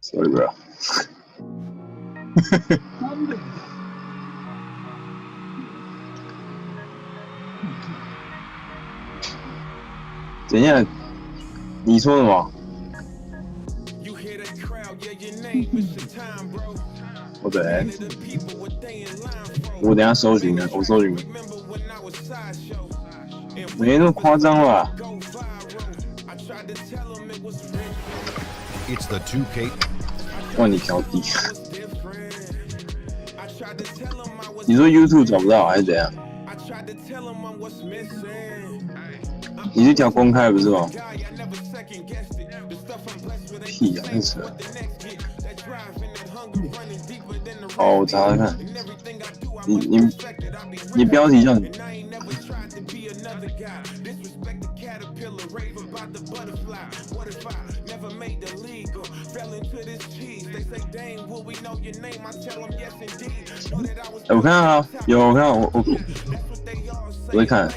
Sorry, bro. 等一下，你说什么？我对，我等一下搜寻了，我搜寻了，没那么夸张吧？It's the 2K. 哇，你调低。你说 YouTube 找不到还是怎样？你是调公开不是吗？屁啊，太扯了！好，我查查看。你标题叫什么？我看到了，有我看到我会看。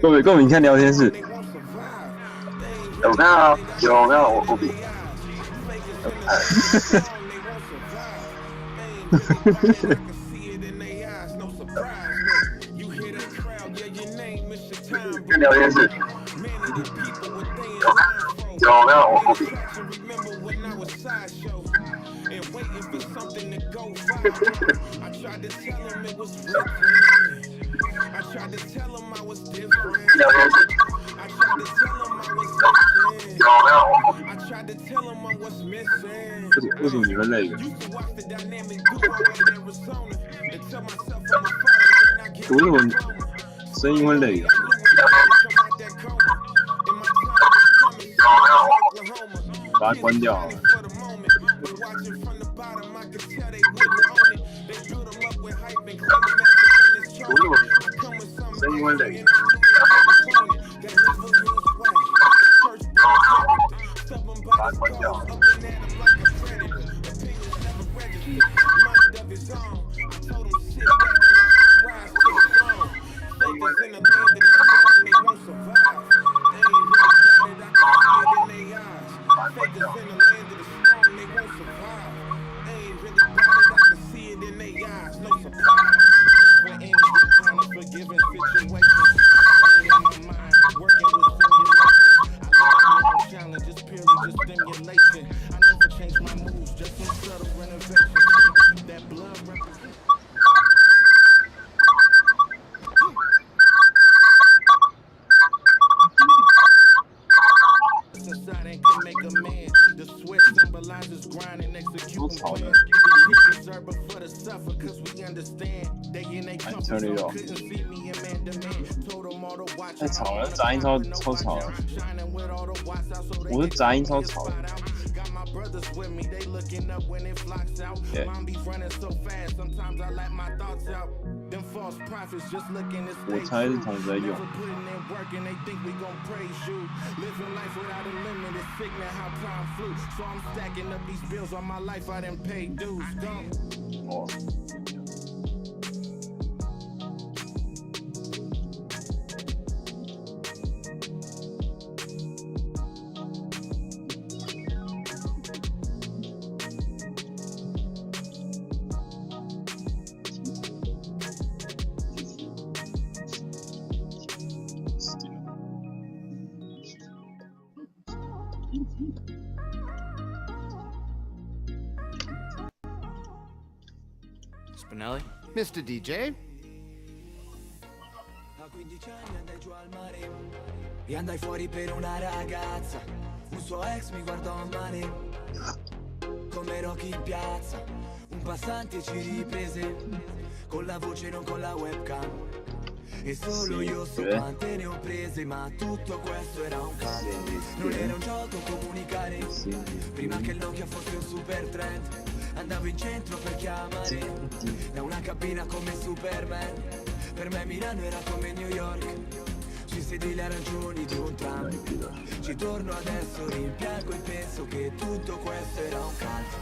各位，你看聊天室。我看到有我看到我。看聊天室。有我看到我。聊天室。为什么你会累的？我为什么声音会累的？把它关掉好了。我为什么声音会累？把它关掉好了。太吵了，杂音超吵了。我的杂音超吵的。我猜是同时在用。哦。Benelli? Mr. DJ? A 15 anni andai giù al mare e andai fuori per una ragazza. Un suo ex mi guardò male, come Rocky in piazza. Un passante ci riprese, con la voce non con la webcam. E solo io so quante ne ho prese, ma tutto questo era un caso. Non era un gioco comunicare, prima che il Nokia fosse un super trend. Andavo in centro per chiamare, da una cabina come Superman. Per me Milano era come New York, sui sedili arancioni di un tram. Ci torno adesso, rimpiango e penso che tutto questo era un calcio.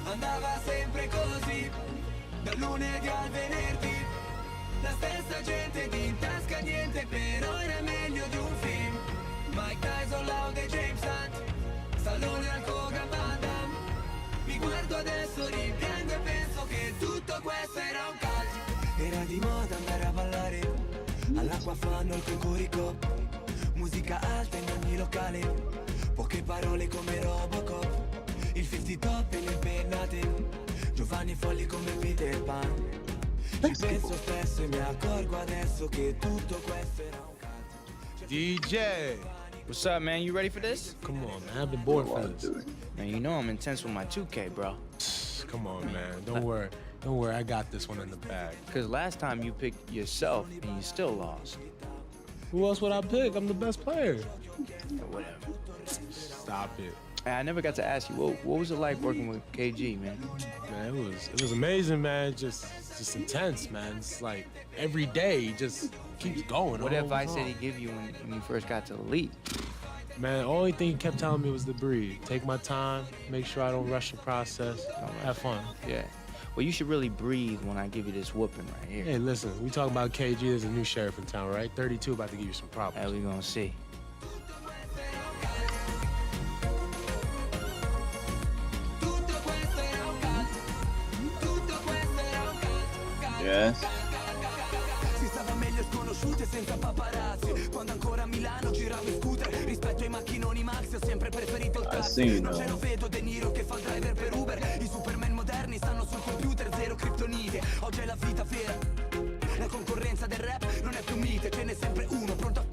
Andava sempre così, dal lunedì al venerdì. La stessa gente di in tasca niente, però era meglio di un film. Mike Tyson, Laude, James Hunt, Stallone al Kogan, Van Damme. Mi guardo adesso, rimpiango e penso che tutto questo era un calcio. Era di moda andare a ballare, all'acqua fanno il cocorico. Musica alta in ogni locale, poche parole come Robocop. Il 50 top e le pennate, giovani folli come Peter Pan. Ci penso spesso e mi accorgo adesso che tutto questo era un calcio. DJ! What's up, man? You ready for this? Come on, man. I've been born for this. Man, you know I'm intense with my 2K, bro. Come on, man. Don't worry. Don't worry. I got this one in the bag. Because last time you picked yourself and you still lost. Who else would I pick? I'm the best player. Or whatever. Stop it. Hey, I never got to ask you, what was it like working with KG, man? Man, it was amazing, man. Just intense, man. It's like every day he just keeps going. What advice did he give you when you first got to the league? Man, the only thing he kept telling me was to breathe. Take my time, make sure I don't rush the process, have fun. Yeah. Well, you should really breathe when I give you this whooping right here. Hey, listen, we talking about KG. There's a new sheriff in town, right? 32 about to give you some problems. Hey, we gonna see. Yes. Si stava meglio sconosciute senza paparazzi. Quando ancora a Milano giravo in scooter, rispetto ai macchinoni Max ho sempre preferito il taxi. Non ce lo vedo De Niro che fa il driver per Uber. I Superman moderni stanno sul computer, zero criptonite. Oggi è la vita vera, la concorrenza del rap non è più mite. Ce n'è sempre uno pronto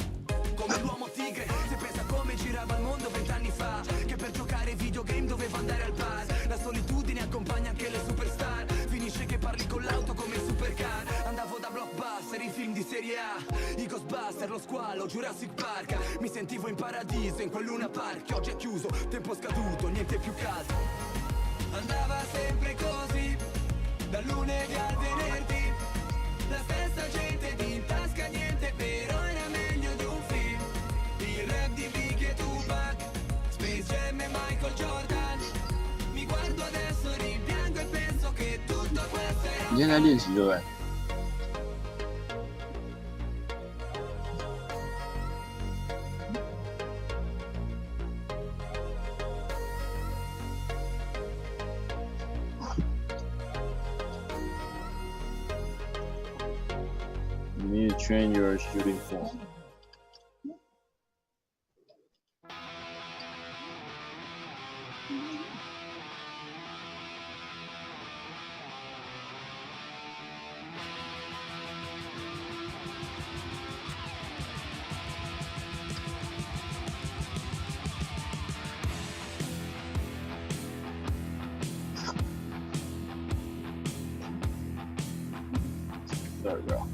come l'uomo tigre. Se pensa come girava il mondo 20 anni fa, che per giocare ai videogame doveva andare al bar. La solitudine accompagna anche le superstar. Finisce che parli con l'auto come il supercar. Andavo da blockbuster in film di serie A, i Ghostbuster, lo squalo, Jurassic Park. Mi sentivo in paradiso in quel Luna Park. Oggi è chiuso, tempo scaduto, niente più caldo. Andava sempre così, dal lunedì al venerdì. La stessa gente di in tasca niente, però era meglio di un film. Il rap di Biggie e Tupac, Space Jam e Michael Jordan. Mi guardo adesso, rimpiango e penso che tutto questo era 你现在练习对不对？ You need to train your shooting form. There we go.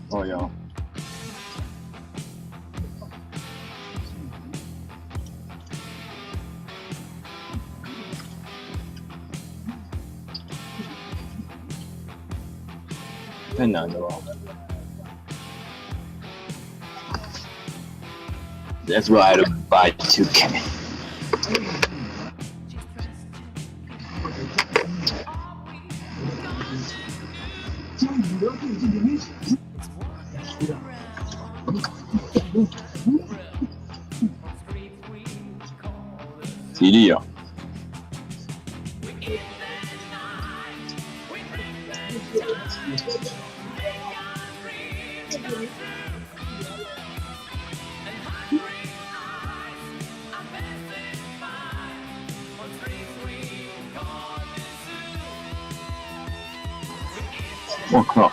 Oh yeah. 太难了吧 ？That's why I don't buy 2K. (体力哦。我靠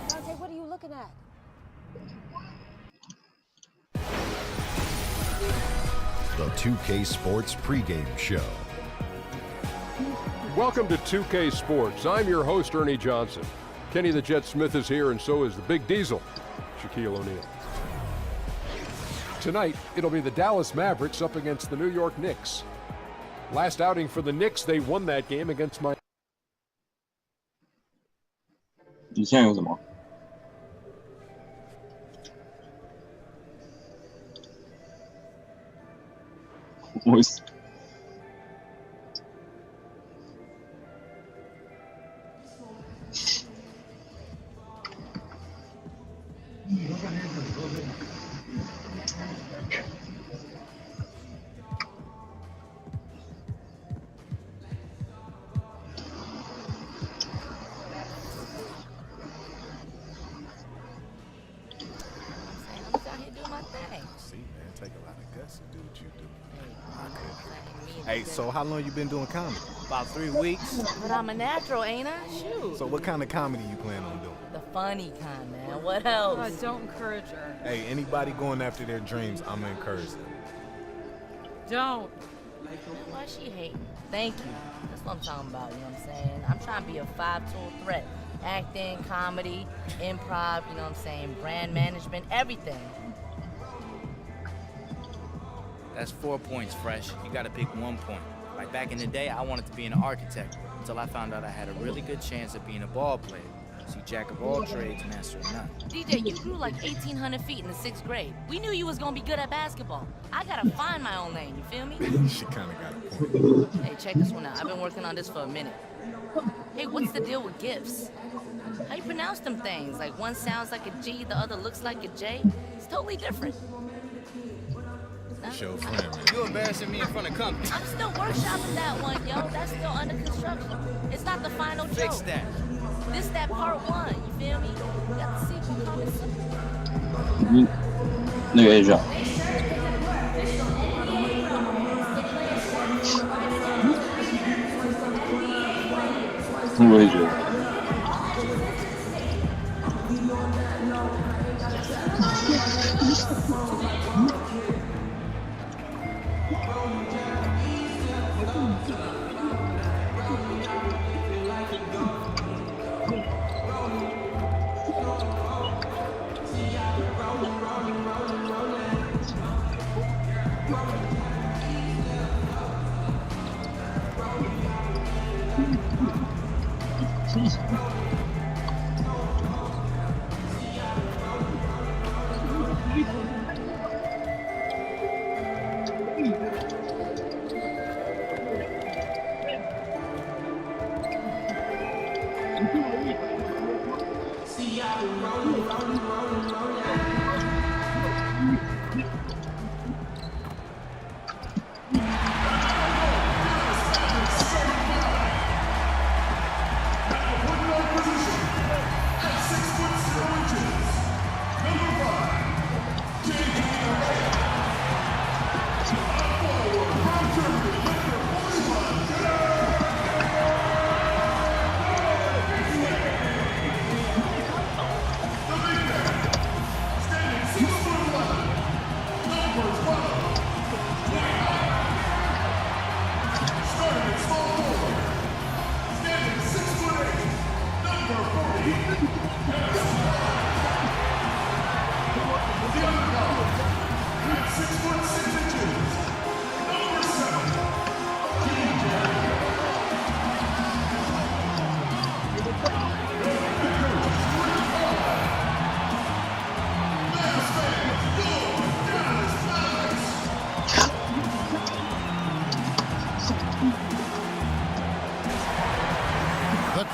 ！Dante, what are you looking at? The 2K Sports pregame show. Welcome to 2K Sports. I'm your host, Ernie Johnson. Kenny the Jet Smith is here, and so is the Big Diesel, Shaquille O'Neal. Tonight, it'll be the Dallas Mavericks up against the New York Knicks. Last outing for the Knicks, they won that game against my... 你现在有什么？我Hey, so how long you been doing comedy? About 3 weeks. But I'm a natural, ain't I? Shoot. So what kind of comedy you plan on doing? The funny kind, man. What else? Don't encourage her. Hey, anybody going after their dreams, I'm gonna encourage them. Don't. Why she hating? Thank you. That's what I'm talking about, you know what I'm saying? I'm trying to be a 5-tool threat. Acting, comedy, improv, you know what I'm saying? Brand management, everything. That's 4 points, Fresh. You gotta pick 1 point. Like back in the day, I wanted to be an architect until I found out I had a really good chance of being a ball player. See, jack of all trades, master of none. DJ, you grew like 1,800 feet in the 6th grade. We knew you was gonna be good at basketball. I gotta find my own lane, you feel me? She kinda got a point. Hey, check this one out. I've been working on this for a minute. Hey, what's the deal with gifts? How you pronounce them things? Like one sounds like a G, the other looks like a J? It's totally different. Show friend, man. You embarrassing me in front of company. I'm still workshopping that one, yo. That's still under construction. It's not the final joke. Fix that. This that part 1, you feel me? We got the sequel coming soon. 你那个 A 上，我也觉得。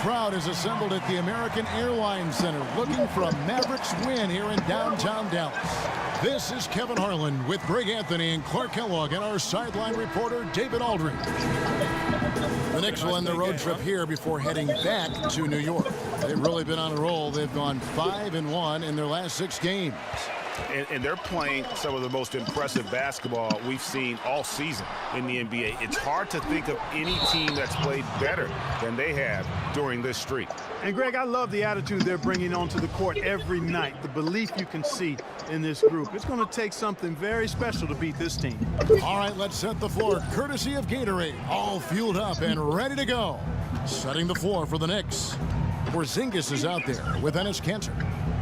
crowd is assembled at the American Airlines Center looking for a Mavericks win here in downtown Dallas. This is Kevin Harlan with Greg Anthony and Clark Kellogg and our sideline reporter David Aldridge. The Knicks will end their road trip here before heading back to New York. They've really been on a roll. They've gone 5-1 in their last 6 games. And they're playing some of the most impressive basketball we've seen all season in the NBA. It's hard to think of any team that's played better than they have during this streak. And, Greg, I love the attitude they're bringing onto the court every night, the belief you can see in this group. It's going to take something very special to beat this team. All right, let's set the floor, courtesy of Gatorade. All fueled up and ready to go. Setting the floor for the Knicks. Porzingis is out there with Enes Kanter.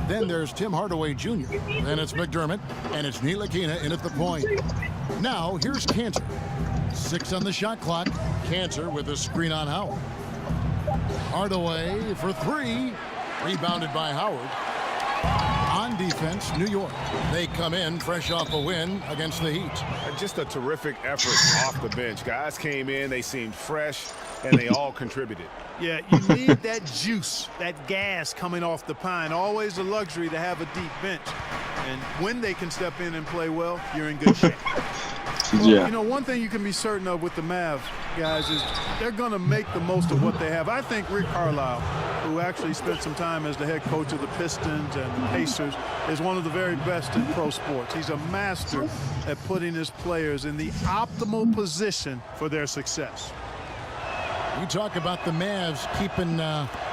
Then there's Tim Hardaway Jr. Then it's McDermott, and it's Ntilikina in at the point. Now, here's Kanter. 6 on the shot clock. Kanter with a screen on Howard. Hardaway for 3. Rebounded by Howard. On defense, New York. They come in fresh off a win against the Heat. Just a terrific effort off the bench. Guys came in, they seemed fresh, and they all contributed. Yeah, you need that juice, that gas coming off the pine. Always a luxury to have a deep bench. And when they can step in and play well, you're in good shape. Well, you know, one thing you can be certain of with the Mavs, guys, is they're going to make the most of what they have. I think Rick Carlisle, who actually spent some time as the head coach of the Pistons and the Pacers, is one of the very best in pro sports. He's a master at putting his players in the optimal position for their success. You talk about the Mavs keeping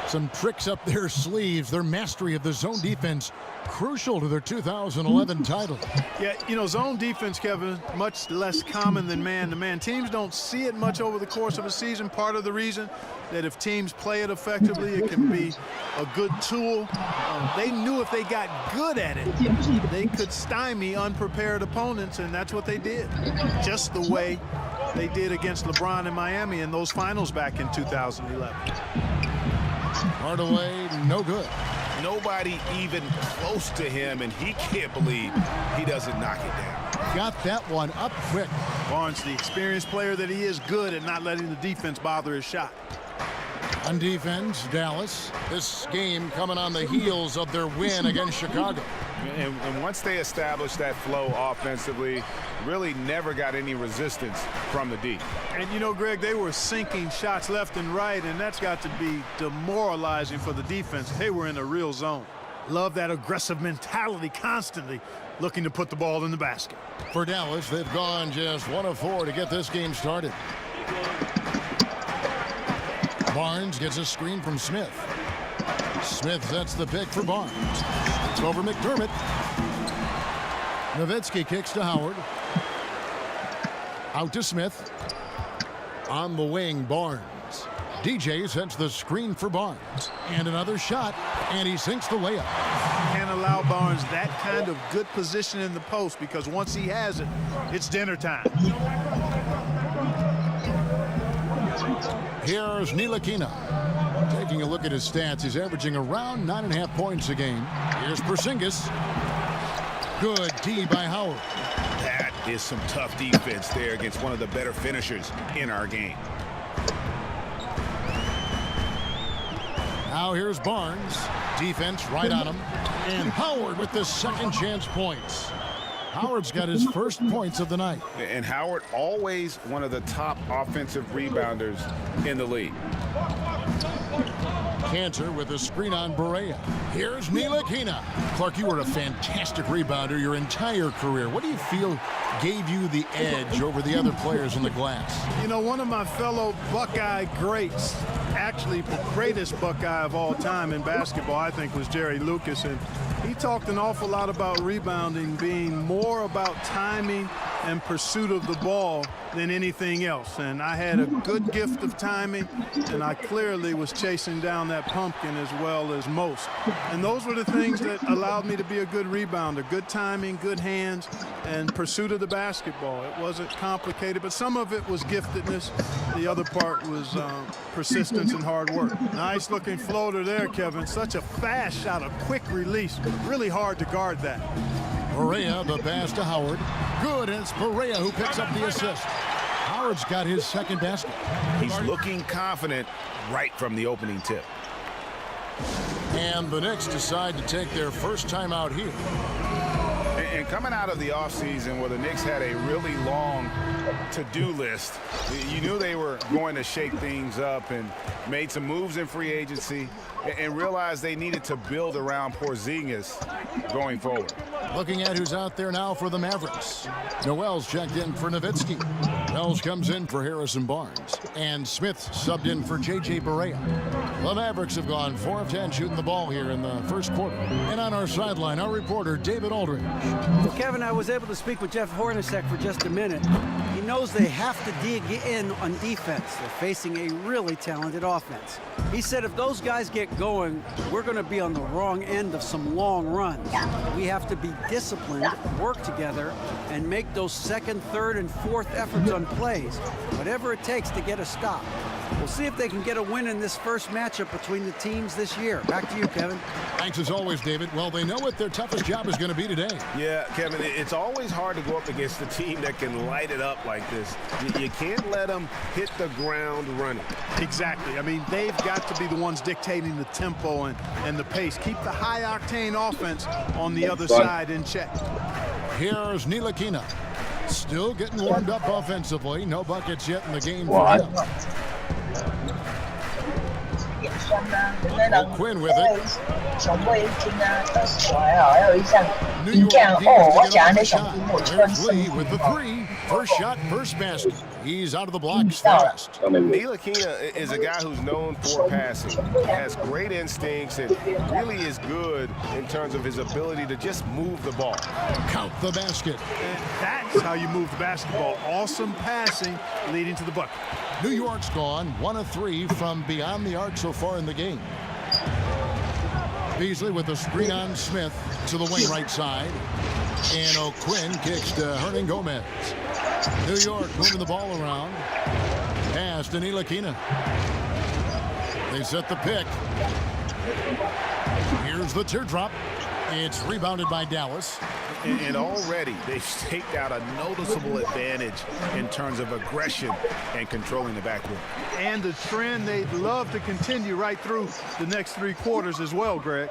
some tricks up their sleeves. Their mastery of the zone defense, crucial to their 2011 title. Yeah, you know, zone defense, Kevin, much less common than man-to-man. Teams don't see it much over the course of a season. Part of the reason that if teams play it effectively, it can be a good tool. They knew if they got good at it, they could stymie unprepared opponents, and that's what they did. Just the way they did against LeBron in Miami in those finals back in 2011. Hardaway, no good. Nobody even close to him, and he can't believe he doesn't knock it down. Got that one up quick. Barnes, the experienced player that he is, good at not letting the defense bother his shot. On defense, Dallas. This game coming on the heels of their win against Chicago. And once they established that flow offensively, really never got any resistance from the D. And you know, Greg, they were sinking shots left and right, and that's got to be demoralizing for the defense. They were in a real zone. Love that aggressive mentality, constantly looking to put the ball in the basket. For Dallas, they've gone just 1 of 4 to get this game started. Barnes gets a screen from Smith. Smith sets the pick for Barnes. It's over McDermott. Nowitzki kicks to Howard. Out to Smith. On the wing, Barnes. DJ sets the screen for Barnes. And another shot, and he sinks the layup. Can't allow Barnes that kind of good position in the post, because once he has it, it's dinner time. Here's Ntilikina. Taking a look at his stats, he's averaging around 9.5 points a game. Here's Porzingis. Good D by Howard. That is some tough defense there against one of the better finishers in our game. Now here's Barnes. Defense right on him. And Howard with the second chance points. Howard's got his first points of the night. And Howard, always one of the top offensive rebounders in the league. Kanter with a screen on Barea. Here's Ntilikina. Clark, you were a fantastic rebounder your entire career. What do you feel gave you the edge over the other players in the glass? You know, one of my fellow Buckeye greats, actually the greatest Buckeye of all time in basketball, I think, was Jerry Lucas. And he talked an awful lot about rebounding being more about timing and pursuit of the ball than anything else. And I had a good gift of timing, and I clearly was chasing down that pumpkin as well as most. And those were the things that allowed me to be a good rebounder. Good timing, good hands, and pursuit of the basketball. It wasn't complicated, but some of it was giftedness. The other part was persistence and hard work. Nice looking floater there, Kevin. Such a fast shot, a quick release. Really hard to guard that. Barea, the pass to Howard. Good, and it's Barea who picks up the assist. Howard's got his second basket. He's looking confident right from the opening tip. And the Knicks decide to take their first time out here. And coming out of the offseason where the Knicks had a really long to-do list, you knew they were going to shake things up and made some moves in free agency and realized they needed to build around Porzingis going forward. Looking at who's out there now for the Mavericks. Noel's checked in for Nowitzki. Wells comes in for Harrison Barnes. And Smith subbed in for J.J. Barea. The Mavericks have gone 4 of 10 shooting the ball here in the first quarter. And on our sideline, our reporter, David Aldridge. Well, Kevin, I was able to speak with Jeff Hornacek for just a minute. He knows they have to dig in on defense. They're facing a really talented offense. He said if those guys get going, we're going to be on the wrong end of some long runs. We have to be disciplined, work together, and make those second, third, and fourth efforts on plays, whatever it takes to get a stop. We'll see if they can get a win in this first matchup between the teams this year. Back to you, Kevin. Thanks as always, David. Well, they know what their toughest job is going to be today. Yeah, Kevin, it's always hard to go up against a team that can light it up like this. You can't let them hit the ground running. Exactly. I mean, they've got to be the ones dictating the tempo and the pace. Keep the high-octane offense on the other side in check. Here's Ntilikina. Still getting warmed up offensively. No buckets yet in the game for him. Quinn with it. New York defense to get off the shot. There's Lee with the three. First shot, first basket. He's out of the blocks fast. Ntilikina is a guy who's known for passing. Has great instincts and really is good in terms of his ability to just move the ball. Count the basket. And that's how you move the basketball. Awesome passing leading to the bucket. New York's gone 1 of 3 from beyond the arc so far in the game. Beasley with the screen on Smith to the wing right side. And O'Quinn kicks to Hernan Gomez. New York moving the ball around. Pass to Ntilikina. They set the pick. Here's the teardrop. It's rebounded by Dallas. And already they've staked out a noticeable advantage in terms of aggression and controlling the backcourt. And the trend they'd love to continue right through the next 3 quarters as well, Greg.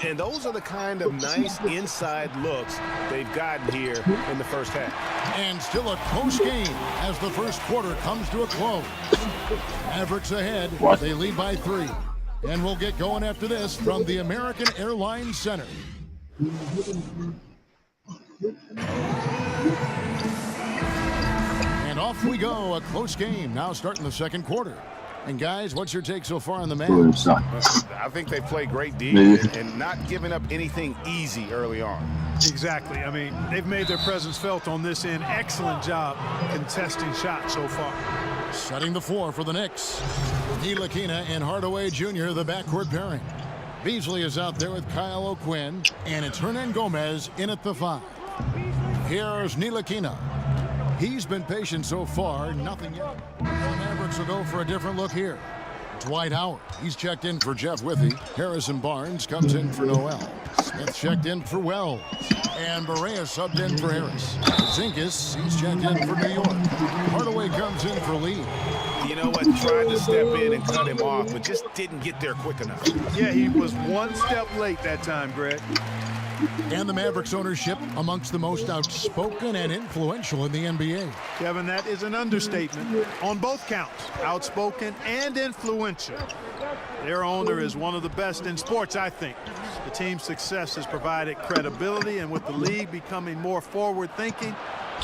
And those are the kind of nice inside looks they've gotten here in the first half. And still a close game as the first quarter comes to a close. Mavericks ahead. They lead by 3. And we'll get going after this from the American Airlines Center. And off we go. A close game now starting the second quarter. And guys, what's your take so far on the Mavs? I think they play great defense and not giving up anything easy early on. Exactly. I mean, they've made their presence felt on this end. Excellent job contesting shots so far. Setting the floor for the Knicks. Ntilikina and Hardaway Jr., the backcourt pairing. Beasley is out there with Kyle O'Quinn, and it's Hernan Gomez in at the 5. Here's Ntilikina. He's been patient so far, nothing yet. The Mavericks will go for a different look here. Dwight Howard, he's checked in for Jeff Withey. Harrison Barnes comes in for Noel. Smith checked in for Wells. And Barea subbed in for Harris. Zinkis, he's checked in for New York. Hardaway comes in for Lee. You know what? Tried to step in and cut him off, but just didn't get there quick enough. Yeah, he was 1 step late that time, Greg. And the Mavericks ownership amongst the most outspoken and influential in the NBA. Kevin, that is an understatement on both counts. Outspoken and influential. Their owner is one of the best in sports, I think. The team's success has provided credibility, and with the league becoming more forward-thinking,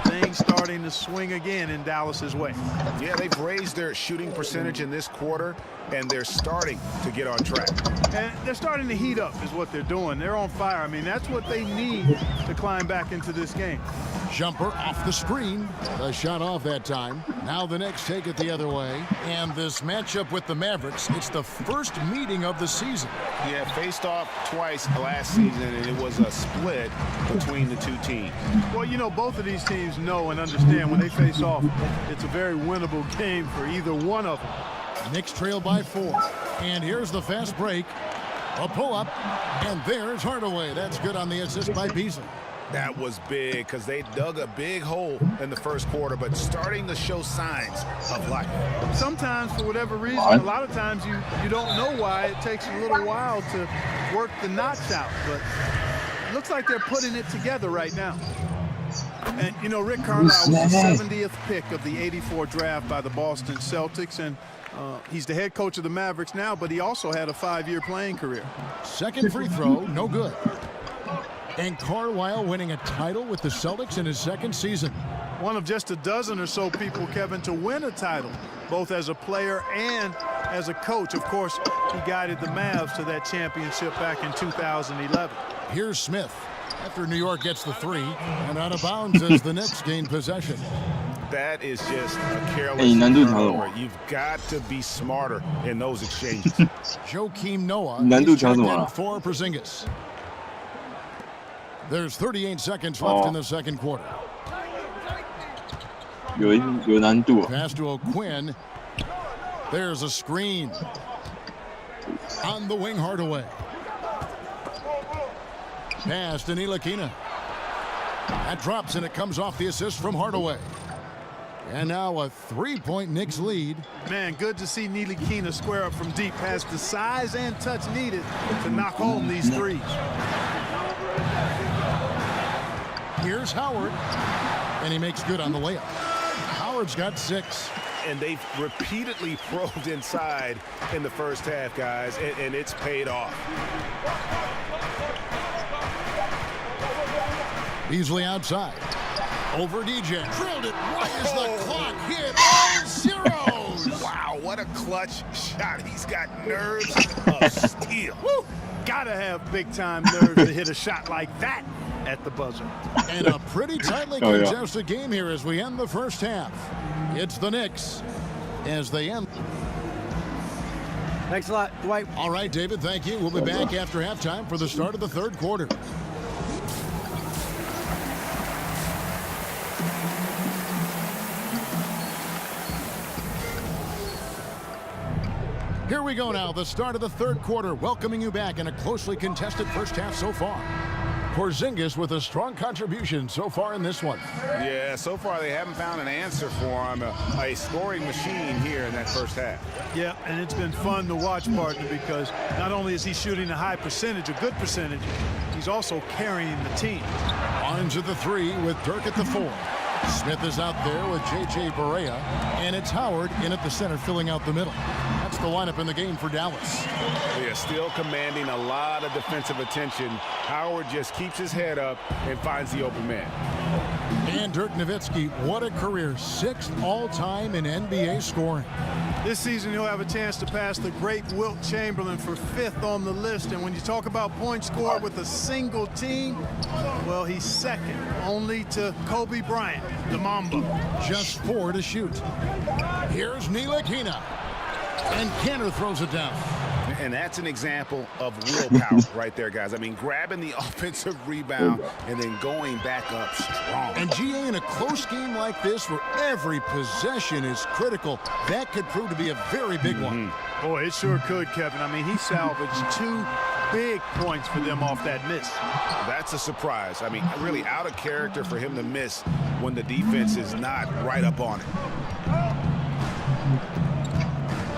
things starting to swing again in Dallas's way. Yeah, they've raised their shooting percentage in this quarter, and they're starting to get on track. And they're starting to heat up is what they're doing. They're on fire. I mean, that's what they need to climb back into this game. Jumper off the screen. A shot off that time. Now the Knicks take it the other way. And this matchup with the Mavericks, it's the first meeting of the season. Yeah, faced off twice last season, and it was a split between the 2 teams. Well, you know, both of these teams know and understand when they face off, it's a very winnable game for either one of them. Knicks trail by 4. And here's the fast break. A pull-up. And there's Hardaway. That's good on the assist by Beasley. That was big because they dug a big hole in the first quarter, but starting to show signs of life. Sometimes, for whatever reason, a lot of times you don't know why. It takes a little while to work the knots out, but it looks like they're putting it together right now. And, you know, Rick Carlisle was the 70th pick of the '84 draft by the Boston Celtics, and he's the head coach of the Mavericks now, but he also had a 5-year playing career. Second free throw, no good. And Carlisle winning a title with the Celtics in his second season. One of just a dozen or so people, Kevin, to win a title, both as a player and as a coach. Of course, he guided the Mavs to that championship back in 2011. Here's Smith after New York gets the three, and out of bounds as the Knicks gain possession. That is just a careless turnover. You've got to be smarter in those exchanges. Joakim Noah for Porzingis. There's 38 seconds left in the second quarter. Pass to O'Quinn. There's a screen. On the wing, Hardaway. Pass to Ntilikina. That drops, and it comes off the assist from Hardaway. And now a three-point Knicks lead. Man, good to see Ntilikina square up from deep. Has the size and touch needed to knock home these threes. Here's Howard, and he makes good on the layup. Howard's got 6. And they've repeatedly probed inside in the first half, guys, and it's paid off. Beasley outside. Over DJ. Drilled it. Why is the clock hit? All zeros. Wow, what a clutch shot. He's got nerves of steel. Woo. Gotta have big-time nerves to hit a shot like that at the buzzer. And a pretty tightly contested game here as we end the first half. It's the Knicks as they end. Thanks a lot, Dwight. All right, David, thank you. We'll be back after halftime for the start of the third quarter. Here we go now, the start of the third quarter, welcoming you back in a closely contested first half so far. Porzingis with a strong contribution so far in this one. Yeah, so far they haven't found an answer for him, a scoring machine here in that first half. Yeah, and it's been fun to watch, partner, because not only is he shooting a high percentage, a good percentage, he's also carrying the team. Barnes at the 3 with Dirk at the 4. Smith is out there with J.J. Barea, and it's Howard in at the center filling out the middle. That's the lineup in the game for Dallas. They are still commanding a lot of defensive attention. Howard just keeps his head up and finds the open man. And Dirk Nowitzki, what a career. 6th all-time in NBA scoring. This season, he'll have a chance to pass the great Wilt Chamberlain for 5th on the list. And when you talk about points scored with a single team, well, he's 2nd, only to Kobe Bryant, the Mamba. Just 4 to shoot. Here's Ntilikina. And Kanter throws it down. And that's an example of willpower right there, guys. I mean, grabbing the offensive rebound and then going back up strong. And GA, in a close game like this where every possession is critical, that could prove to be a very big one. Boy, it sure could, Kevin. I mean, he salvaged 2 big points for them off that miss. That's a surprise. I mean, really out of character for him to miss when the defense is not right up on it.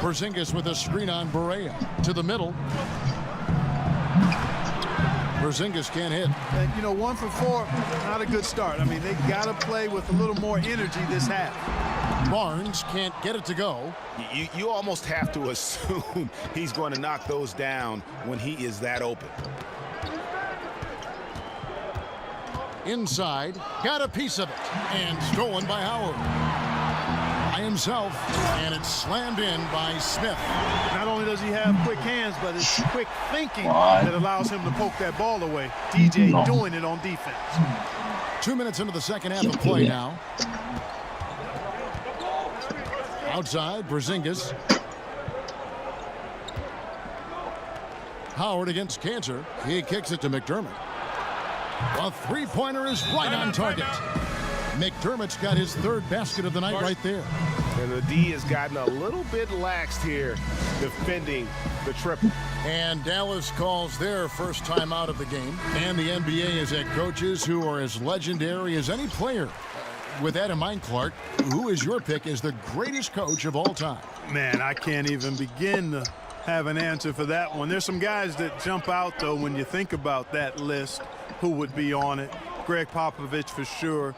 Porzingis with a screen on Barea to the middle. Porzingis can't hit. And, you know, 1 for 4, not a good start. I mean, they got to play with a little more energy this half. Barnes can't get it to go. You almost have to assume he's going to knock those down when he is that open. Inside, got a piece of it, and stolen by Howard. By himself, and it's slammed in by Smith. Not only does he have quick hands, but it's quick thinking that allows him to poke that ball away. DJ doing it on defense. 2 minutes into the second half of play now. Outside, Porzingis. Howard against Kanter. He kicks it to McDermott. A three-pointer is right on target. McDermott's got his 3rd basket of the night right there. And the D has gotten a little bit laxed here defending the triple. And Dallas calls their first time out of the game. And the NBA has had coaches who are as legendary as any player. With that in mind, Clark, who is your pick as the greatest coach of all time? Man, I can't even begin to have an answer for that one. There's some guys that jump out, though, when you think about that list, who would be on it. Greg Popovich for sure.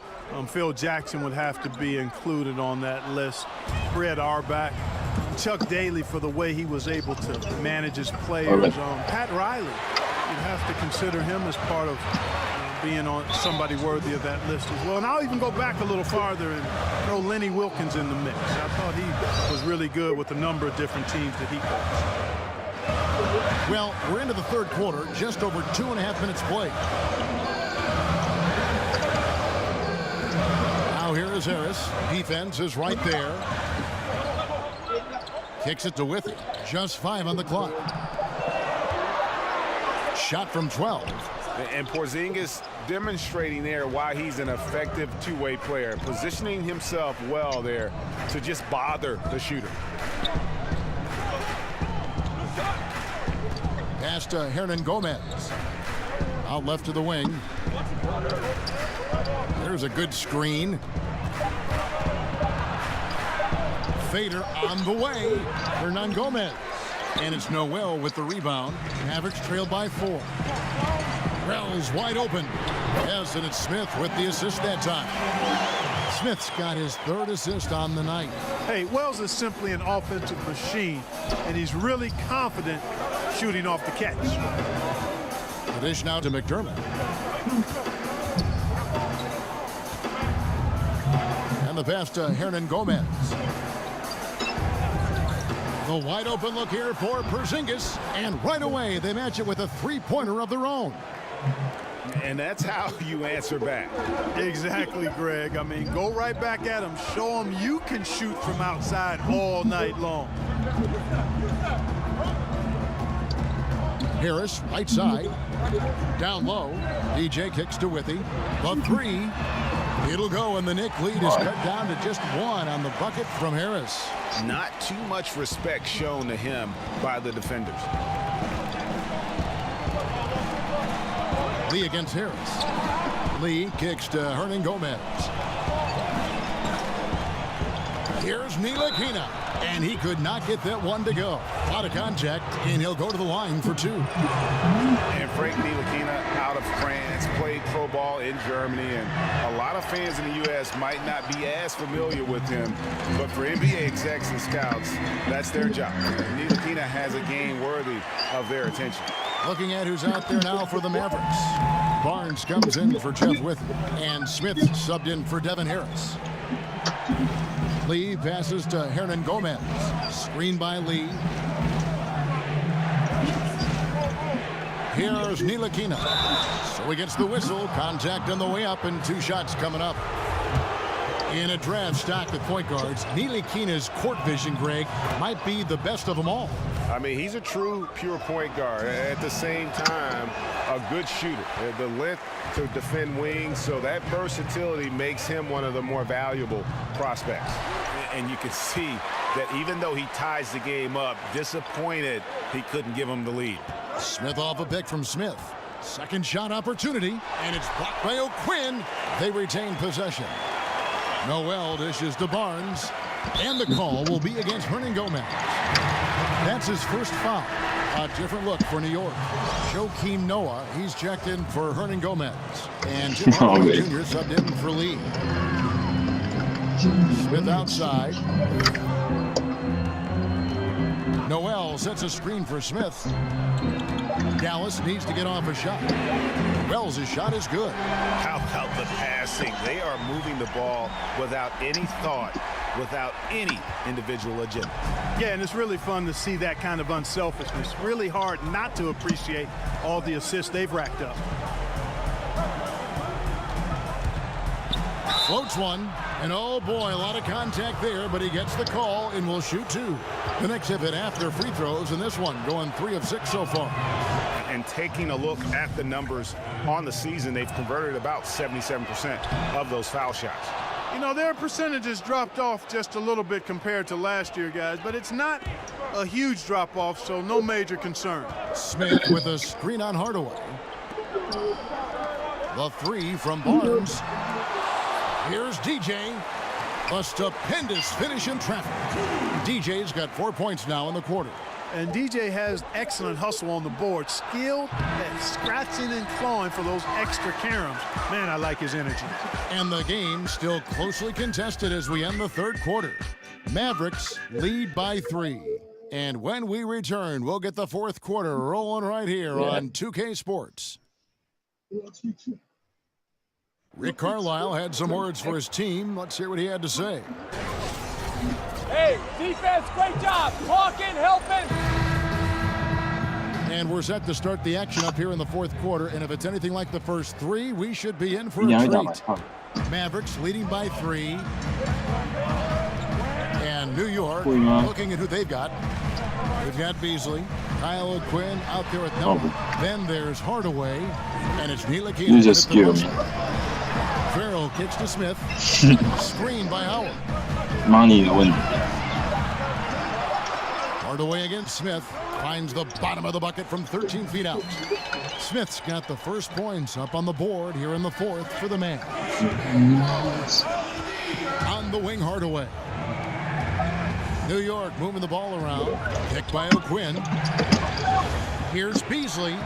Phil Jackson would have to be included on that list. Fred Auerbach. Chuck Daly for the way he was able to manage his players. Pat Riley, you'd have to consider him as part of being on somebody worthy of that list as well. And I'll even go back a little farther and throw Lenny Wilkins in the mix. I thought he was really good with a number of different teams that he coached. Well, we're into the third quarter, just over 2.5 minutes played. Now here is Harris. Defense is right there. Kicks it to Withy. Just 5 on the clock. Shot from 12. And Porzingis demonstrating there why he's an effective two-way player, positioning himself well there to just bother the shooter. Pass to Hernan Gomez. Out left to the wing. There's a good screen. Fader on the way. Hernan Gomez. And it's Noel with the rebound. Mavericks trail by 4. Wells wide open. Yes, and it's Smith with the assist that time. Smith's got his 3rd assist on the night. Hey, Wells is simply an offensive machine, and he's really confident shooting off the catch. The dish now to McDermott. And the pass to Hernan Gomez. The wide open look here for Porzingis, and right away they match it with a 3-pointer of their own. And that's how you answer back. Exactly, Greg. I mean, go right back at him. Show him you can shoot from outside all night long. Harris, right side. Down low. DJ kicks to Withy. The 3. It'll go, and the Knick lead is cut down to just 1 on the bucket from Harris. Not too much respect shown to him by the defenders. Lee against Harris. Lee kicks to Hernan Gomez. Here's Ntilikina, and he could not get that one to go. Out of contact, and he'll go to the line for 2. And Frank Ntilikina out of France, played pro ball in Germany, and a lot of fans in the U.S. might not be as familiar with him, but for NBA execs and scouts, that's their job. Ntilikina has a game worthy of their attention. Looking at who's out there now for the Mavericks. Barnes comes in for Jeff Withy, and Smith subbed in for Devin Harris. Lee passes to Hernan Gomez. Screen by Lee. Here's Ntilikina. So he gets the whistle. Contact on the way up, and 2 shots coming up. In a draft stock with point guards, Ntilikina's court vision, Greg, might be the best of them all. I mean, he's a true pure point guard. At the same time, a good shooter. The length to defend wings, so that versatility makes him one of the more valuable prospects. And you can see that even though he ties the game up, disappointed he couldn't give him the lead. Smith off a pick from Smith. Second shot opportunity, and it's blocked by O'Quinn. They retain possession. Noel dishes to Barnes, and the call will be against Hernan Gomez. That's his first foul. A different look for New York. Joakim Noah, he's checked in for Hernan Gomez. And Jim Harbaugh Jr. subbed in for Lee. Smith outside. Noel sets a screen for Smith. Dallas needs to get off a shot. Wells' shot is good. How about the passing? They are moving the ball without any thought, without any individual agenda. Yeah, and it's really fun to see that kind of unselfishness. Really hard not to appreciate all the assists they've racked up. Floats one, and oh boy, a lot of contact there, but he gets the call and will shoot 2. The Knicks have hit half their free throws in this one, going 3 of 6 so far. And taking a look at the numbers on the season, they've converted about 77% of those foul shots. You know, their percentages dropped off just a little bit compared to last year, guys, but it's not a huge drop-off, so no major concern. Smith with a screen on Hardaway. The three from Barnes. Here's DJ. A stupendous finish in traffic. DJ's got 4 points now in the quarter. And DJ has excellent hustle on the board. Skill at scratching and clawing for those extra caroms. Man, I like his energy. And the game still closely contested as we end the third quarter. Mavericks lead by 3. And when we return, we'll get the fourth quarter rolling right here on 2K Sports. Rick Carlisle had some words for his team. Let's hear what he had to say. Hey, defense, great job. Talking, helping. And we're set to start the action up here in the fourth quarter. And if it's anything like the first 3, we should be in for a treat. Mavericks leading by 3. And New York looking at who they've got. They've got Beasley, Kyle O'Quinn out there at Noah. Then there's Hardaway, and it's Ntilikina. You just scared me. Farrell kicks to Smith. Screen by Howard. Money to win. Hardaway against Smith. Finds the bottom of the bucket from 13 feet out. Smith's got the first points up on the board here in the fourth for the man. On the wing, Hardaway. New York moving the ball around. Kicked by O'Quinn. Here's Beasley.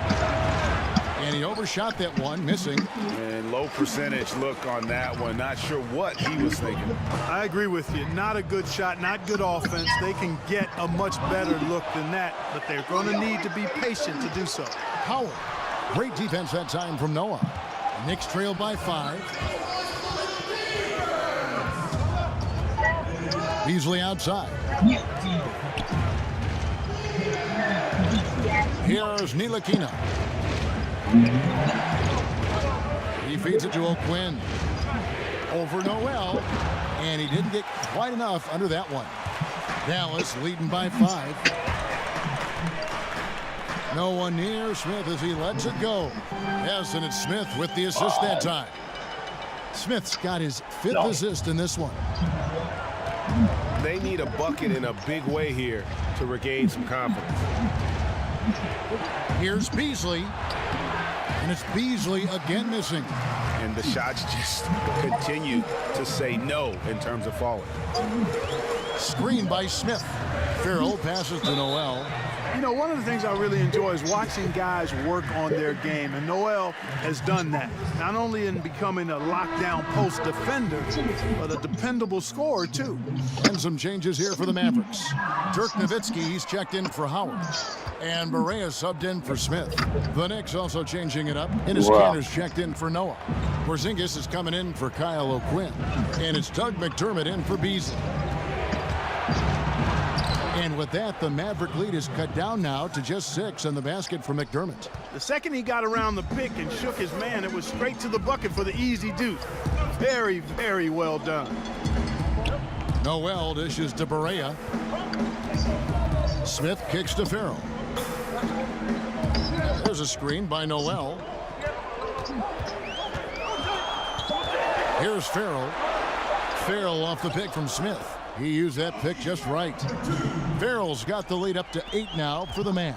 And he overshot that one, missing. And low percentage look on that one. Not sure what he was thinking. I agree with you. Not a good shot, not good offense. They can get a much better look than that, but they're going to need to be patient to do so. Howard. Great defense that time from Noah. Knicks trail by 5. Beasley outside. Here's Ntilikina. He feeds it to O'Quinn. Over Noel. And he didn't get quite enough under that one. Dallas leading by 5. No one near Smith as he lets it go. Yes, and it's Smith with the assist that time. Smith's got his 5th assist in this one. They need a bucket in a big way here to regain some confidence. Here's Beasley. And it's Beasley again missing. And the shots just continue to say no in terms of falling. Screen by Smith. Farrell passes to Noel. You know, one of the things I really enjoy is watching guys work on their game, and Noel has done that. Not only in becoming a lockdown post defender, but a dependable scorer, too. And some changes here for the Mavericks. Dirk Nowitzki, he's checked in for Howard. And Barea subbed in for Smith. The Knicks also changing it up. Ennis Kanter's checked in for Noah. Porzingis is coming in for Kyle O'Quinn. And it's Doug McDermott in for Beasley. And with that, the Maverick lead is cut down now to just 6 on the basket for McDermott. The second he got around the pick and shook his man, it was straight to the bucket for the easy deuce. Very, very well done. Noel dishes to Barea. Smith kicks to Farrell. There's a screen by Noel. Here's Farrell. Farrell off the pick from Smith. He used that pick just right. Farrell's got the lead up to 8 now for the Mavs.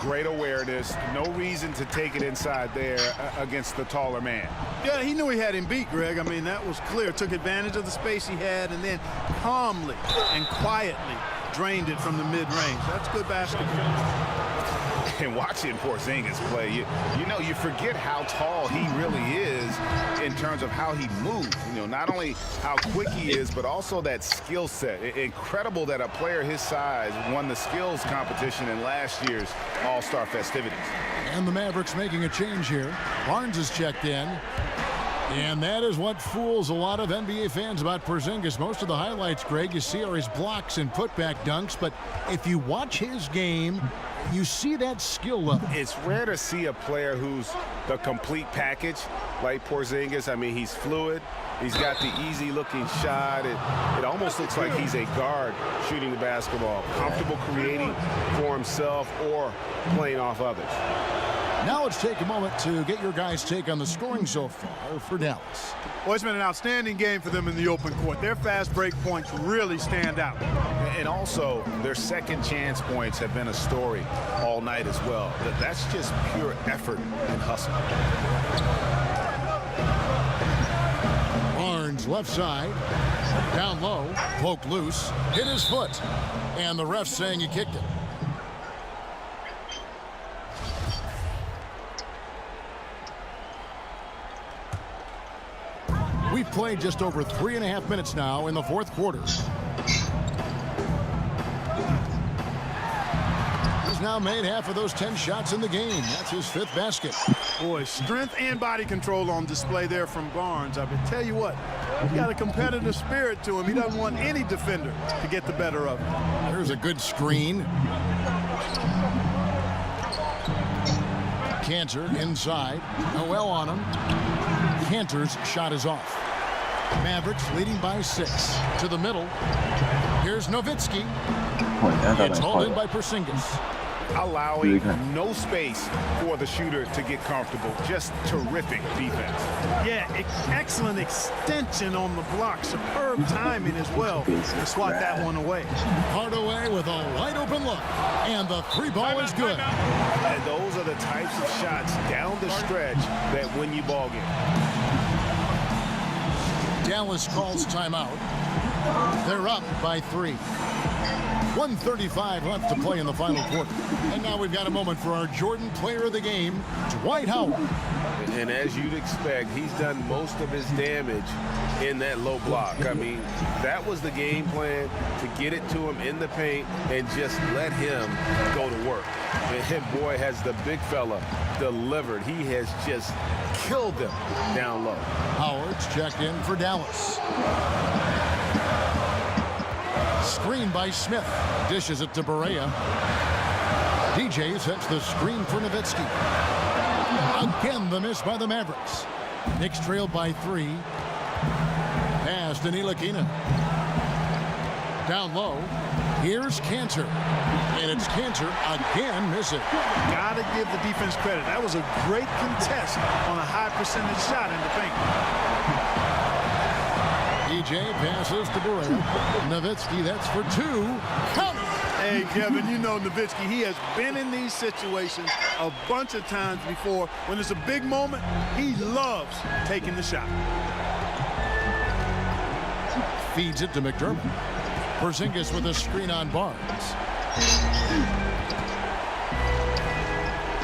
Great awareness. No reason to take it inside there against the taller man. Yeah, he knew he had him beat, Greg. I mean, that was clear. Took advantage of the space he had and then calmly and quietly drained it from the mid-range. That's good basketball. And watching Porzingis play, you know, you forget how tall he really is in terms of how he moves. You know, not only how quick he is, but also that skill set. Incredible that a player his size won the skills competition in last year's All-Star festivities. And the Mavericks making a change here. Barnes is checked in. And that is what fools a lot of NBA fans about Porzingis. Most of the highlights, Greg, you see are his blocks and putback dunks. But if you watch his game, you see that skill level. It's rare to see a player who's the complete package like Porzingis. I mean, he's fluid. He's got the easy-looking shot. It almost looks like he's a guard shooting the basketball, comfortable creating for himself or playing off others. Now let's take a moment to get your guys' take on the scoring so far for Dallas. Well, it's been an outstanding game for them in the open court. Their fast break points really stand out. And also, their second chance points have been a story all night as well. That's just pure effort and hustle. Barnes left side, down low, poked loose, hit his foot, and the ref saying he kicked it. We've played just over 3.5 minutes now in the fourth quarter. He's now made half of those 10 shots in the game. That's his 5th basket. Boy, strength and body control on display there from Barnes. I can tell you what, he's got a competitive spirit to him. He doesn't want any defender to get the better of him. There's a good screen. Cantor inside. Noel on him. Cantor's shot is off. Mavericks leading by 6. To the middle. Here's Nowitzki. It's hauled in by Porzingis. Allowing no space for the shooter to get comfortable. Just terrific defense. Yeah, excellent extension on the block. Superb timing as well to swat that one away. Hardaway with a wide open look. And the 3 ball is good. And those are the types of shots down the stretch that win you ball game. Dallas calls timeout. They're up by 3. 1:35 left to play in the final quarter. And now we've got a moment for our Jordan player of the game, Dwight Howard. And as you'd expect, he's done most of his damage in that low block. I mean, that was the game plan, to get it to him in the paint and just let him go to work. And boy, has the big fella delivered. He has just killed them down low. Howard's checked in for Dallas. Screen by Smith. Dishes it to Barea. DJ sets the screen for Nowitzki. Again, the miss by the Mavericks. Knicks trailed by 3. Pass to Ntilikina. Down low. Here's Cantor. And it's Cantor again missing. Gotta give the defense credit. That was a great contest on a high percentage shot in the paint. DJ passes to Barea. Nowitzki, that's for 2. Count it! Hey, Kevin, you know Nowitzki, he has been in these situations a bunch of times before. When it's a big moment, he loves taking the shot. Feeds it to McDermott. Porzingis with a screen on Barnes.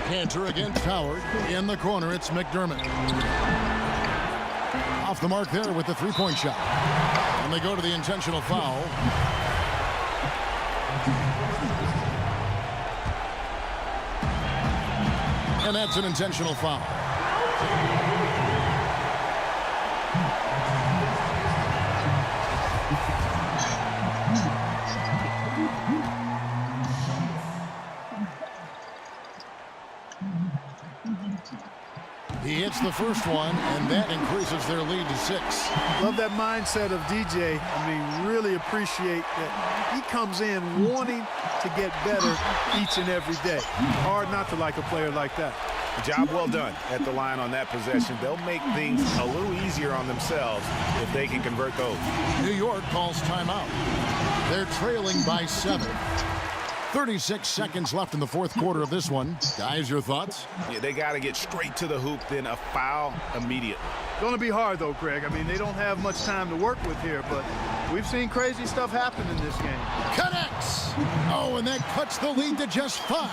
Cantor against Howard. In the corner, it's McDermott. Off the mark there with the 3-point shot. And they go to the intentional foul. And that's an intentional foul. He hits the first one, and that increases their lead to 6. Love that mindset of DJ. I mean, really appreciate that he comes in wanting to get better each and every day. Hard not to like a player like that. Job well done at the line on that possession. They'll make things a little easier on themselves if they can convert those. New York calls timeout. They're trailing by 7. 36 seconds left in the fourth quarter of this one. Guys, your thoughts? Yeah, they got to get straight to the hoop, then a foul immediately. Going to be hard, though, Greg. I mean, they don't have much time to work with here, but we've seen crazy stuff happen in this game. Connects! Oh, and that cuts the lead to just 5.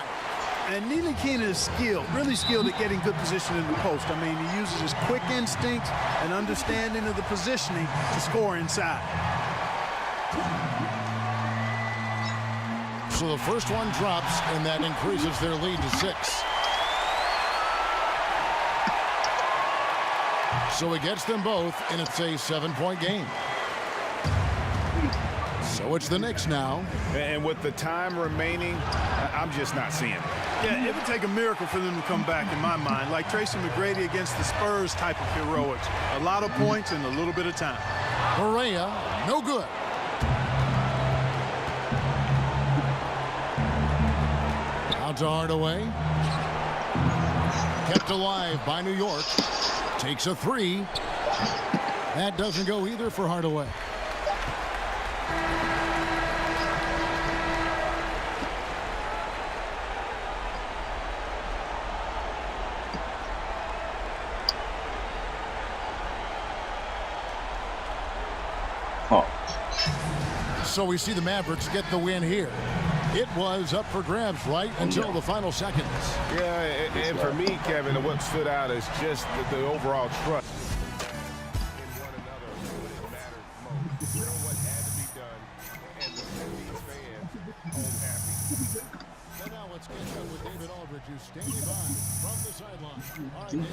And Ntilikina is skilled, really skilled at getting good position in the post. I mean, he uses his quick instincts and understanding of the positioning to score inside. So the first one drops, and that increases their lead to 6. So he gets them both, and it's a 7-point game. So it's the Knicks now. And with the time remaining, I'm just not seeing it. Yeah, it would take a miracle for them to come back, in my mind, like Tracy McGrady against the Spurs type of heroics. A lot of points in a little bit of time. Barea, no good. Out to Hardaway. kept alive by New York. Takes a three. That doesn't go either for Hardaway. So we see the Mavericks get the win here. It was up for grabs right until the final seconds. Yeah, and for me, Kevin, what stood out is just the overall trust in one another when it mattered most. You know what had to be done, and the these fans home happy. So now let's catch up with David Aldridge, who's standing by from the sideline. All right, David.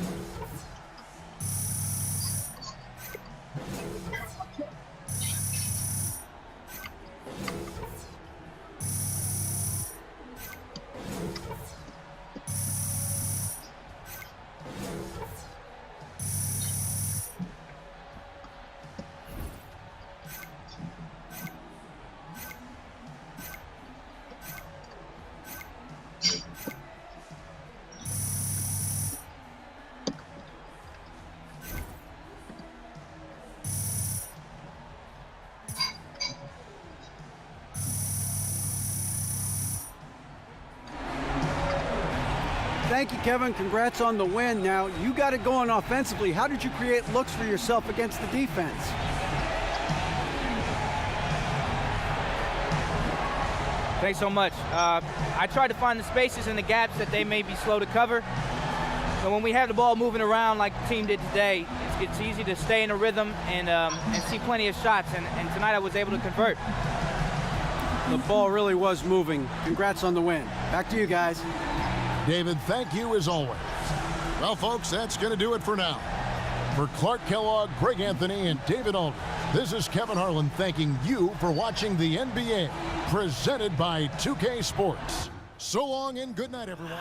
Thank you, Kevin. Congrats on the win. Now, you got it going offensively. How did you create looks for yourself against the defense? Thanks so much. I tried to find the spaces and the gaps that they may be slow to cover. So when we have the ball moving around like the team did today, it's easy to stay in a rhythm and see plenty of shots. And tonight I was able to convert. The ball really was moving. Congrats on the win. Back to you guys. David, thank you as always. Well, folks, that's going to do it for now. For Clark Kellogg, Greg Anthony, and David Aldridge, this is Kevin Harlan thanking you for watching the NBA, presented by 2K Sports. So long and good night, everyone.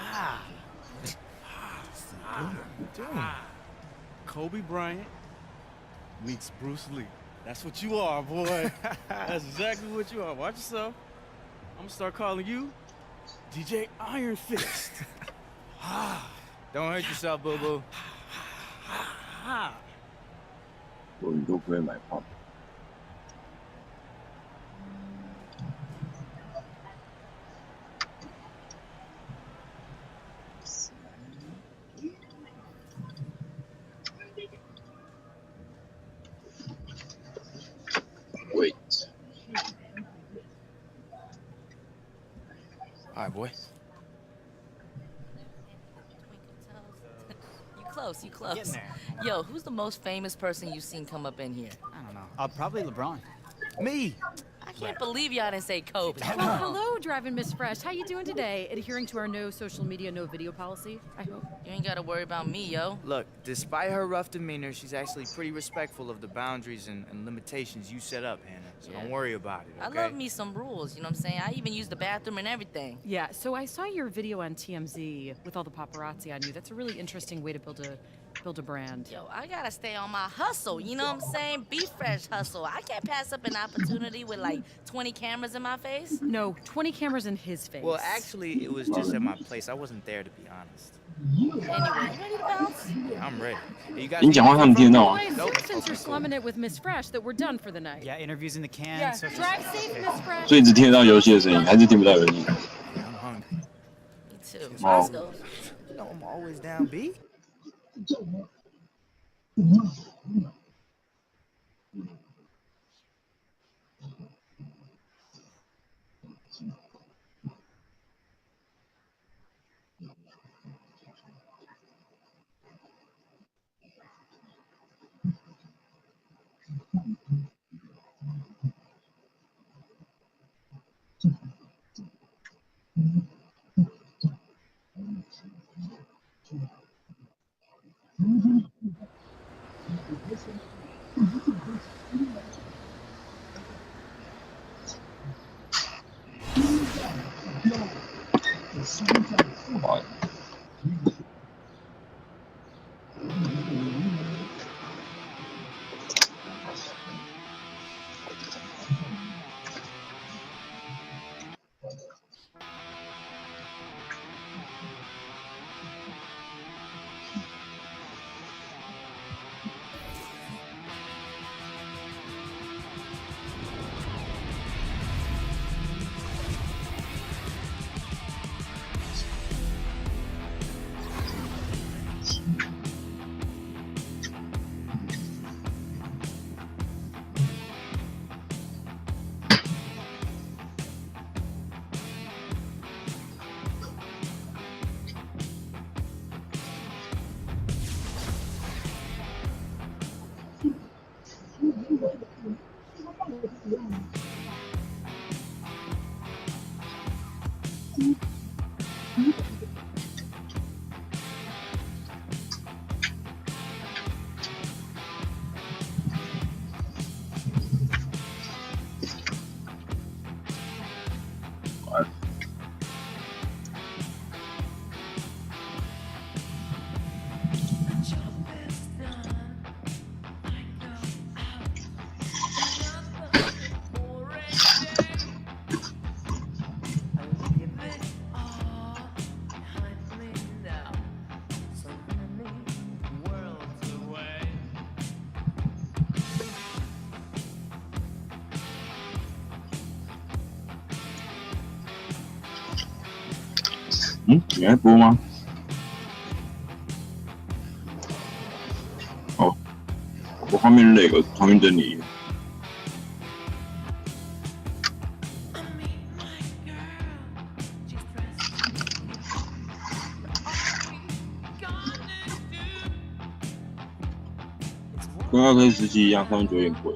Kobe Bryant meets Bruce Lee. That's what you are, boy. That's exactly what you are. Watch yourself. I'm going to start calling you DJ Iron Fist. Don't hurt yourself, boo-boo. Well, you don't play my pump. Wait. All right, boy. You close. Yo, who's the most famous person you've seen come up in here? I don't know. Probably LeBron. Me. I can't believe y'all didn't say Kobe. Well, hello, Driving Miss Fresh. How you doing today? Adhering to our no social media, no video policy, I hope. You ain't gotta worry about me, yo. Look, despite her rough demeanor, she's actually pretty respectful of the boundaries and limitations you set up, Hannah. So don't worry about it, okay? I love me some rules, you know what I'm saying? I even use the bathroom and everything. Yeah, so I saw your video on TMZ with all the paparazzi on you. That's a really interesting way to build a brand. Yo, I gotta stay on my hustle, you know what I'm saying? Be fresh hustle. I can't pass up an opportunity with like 20 cameras in my face. No, 20 cameras in his face. Well, actually, it was just at my place. I wasn't there, to be honest. Anyway, you ready to bounce? Yeah, I'm ready. You guys 你讲话他们听得到吗？ I assume since you're slumming it with Miss Fresh that we're done for the night. Yeah, interviews in the can. Yeah, social drive safe, Miss Fresh. 所以只听得到游戏的声音，还是听不到游戏？ I'm hungry. Me too. Oh. Let's go. You know I'm always down, B. What? 你在播吗？哦，我画面那个画面整理。跟2K17一样，上面就有点贵。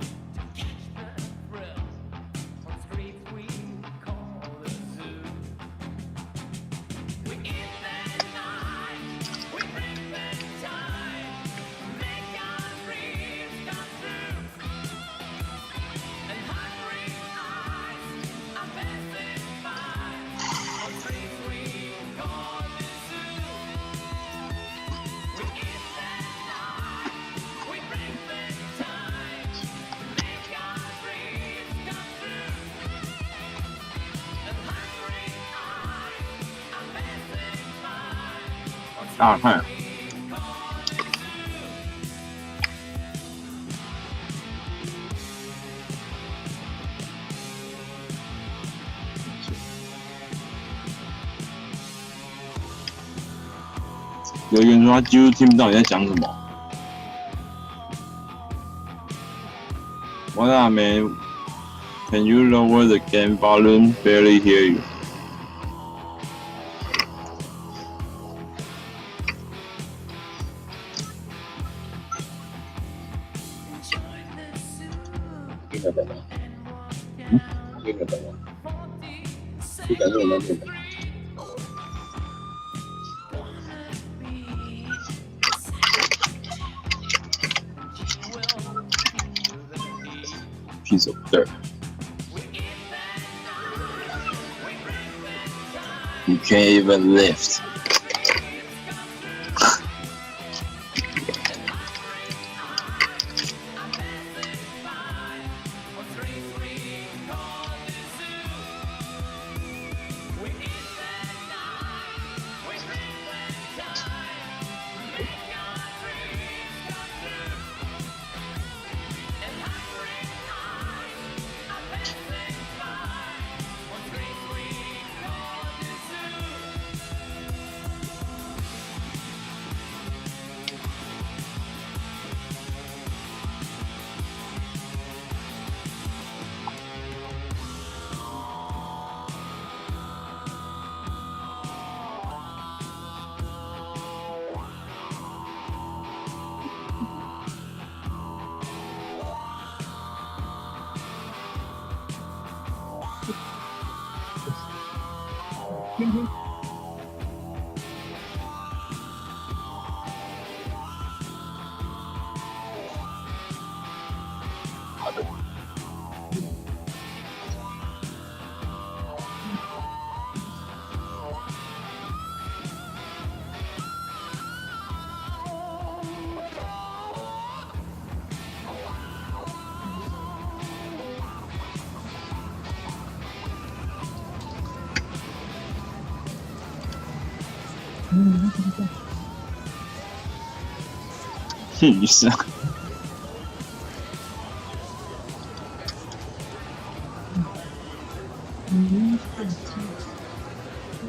打打看。有人说他几乎听不到你在讲什么。What up, man? Can you lower the game volume? Barely hear you. Piece of dirt. You can't even lift.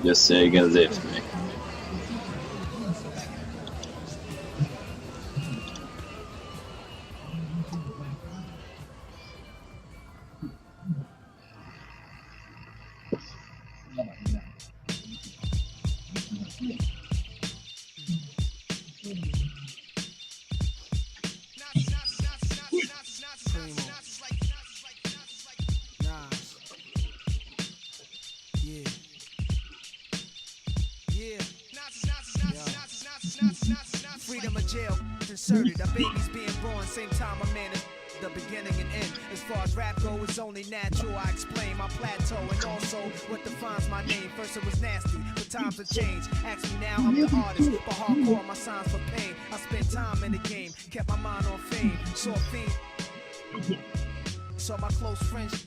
Just say you can lift me. Freedom of jail inserted. A baby's being born, same time a man is the beginning and end. As far as rap go, it's only natural. I explain my plateau and also what defines my name. First it was nasty, but times have changed. Ask me now, I'm the artist, but hardcore, my signs for pain. I spent time in the game, kept my mind on fame. Saw a fiend, saw my close friends.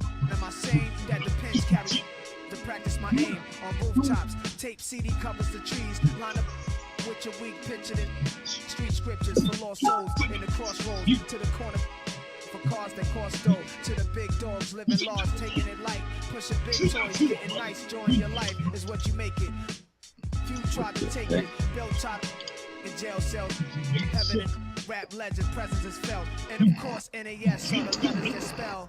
Am I sane? That depends, carry to practice my aim on rooftops. Tape CD covers the trees. Line up with your weak picture in street scriptures for lost souls in the crossroads to the corner for cars that cost dough to the big dogs living large, taking it light, pushing big toys, getting nice, enjoying your life is what you make it. Few tried to take it, Bill tried in jail cells, heaven and rap legend presence is felt, and of course NAS on the letters that spell.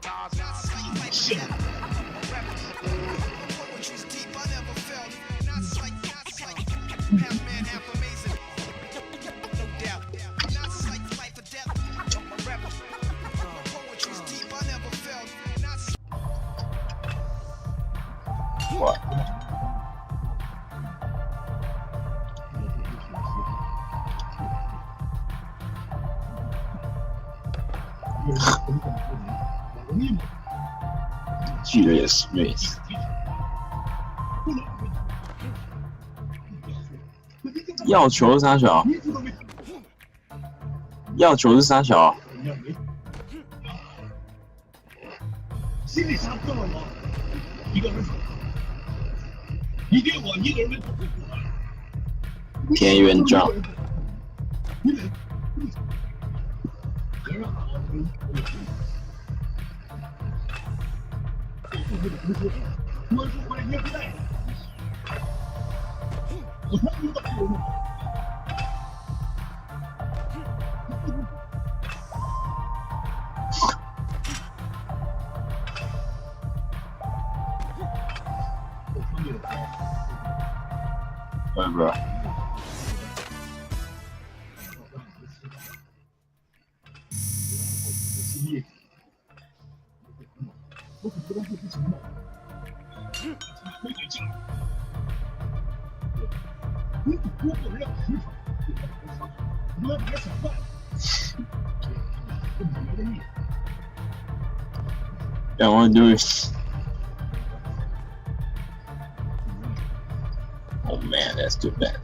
Poetry's deep, I never felt. Not like half man, half amazing. No doubt. Not like life or death. I'm a rebel. Poetry's deep, I never felt. What? Julius Smith.要球是三小，要球是三小。心里想到了吗？一个人手，你给我一个人田园章。Bro. I want to do it. Oh man, that's too bad.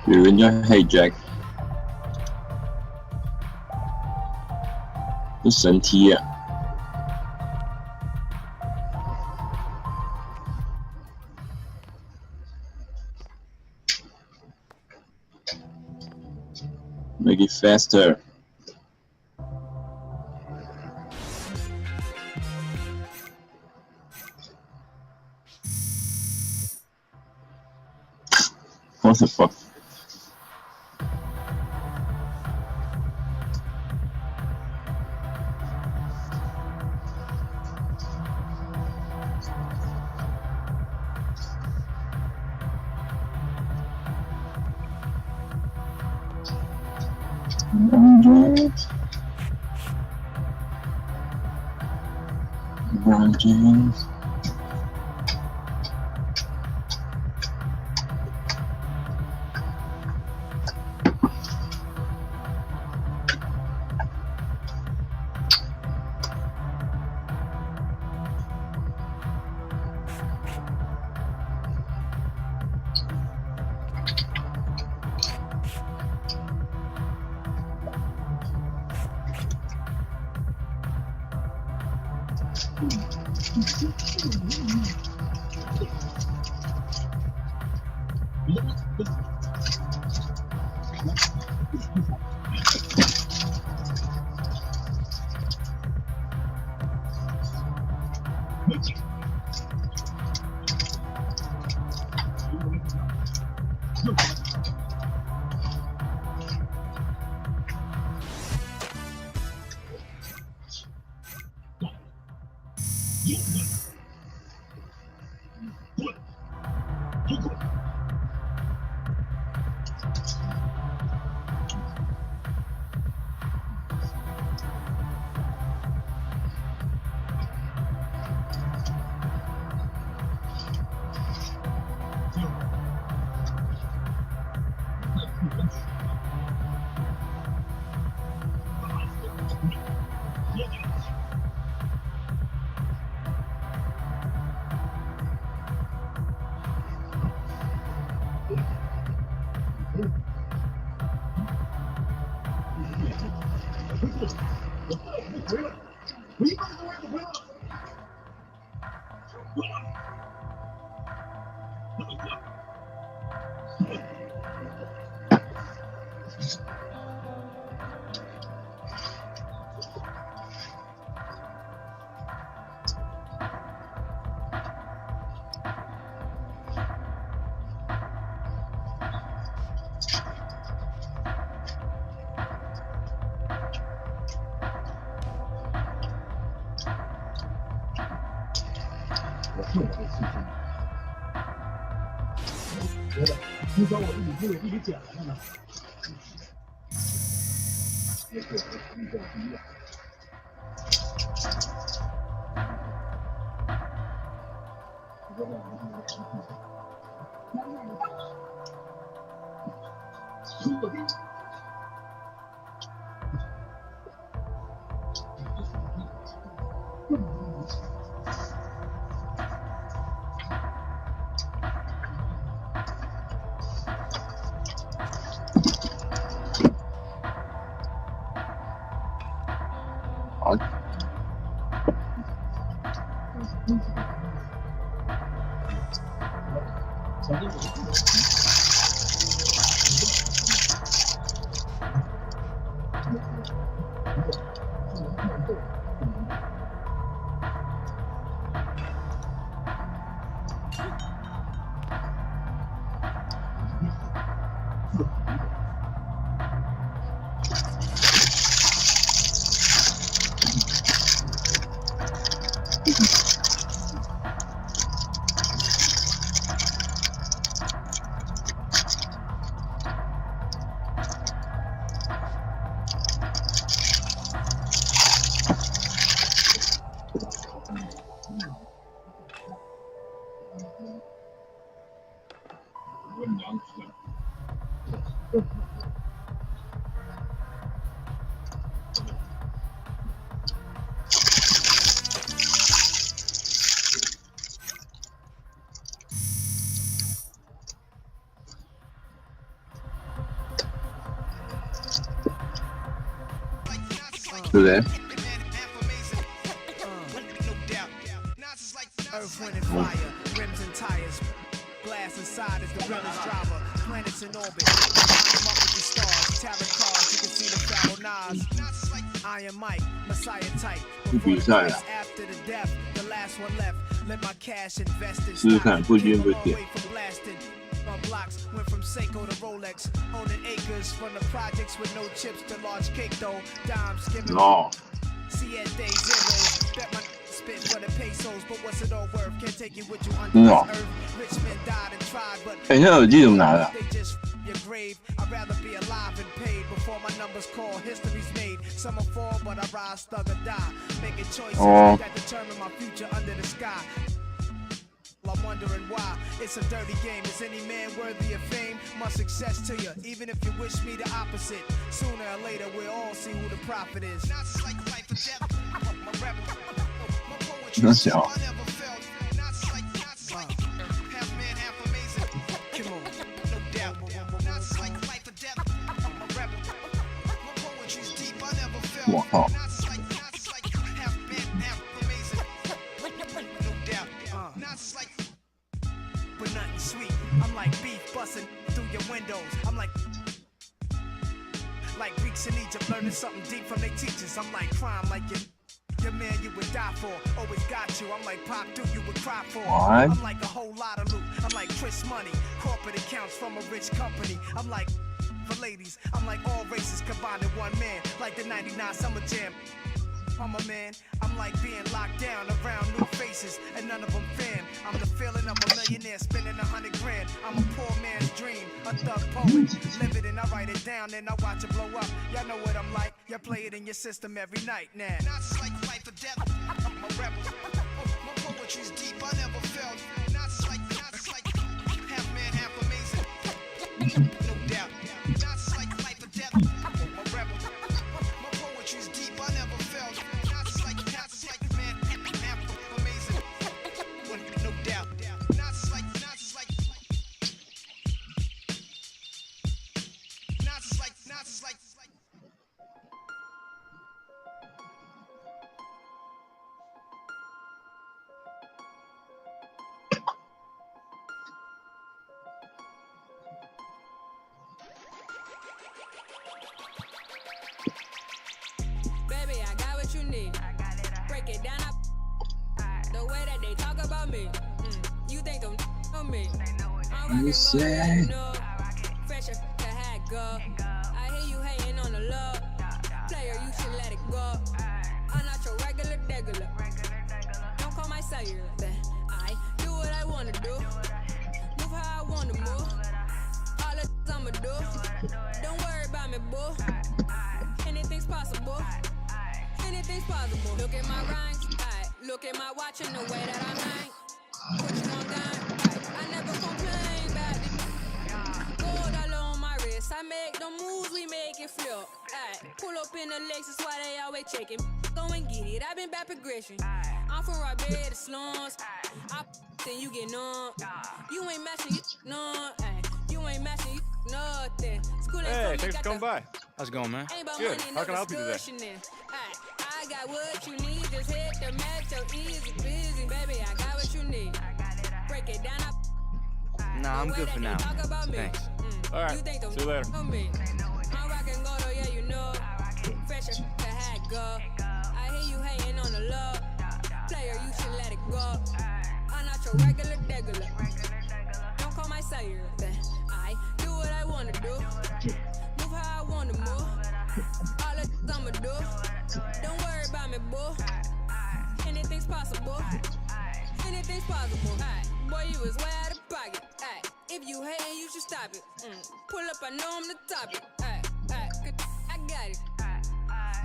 Dude, when you're hey Jack. 这神踢啊！ Make it faster. What the fuck? LeBron James. 回来，我一般都回来了。我这事情，觉得至少我的女朋友比你简单了呢。也是和常人不一样。出兵。好。对不对？ Earth, wind, and fire, rims and tires. Glass inside is the realest driver. Planets in orbit. Line them up with the stars. Tarot cards, you can see the Pharaoh Nas. Iron Mike, Messiah type. Before the death, after the death, the last one left. Let my cash invest in stock. Came a long way from blasting. On blocks, went from Seiko to Rolex. Owning acres from the projects with no chips to large cake though. Dimes skimming. No. See at day zero. Bet my spit for the pesos, but what's it all worth? Can't take it with you under this earth. Rich men died and tried, but 哎，现在耳机怎么拿的？ they just your grave. I'd rather be alive and paid before my numbers call. History's made. Some will fall, but I rise, thug or die. Making choices that determine my future under the sky. I'm wondering why it's a dirty game. Is any man worthy of fame? My success to you, even if you wish me the opposite. Sooner or later, we'll all see who the prophet is. 能小。 我靠！ But nothing sweet. I'm like beef busting through your windows. I'm like Greeks in Egypt learning something deep from their teachers. I'm like crime, like your man you would die for. Always got you. I'm like Pop Duke you would cry for. What? I'm like a whole lot of loot. I'm like Chris Money, corporate accounts from a rich company. I'm like for ladies. I'm like all races combined in one man. Like the 99 Summer Jam. I'm a man, I'm like being locked down around new faces, and none of them fan. I'm the feeling of a millionaire spending 100 grand. I'm a poor man's dream, a thug poet. Live it and I write it down, then I watch it blow up. Y'all know what I'm like, y'all play it in your system every night now. Not like life or death, I'm a rebel. My poetry's deep, I never felt. Not like half man, half amazing. No doubt. Not like life or death, I'm a rebel. My poetry's deep, I never felt. Baby, I got what you need. Break it down. The way that they talk about me. You think them on me. You say. Fresher to hat go. I hear you hating on the low. Player, you should let it go. I'm not your regular degular. Don't call my cellular. I do what I wanna do. Move how I wanna move. All the I'ma do. Don't worry about me, boo. Anything's possible. Anything's possible. Look at my rhymes. Look at my watch and the way that I hang. Put you on dime. I never complain about it. Gold all on my wrist. I make the moves, we make it flip. Pull up in the Lexus, why they always checking. Go and get it. I've been back progression. I'm from Roberta to slums. Then you get numb. You ain't matching, you none. You ain't matching, you nothing. Hey, thanks for coming by. How's it going, man? Good. How can I help you today? I got what you need, just hit the metro, easy busy, baby. I got what you need. Break it down. Nah, I'm good for now. Thanks. All right. See you later. I'm rockin' gold, yeah, you know. Fresher to hat go. I hear you hating on the low. Player, you should let it go. I'm not your regular degular. Don't call my cellular. I do what I wanna do. Move how I wanna move. All the I'ma do. Don't worry about me, boo. Anything's possible. Anything's possible. Boy, you was way out of pocket. If you hating, you should stop it. Pull up, I know I'm the topic. I got it.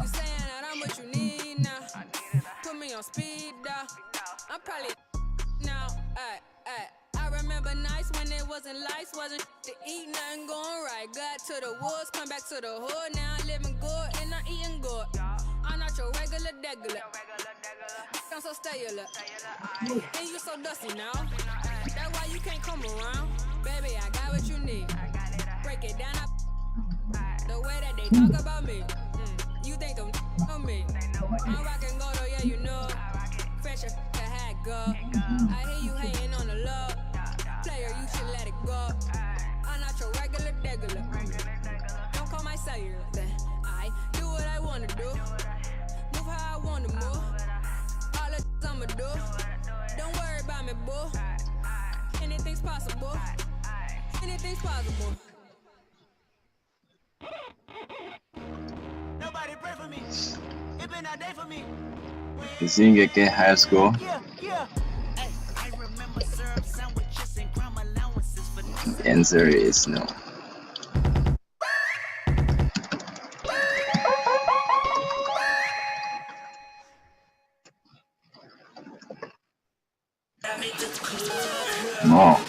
You saying that I'm what you need now. Put me on speed, though. I'm probably now. I remember nights when it wasn't lights, wasn't to eat, nothing going right. Got to the woods, come back to the hood. Now I'm living good and I'm eating good. I'm not your regular degular. I'm so stellar. And you so dusty now. That's why you can't come around. Baby, I got what you need. Break it down. The way that they talk about me. You think them on me. I'm rockin' gold, yeah, you know. Fresher to hat go. I hear you hating on the low. Player, you should let it go. I'm not your regular degular. Don't call my cellular. I do what I wanna do. Move how I wanna move. All the I'ma do. Don't worry about me, boo. Anything's possible. Anything's possible. Nobody pray for me. It been a day for me. Is he gonna get high score? Yeah. Hey, I remember syrup sandwiches and crime allowances for The answer is no. No.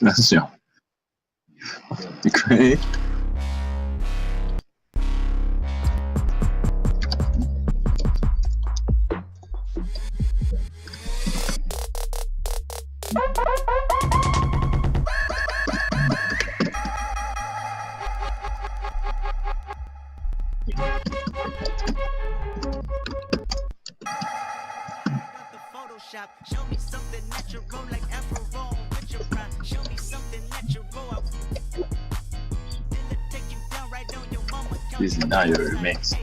That's your. Great. Photoshop, show me something natural like Afro with your pride. Show me something natural. This is not your remix.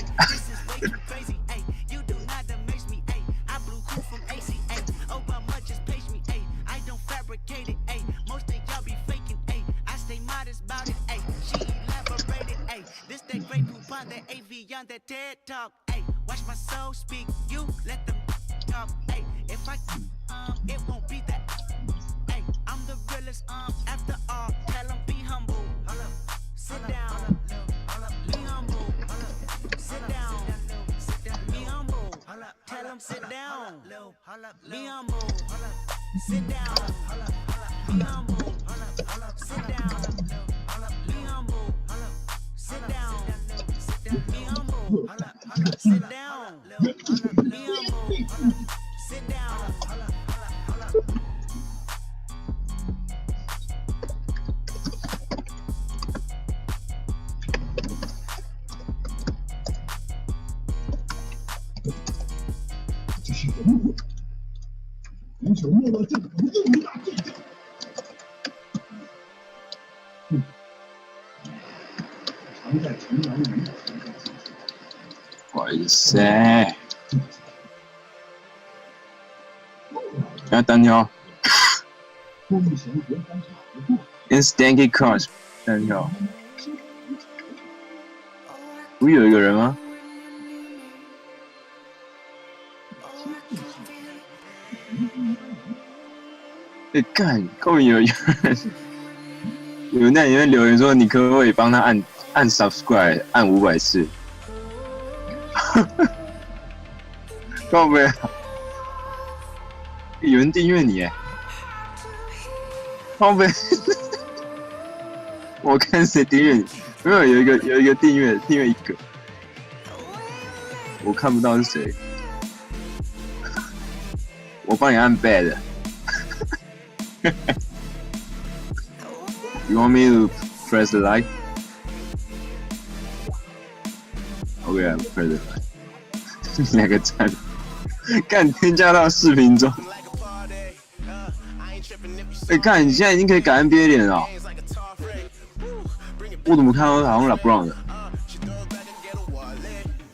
You do not amaze me. I blew cool from ACA. Obama just page me. I don't fabricate it. Most of y'all be faking. I stay modest about it. She elaborated. This that great coupon, that AV on that TED talk. Watch my soul speak. You let them talk. If I it won't be that. I'm the realest. After all, tell them be humble. Be humble. Sit down. Be humble. Sit down. Be humble. Sit down. Be humble. Sit down. Be humble. Sit down.足球没落阵，又一大对战。常在城南人的情况下，不好意思，不要单挑。目前和三差不多。 Stanky Cross 单挑。不是有一个人吗？ 干，后面有人在里面留言说，你可不可以帮他按 subscribe 按500次？靠背啊！有人订阅你哎，靠背！我看谁订阅你，没有有一个订阅一个，我看不到是谁，我帮你按 bad。 You want me to press the like? Okay, I'll press the like. 2个赞，干添加到视频中。干，你现在已经可以改 NBA 脸了。我怎么看到好像 LeBron 的？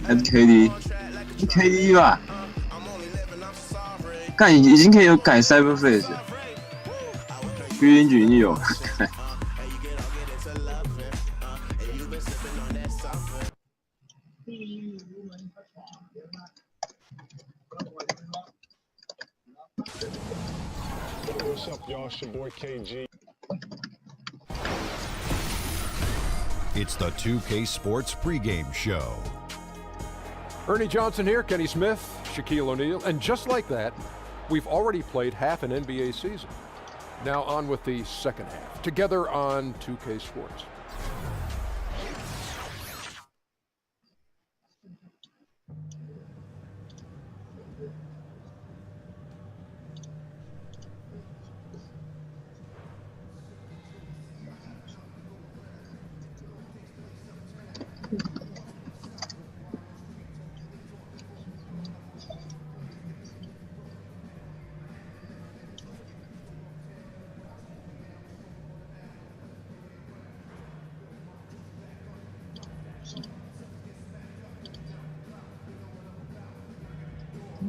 还是 KD？KD 吧。干，已经可以有改 Cyberface。 虚音局已经有。What's up, y'all? It's your boy KG. It's the 2K Sports pregame show. Ernie Johnson here, Kenny Smith, Shaquille O'Neal, and just like that, we've already played half an NBA season. Now on with the second half, together on 2K Sports.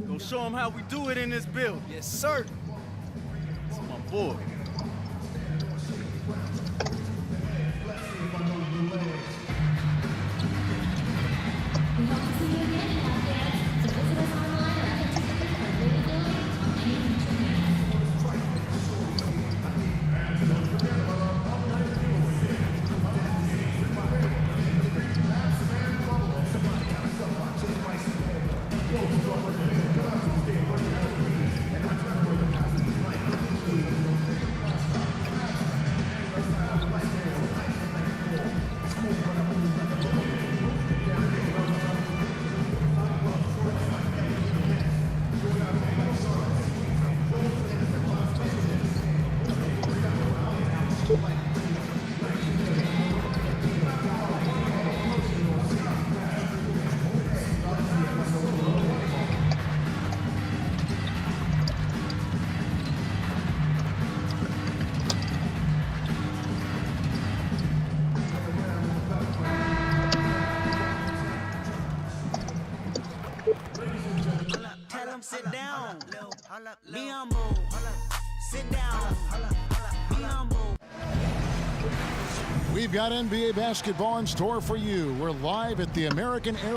Gonna show them how we do it in this build. Yes, sir. That's my boy. Sit down. Be humble. Sit down. Be humble. We've got NBA basketball in store for you. We're live at the American Air.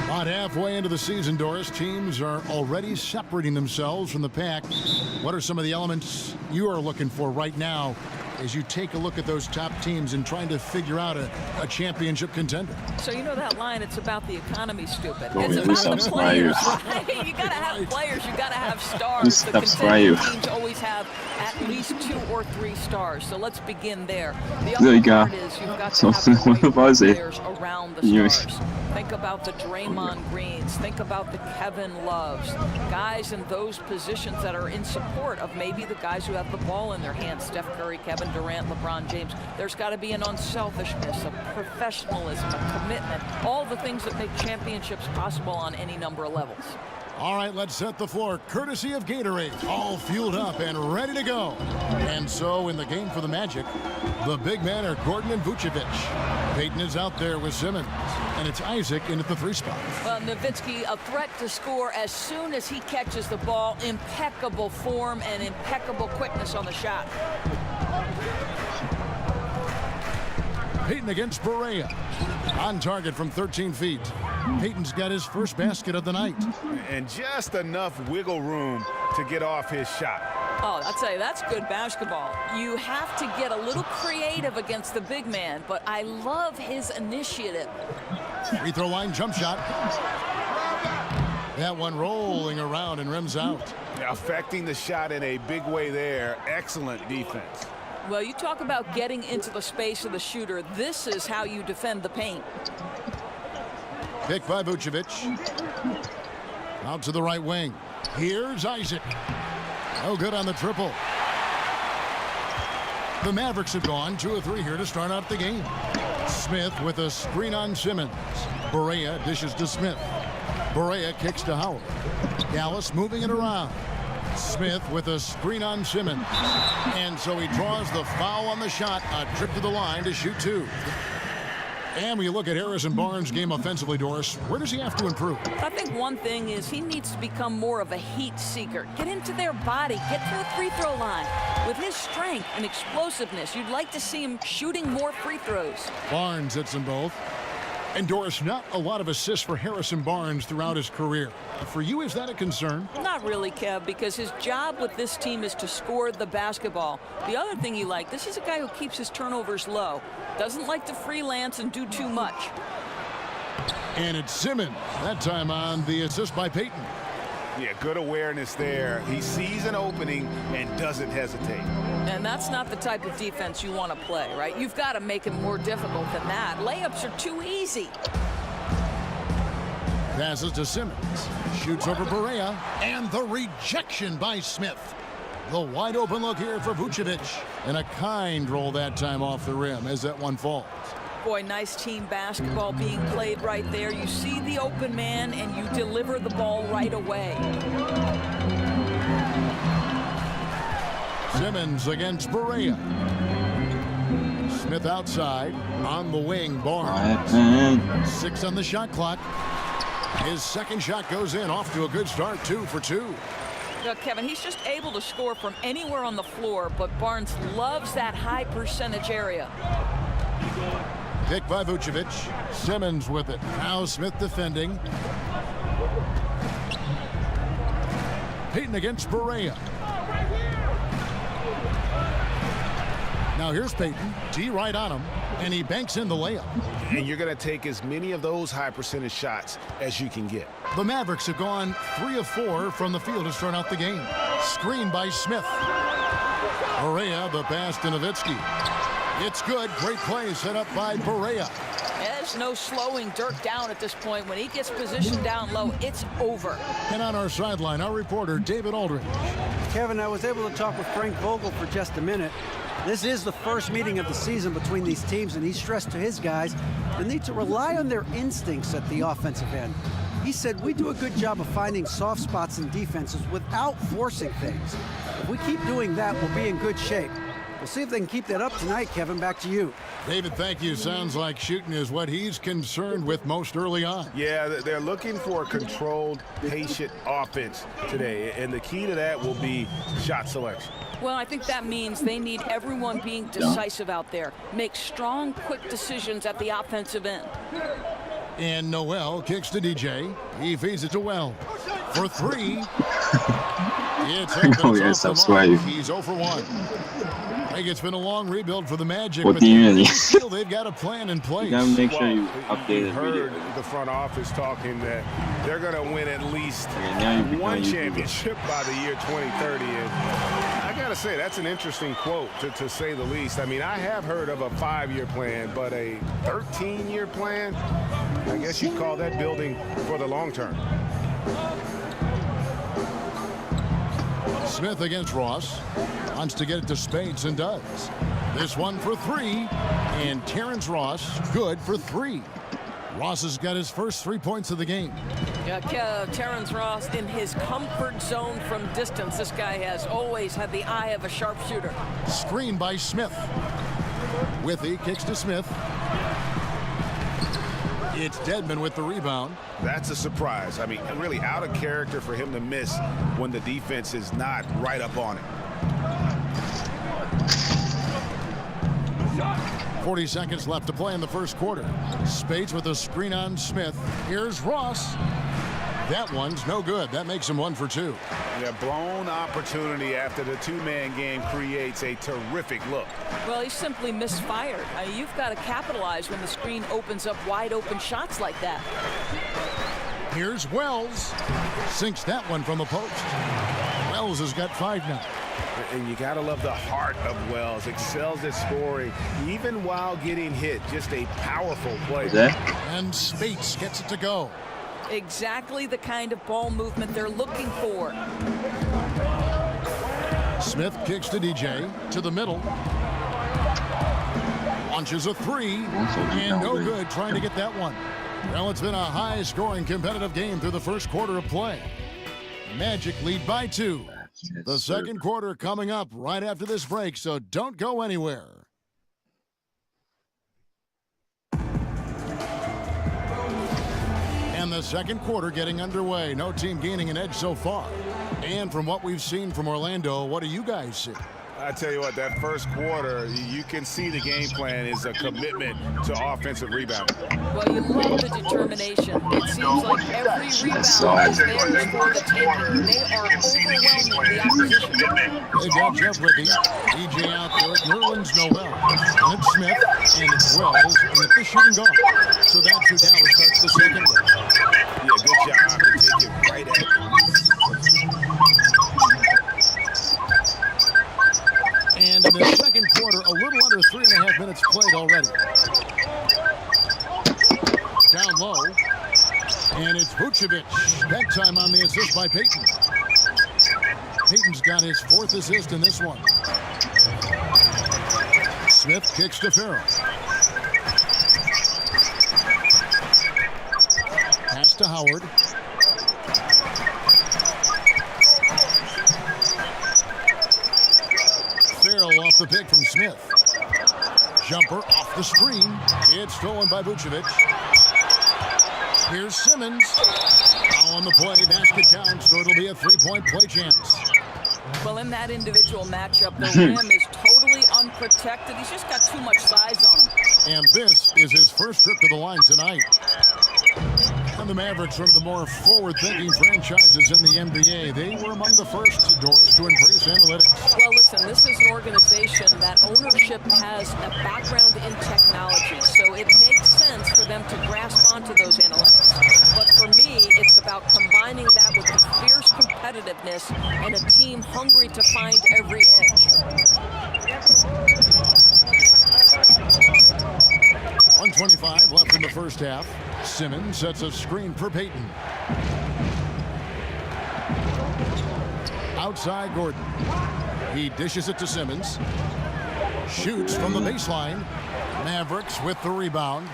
About halfway into the season, Doris, teams are already separating themselves from the pack. What are some of the elements you are looking for right now as you take a look at those top teams and trying to figure out a championship contender? So you know that line, it's about the economy, stupid. Bro, it's you about the subscribe. players, right? You gotta have players, you gotta have stars. You The subscribe. contending teams always have at least 2 or 3 stars. So let's begin there. The There you other go. part is you've got to So, have the right what was it? players around the Yes. stars. Think about the Draymond Greens. Think about the Kevin Loves. Guys in those positions that are in support of maybe the guys who have the ball in their hands. Steph Curry, Kevin Durant, LeBron James. There's got to be an unselfishness, a professionalism, a commitment. All the things that make championships possible on any number of levels. All right, let's set the floor courtesy of Gatorade. All fueled up and ready to go. And so in the game for the Magic, the big men are Gordon and Vucevic. Payton is out there with Simmons. And it's Isaac in at the 3 spot. Well, Nowitzki, a threat to score as soon as he catches the ball. Impeccable form and impeccable quickness on the shot. Payton against Barea. On target from 13 feet. Payton's got his first basket of the night. And just enough wiggle room to get off his shot. Oh, I'll tell you, that's good basketball. You have to get a little creative against the big man, but I love his initiative. Free throw line jump shot. That one rolling around and rims out. Affecting the shot in a big way there. Excellent defense. Well, you talk about getting into the space of the shooter. This is how you defend the paint. Pick by Vucevic. Out to the right wing. Here's Isaac. No good on the triple. The Mavericks have gone 2 of 3 here to start out the game. Smith with a screen on Simmons. Barea dishes to Smith. Barea kicks to Howard. Dallas moving it around. Smith with a screen on Simmons. And so he draws the foul on the shot. A trip to the line to shoot 2. And when you look at Harrison Barnes' game offensively, Doris, where does he have to improve? I think one thing is he needs to become more of a heat seeker. Get into their body. Get to the free throw line. With his strength and explosiveness, you'd like to see him shooting more free throws. Barnes hits them both. And Doris, not a lot of assists for Harrison Barnes throughout his career. For you, is that a concern? Not really, Kev, because his job with this team is to score the basketball. The other thing you like, this is a guy who keeps his turnovers low. Doesn't like to freelance and do too much. And it's Simmons, that time on the assist by Payton. Yeah, good awareness there. He sees an opening and doesn't hesitate. And that's not the type of defense you want to play, right? You've got to make it more difficult than that. Layups are too easy. Passes to Simmons. Shoots over Barea. And the rejection by Smith. The wide open look here for Vucevic. And a kind roll that time off the rim as that one falls. Boy, nice team basketball being played right there. You see the open man and you deliver the ball right away. Simmons against Barea. Smith outside. On the wing, Barnes. 6 on the shot clock. His second shot goes in. Off to a good start. 2 for 2. Look, Kevin, he's just able to score from anywhere on the floor, but Barnes loves that high percentage area. Pick by Vucevic. Simmons with it. Now Smith defending. Payton against Barea. Now here's Payton. T right on him. And he banks in the layup. And you're going to take as many of those high percentage shots as you can get. The Mavericks have gone 3 of 4 from the field to start out the game. Screen by Smith. Barea, the pass to Nowitzki. It's good. Great play set up by Barea. There's no slowing Dirk down at this point. When he gets positioned down low, it's over. And on our sideline, our reporter, David Aldridge. Kevin, I was able to talk with Frank Vogel for just a minute. This is the first meeting of the season between these teams, and he stressed to his guys the need to rely on their instincts at the offensive end. He said, we do a good job of finding soft spots in defenses without forcing things. If we keep doing that, we'll be in good shape. We'll see if they can keep that up tonight, Kevin. Back to you. David, thank you. Sounds like shooting is what he's concerned with most early on. Yeah, they're looking for a controlled, patient offense today, and the key to that will be shot selection. Well, I think that means they need everyone being decisive out there. Make strong, quick decisions at the offensive end. And Noel kicks to DJ. He feeds it to Well. For 3. It's Oh, yes, that's right. He's 0 for 1. Greg, it's been a long rebuild for the Magic, What but do you they mean? feel they've got a plan in place. You gotta make sure you Well, update you the heard video. the front office talking that they're going to win at least now you become one YouTuber. championship by the year 2030. And I got to say, that's an interesting quote, to say the least. I mean, I have heard of a 5-year plan, but a 13-year plan, I guess you'd call that building for the long term. Smith against Ross. Wants to get it to Spades and does. This one for 3. And Terrence Ross good for 3. Ross has got his first 3 points of the game. Yeah, Terrence Ross in his comfort zone from distance. This guy has always had the eye of a sharpshooter. Screen by Smith. Withy kicks to Smith. It's Dedmon with the rebound. That's a surprise. I mean, really out of character for him to miss when the defense is not right up on it. 40 seconds left to play in the first quarter. Spades with a screen on Smith. Here's Ross. That one's no good. That makes him 1 for 2. Yeah, blown opportunity after the two-man game creates a terrific look. Well, he simply misfired. You've got to capitalize when the screen opens up wide open shots like that. Here's Wells. Sinks that one from the post. Wells has got 5 now. And you got to love the heart of Wells. Excels at scoring, even while getting hit. Just a powerful play. And Spades gets it to go. Exactly the kind of ball movement they're looking for. Smith kicks to DJ to the middle. Launches a 3 and no good trying to get that one. Well, it's been a high-scoring competitive game through the first quarter of play. Magic lead by 2. The second quarter coming up right after this break, so don't go anywhere. And the second quarter getting underway. No team gaining an edge so far. And from what we've seen from Orlando, what do you guys see? I tell you what, that first quarter, you can see the game plan is a commitment to offensive rebounding. Well, you love the determination. It seems like every rebound is theirs for the taking. They are overwhelming the opposition. They've got Jeff Withy, DJ out there, Nerlens Noel, and it's Smith, and it's Wells, and it's the shooting guard. So that's who Dallas starts the second one. Yeah, good job to take it right at you. And in the second quarter, a little under 3.5 minutes played already. Down low. And it's Vucevic. That time on the assist by Payton. Payton's got his 4th assist in this one. Smith kicks to Farrell. Pass to Howard. Farrell off the pick from Smith. Jumper off the screen. It's stolen by Vucevic. Here's Simmons. Now on the play, basket counts, so it'll be a 3-point play chance. Well, in that individual matchup, the rim is totally unprotected. He's just got too much size on him. And this is his first trip to the line tonight. And the Mavericks, one of the more forward-thinking franchises in the NBA. They were among the first, Doris, to embrace analytics. Well, listen, this is an organization that ownership has a background in technology, so it makes sense for them to grasp onto those analytics. But for me, it's about combining that with the fierce competitiveness and a team hungry to find every edge. 1:25 left in the first half. Simmons sets a screen for Payton. Outside Gordon. He dishes it to Simmons. Shoots from the baseline. Mavericks with the rebound.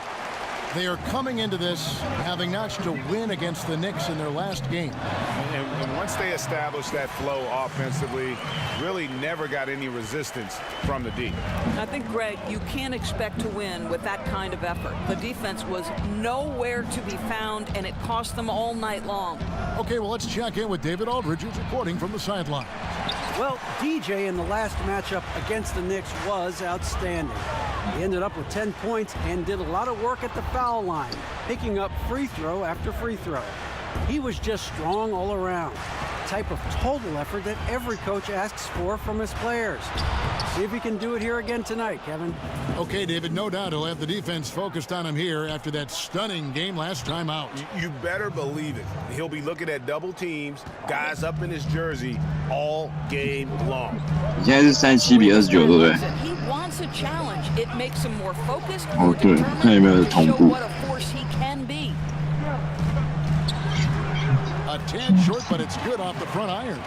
They are coming into this having notched a win against the Knicks in their last game. And once they established that flow offensively, really never got any resistance from the D. I think, Greg, you can't expect to win with that kind of effort. The defense was nowhere to be found, and it cost them all night long. Okay, well, let's check in with David Aldridge, who's reporting from the sideline. Well, DJ in the last matchup against the Knicks was outstanding. He ended up with 10 points and did a lot of work at the foul line, picking up free throw after free throw. He was just strong all around. type of total effort that every coach asks for from his players. See if he can do it here again tonight, Kevin. Okay, David, no doubt he'll have the defense focused on him here after that stunning game last time out. You better believe it. He'll be looking at double teams, guys up in his jersey all game long. 现在是37-29，对不对？ He wants a challenge. It makes him more focused, 哦， more 对，看有没有 determined, 同 to show 步。 what a force he can be. A tad short, but it's good off the front iron.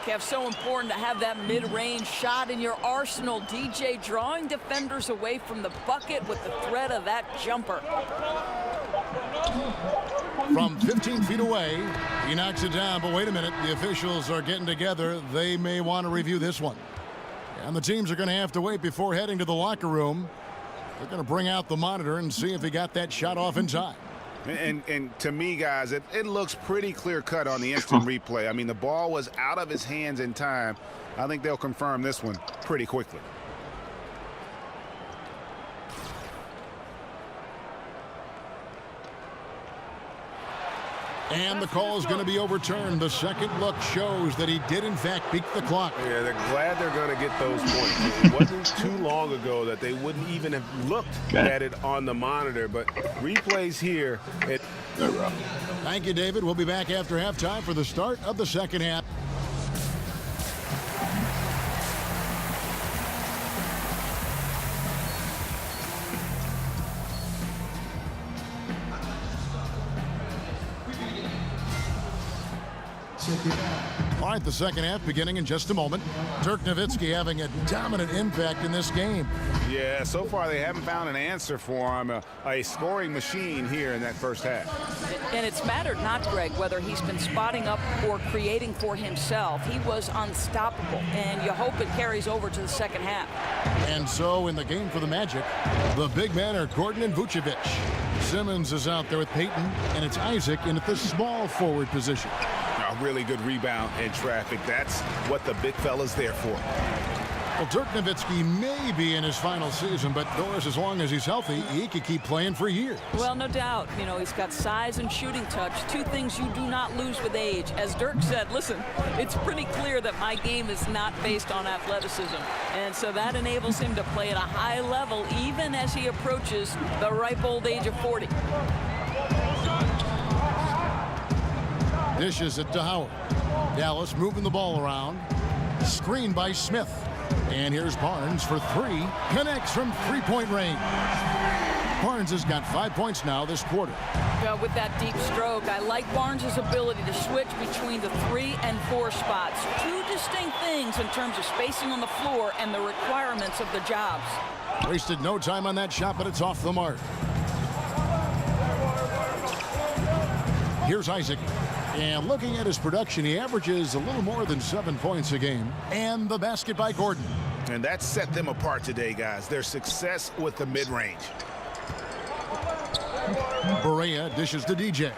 Kev, so important to have that mid-range shot in your arsenal. DJ drawing defenders away from the bucket with the threat of that jumper. From 15 feet away, he knocks it down, but wait a minute, the officials are getting together. They may want to review this one. And the teams are going to have to wait before heading to the locker room. They're going to bring out the monitor and see if he got that shot off in time. And to me, guys, it looks pretty clear-cut on the instant replay. I mean, the ball was out of his hands in time. I think they'll confirm this one pretty quickly. And the call is going to be overturned. The second look shows that he did, in fact, beat the clock. Yeah, they're glad they're going to get those points. It wasn't too long ago that they wouldn't even have looked at it on the monitor, but replays here. Thank you, David. We'll be back after halftime for the start of the second half. All right, the second half beginning in just a moment. Dirk Nowitzki having a dominant impact in this game. Yeah, so far they haven't found an answer for him. A scoring machine here in that first half. And it's mattered not, Greg, whether he's been spotting up or creating for himself. He was unstoppable, and you hope it carries over to the second half. And so in the game for the Magic, the big men are Gordon and Vucevic. Simmons is out there with Payton, and it's Isaac in at the small forward position. A really good rebound in traffic. That's what the big fella's there for. Well, Dirk Nowitzki may be in his final season, but Doris, as long as he's healthy, he could keep playing for years. Well, no doubt. You know, he's got size and shooting touch, two things you do not lose with age. As Dirk said, listen, it's pretty clear that my game is not based on athleticism. And so that enables him to play at a high level, even as he approaches the ripe old age of 40. Dishes it to Howard. Dallas moving the ball around. Screen by Smith. And here's Barnes for three. Connects from three-point range. Barnes has got 5 points now this quarter. With that deep stroke, I like Barnes' ability to switch between the 3 and 4 spots. Two distinct things in terms of spacing on the floor and the requirements of the jobs. Wasted no time on that shot, but it's off the mark. Here's Isaac. And looking at his production, he averages a little more than 7 points a game. And the basket by Gordon. And that set them apart today, guys. Their success with the mid-range. Barea dishes to DJ.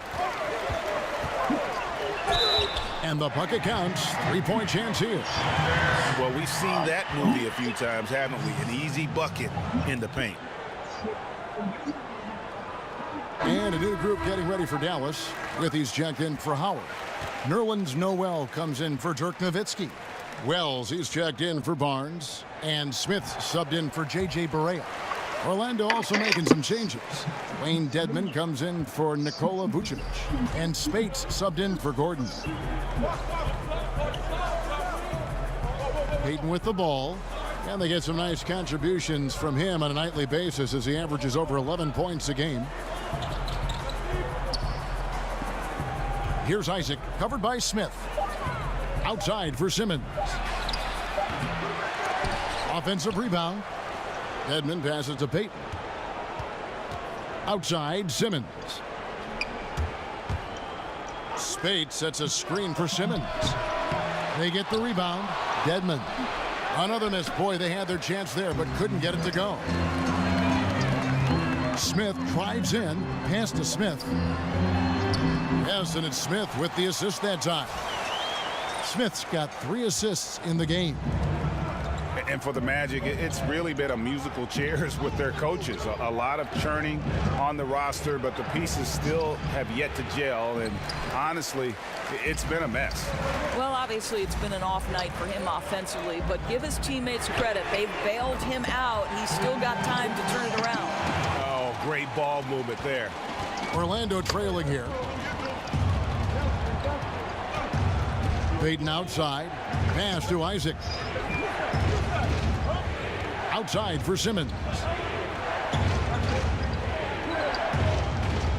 And the bucket counts. 3-point chance here. Well, we've seen that movie a few times, haven't we? An easy bucket in the paint. And a new group getting ready for Dallas. With he's checked in for Howard. Nerlens Noel comes in for Dirk Nowitzki. Wells, he's checked in for Barnes. And Smith subbed in for J.J. Barea. Orlando also making some changes. Wayne Dedman comes in for Nikola Vucevic. And Spates subbed in for Gordon. Payton with the ball. And they get some nice contributions from him on a nightly basis as he averages over 11 points a game. Here's Isaac, covered by Smith. Outside for Simmons. Offensive rebound. Edmond passes to Payton. Outside, Simmons. Spate sets a screen for Simmons. They get the rebound. Dedmon. Another miss. Boy, they had their chance there, but couldn't get it to go. Smith drives in. Pass to Smith. Yes, and it's Smith with the assist that time. Smith's got 3 assists in the game. And for the Magic, it's really been a musical chairs with their coaches. A lot of churning on the roster, but the pieces still have yet to gel. And honestly, it's been a mess. Well, obviously, it's been an off night for him offensively, but give his teammates credit. They've bailed him out. He's still got time to turn it around. Oh, great ball movement there. Orlando trailing here. Payton outside. Pass to Isaac. Outside for Simmons.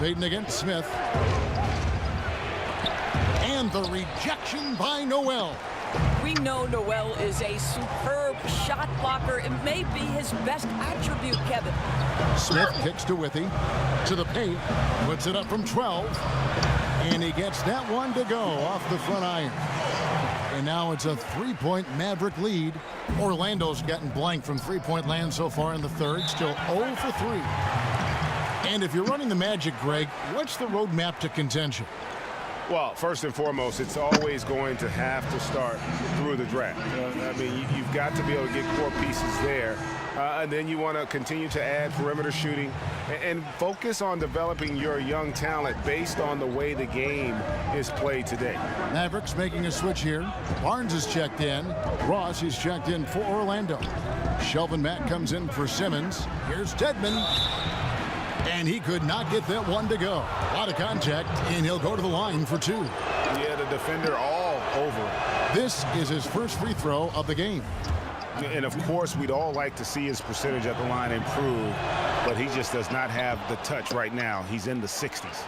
Payton against Smith. And the rejection by Noel. We know Noel is a superb shot blocker. It may be his best attribute, Kevin. Smith kicks to Withy. To the paint. Puts it up from 12. And he gets that one to go off the front iron. And now it's a three-point Maverick lead. Orlando's gotten blank from three-point land so far in the third. Still 0 for 3. And if you're running the Magic, Greg, what's the roadmap to contention? Well, first and foremost, it's always going to have to start through the draft. I mean, you've got to be able to get core pieces there. And then you want to continue to add perimeter shooting and focus on developing your young talent based on the way the game is played today. Mavericks making a switch here. Barnes is checked in. Ross is checked in for Orlando. Shelvin Mack comes in for Simmons. Here's Tedman. And he could not get that one to go. A lot of contact, and he'll go to the line for 2. Yeah, the defender all over. This is his first free throw of the game. And of course, we'd all like to see his percentage at the line improve, but he just does not have the touch right now. He's in the 60s.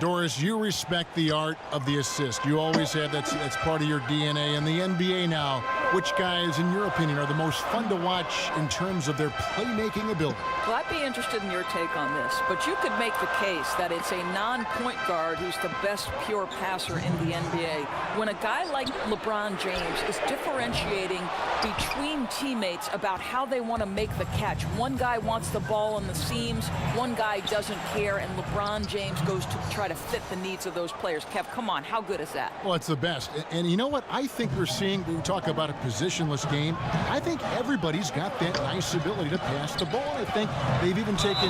Doris, you respect the art of the assist. You always have that's part of your DNA. In the NBA now, which guys, in your opinion, are the most fun to watch in terms of their playmaking ability? Well, I'd be interested in your take on this, but you could make the case that it's a non-point guard who's the best pure passer in the NBA. When a guy like LeBron James is differentiating between teammates about how they want to make the catch. One guy wants the ball in the seams, one guy doesn't care, and LeBron James goes to try to fit the needs of those players. Kev, come on, how good is that? Well, it's the best. And you know what? I think we're seeing, when we talk about a positionless game, I think everybody's got that nice ability to pass the ball. I think they've even taken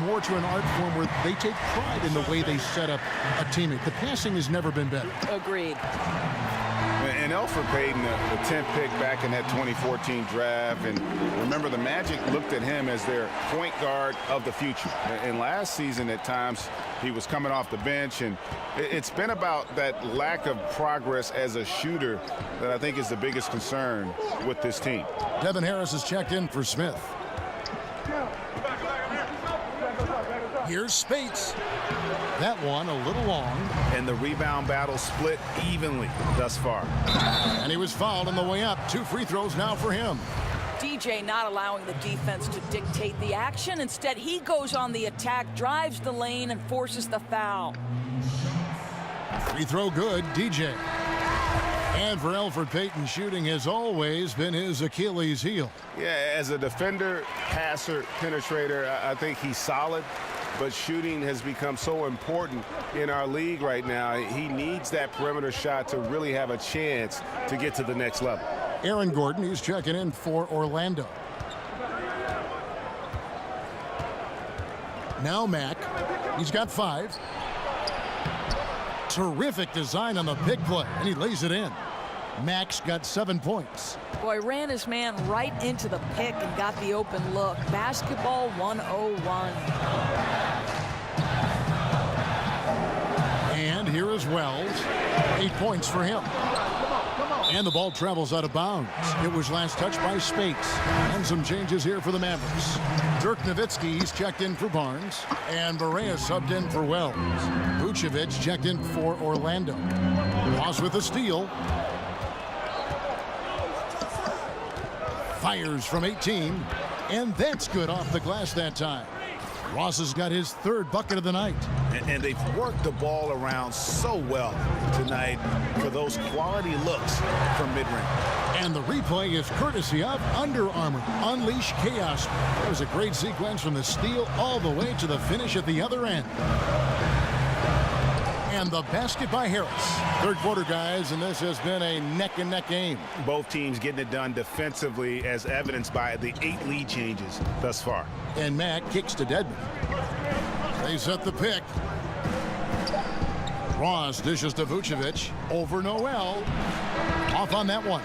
more to an art form where they take pride in the way they set up a teammate. The passing has never been better. Agreed. And Elfrid Payton, the 10th pick back in that 2014 draft. And remember, the Magic looked at him as their point guard of the future. And last season, at times, he was coming off the bench. And it's been about that lack of progress as a shooter that I think is the biggest concern with this team. Devin Harris is checked in for Smith. Here's Spates. That one a little long. And the rebound battle split evenly thus far. And he was fouled on the way up. 2 free throws now for him. DJ not allowing the defense to dictate the action. Instead, he goes on the attack, drives the lane, and forces the foul. Free throw good, DJ. And for Elfrid Payton, shooting has always been his Achilles heel. Yeah, as a defender, passer, penetrator, I think he's solid. But shooting has become so important in our league right now. He needs that perimeter shot to really have a chance to get to the next level. Aaron Gordon, he's checking in for Orlando. Now Mack. He's got 5. Terrific design on the big play, and he lays it in. Mack's got 7 points. Boy, ran his man right into the pick and got the open look. Basketball 101. And here is Wells. 8 points for him. And the ball travels out of bounds. It was last touched by Spates. And some changes here for the Mavericks. Dirk Nowitzki, he's checked in for Barnes. And Barea subbed in for Wells. Vucevic checked in for Orlando. Ross with a steal. Fires from 18. And that's good off the glass that time. Ross has got his 3rd bucket of the night. And they've worked the ball around so well tonight for those quality looks from mid-range. And the replay is courtesy of Under Armour. Unleash chaos. That was a great sequence from the steal all the way to the finish at the other end. And the basket by Harris. Third quarter, guys, and this has been a neck-and-neck game. Both teams getting it done defensively, as evidenced by the 8 lead changes thus far. And Mack kicks to Dedmon. They set the pick. Ross dishes to Vucevic. Over Noel. Off on that one.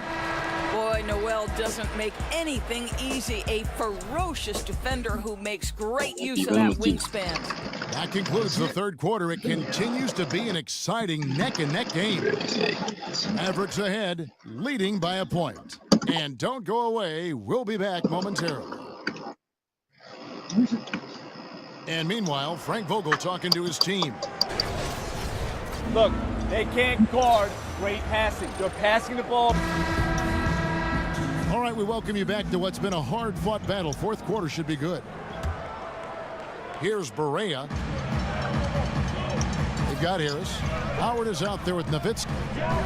Boy, Noel doesn't make anything easy. A ferocious defender who makes great use of that wingspan. That concludes the third quarter. It continues to be an exciting neck-and-neck game. Mavericks ahead, leading by a point. And don't go away. We'll be back momentarily. And meanwhile, Frank Vogel talking to his team. Look, they can't guard great passing. They're passing the ball. All right, we welcome you back to what's been a hard-fought battle. Fourth quarter should be good. Here's Barea. They've got Harris. Howard is out there with Nowitzki.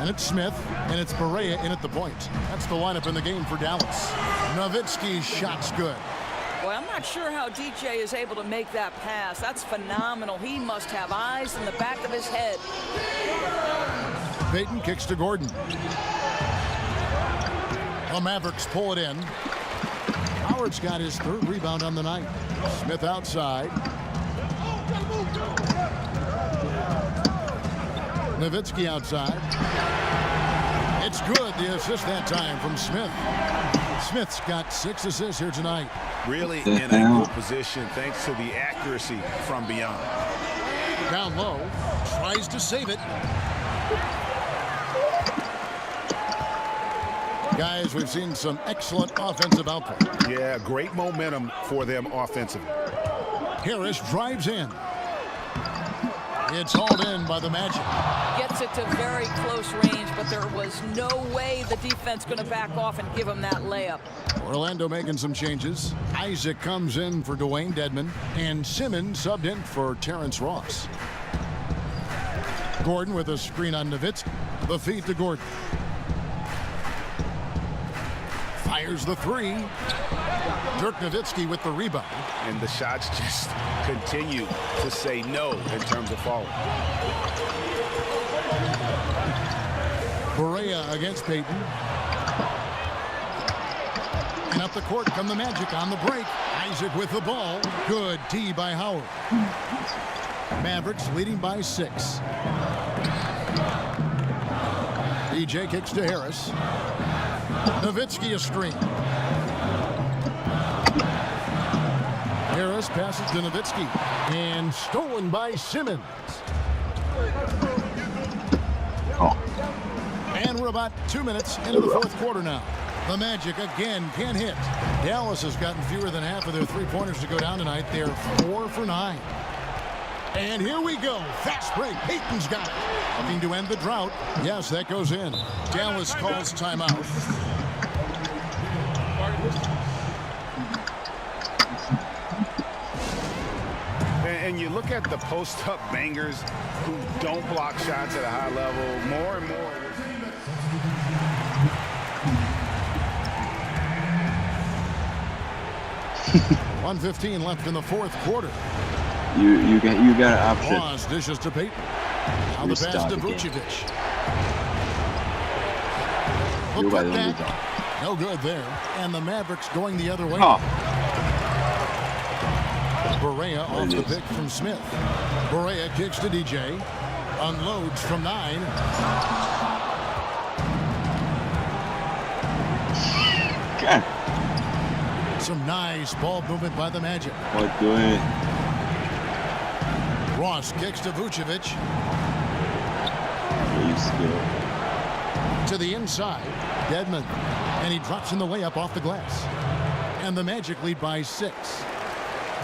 And it's Smith. And it's Barea in at the point. That's the lineup in the game for Dallas. Nowitzki's shot's good. Boy, I'm not sure how DJ is able to make that pass. That's phenomenal. He must have eyes in the back of his head. Payton kicks to Gordon. The Mavericks pull it in. Howard's got his third rebound on the night. Smith outside. Nowitzki outside. It's good. The assist that time from Smith. Smith's got 6 assists here tonight. Really in a good position thanks to the accuracy from beyond. Down low. Tries to save it. Guys, we've seen some excellent offensive output. Yeah, great momentum for them offensively. Harris drives in. It's hauled in by the Magic. Gets it to very close range, but there was no way the defense going to back off and give him that layup. Orlando making some changes. Isaac comes in for Dwayne Dedmon, and Simmons subbed in for Terrence Ross. Gordon with a screen on Nowitzki. The feed to Gordon. Fires the three. Dirk Nowitzki with the rebound. And the shots just continue to say no in terms of falling. Barea against Payton. And up the court come the Magic on the break. Isaac with the ball. Good D by Howard. Mavericks leading by 6. DJ kicks to Harris. Nowitzki a screen. Harris passes to Nowitzki. And stolen by Simmons. And we're about 2 minutes into the fourth quarter now. The Magic again can't hit. Dallas has gotten fewer than half of their three-pointers to go down tonight. They're 4 for 9. And here we go. Fast break. Payton's got it. Looking to end the drought. Yes, that goes in. Dallas calls timeout. And you look at the post-up bangers who don't block shots at a high level more and more. 1:15 left in the fourth quarter. You got an option. Ross dishes to Payton. Now the pass to Vucevic. No good there. And the Mavericks going the other way. Barea off the pick from Smith. Barea kicks to DJ. Unloads from 9. God. Some nice ball movement by the Magic. What doing? Ross kicks to Vucevic. To the inside. Dedmon. And he drops in the layup off the glass. And the Magic lead by 6.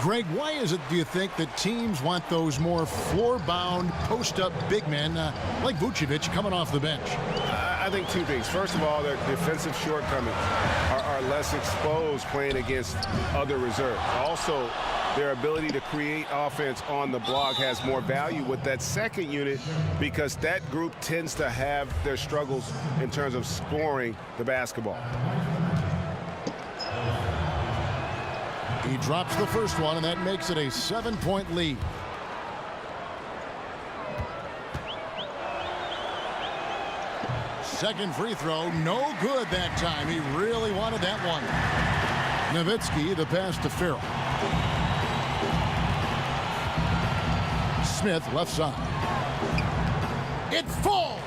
Greg, why is it, do you think, that teams want those more floor-bound, post-up big men like Vucevic coming off the bench? I think 2 things. First of all, their defensive shortcomings are less exposed playing against other reserves. Also, their ability to create offense on the block has more value with that second unit because that group tends to have their struggles in terms of scoring the basketball. He drops the first one, and that makes it a 7-point lead. Second free throw, no good that time. He really wanted that one. Nowitzki, the pass to Farrell. Smith, left side. It falls!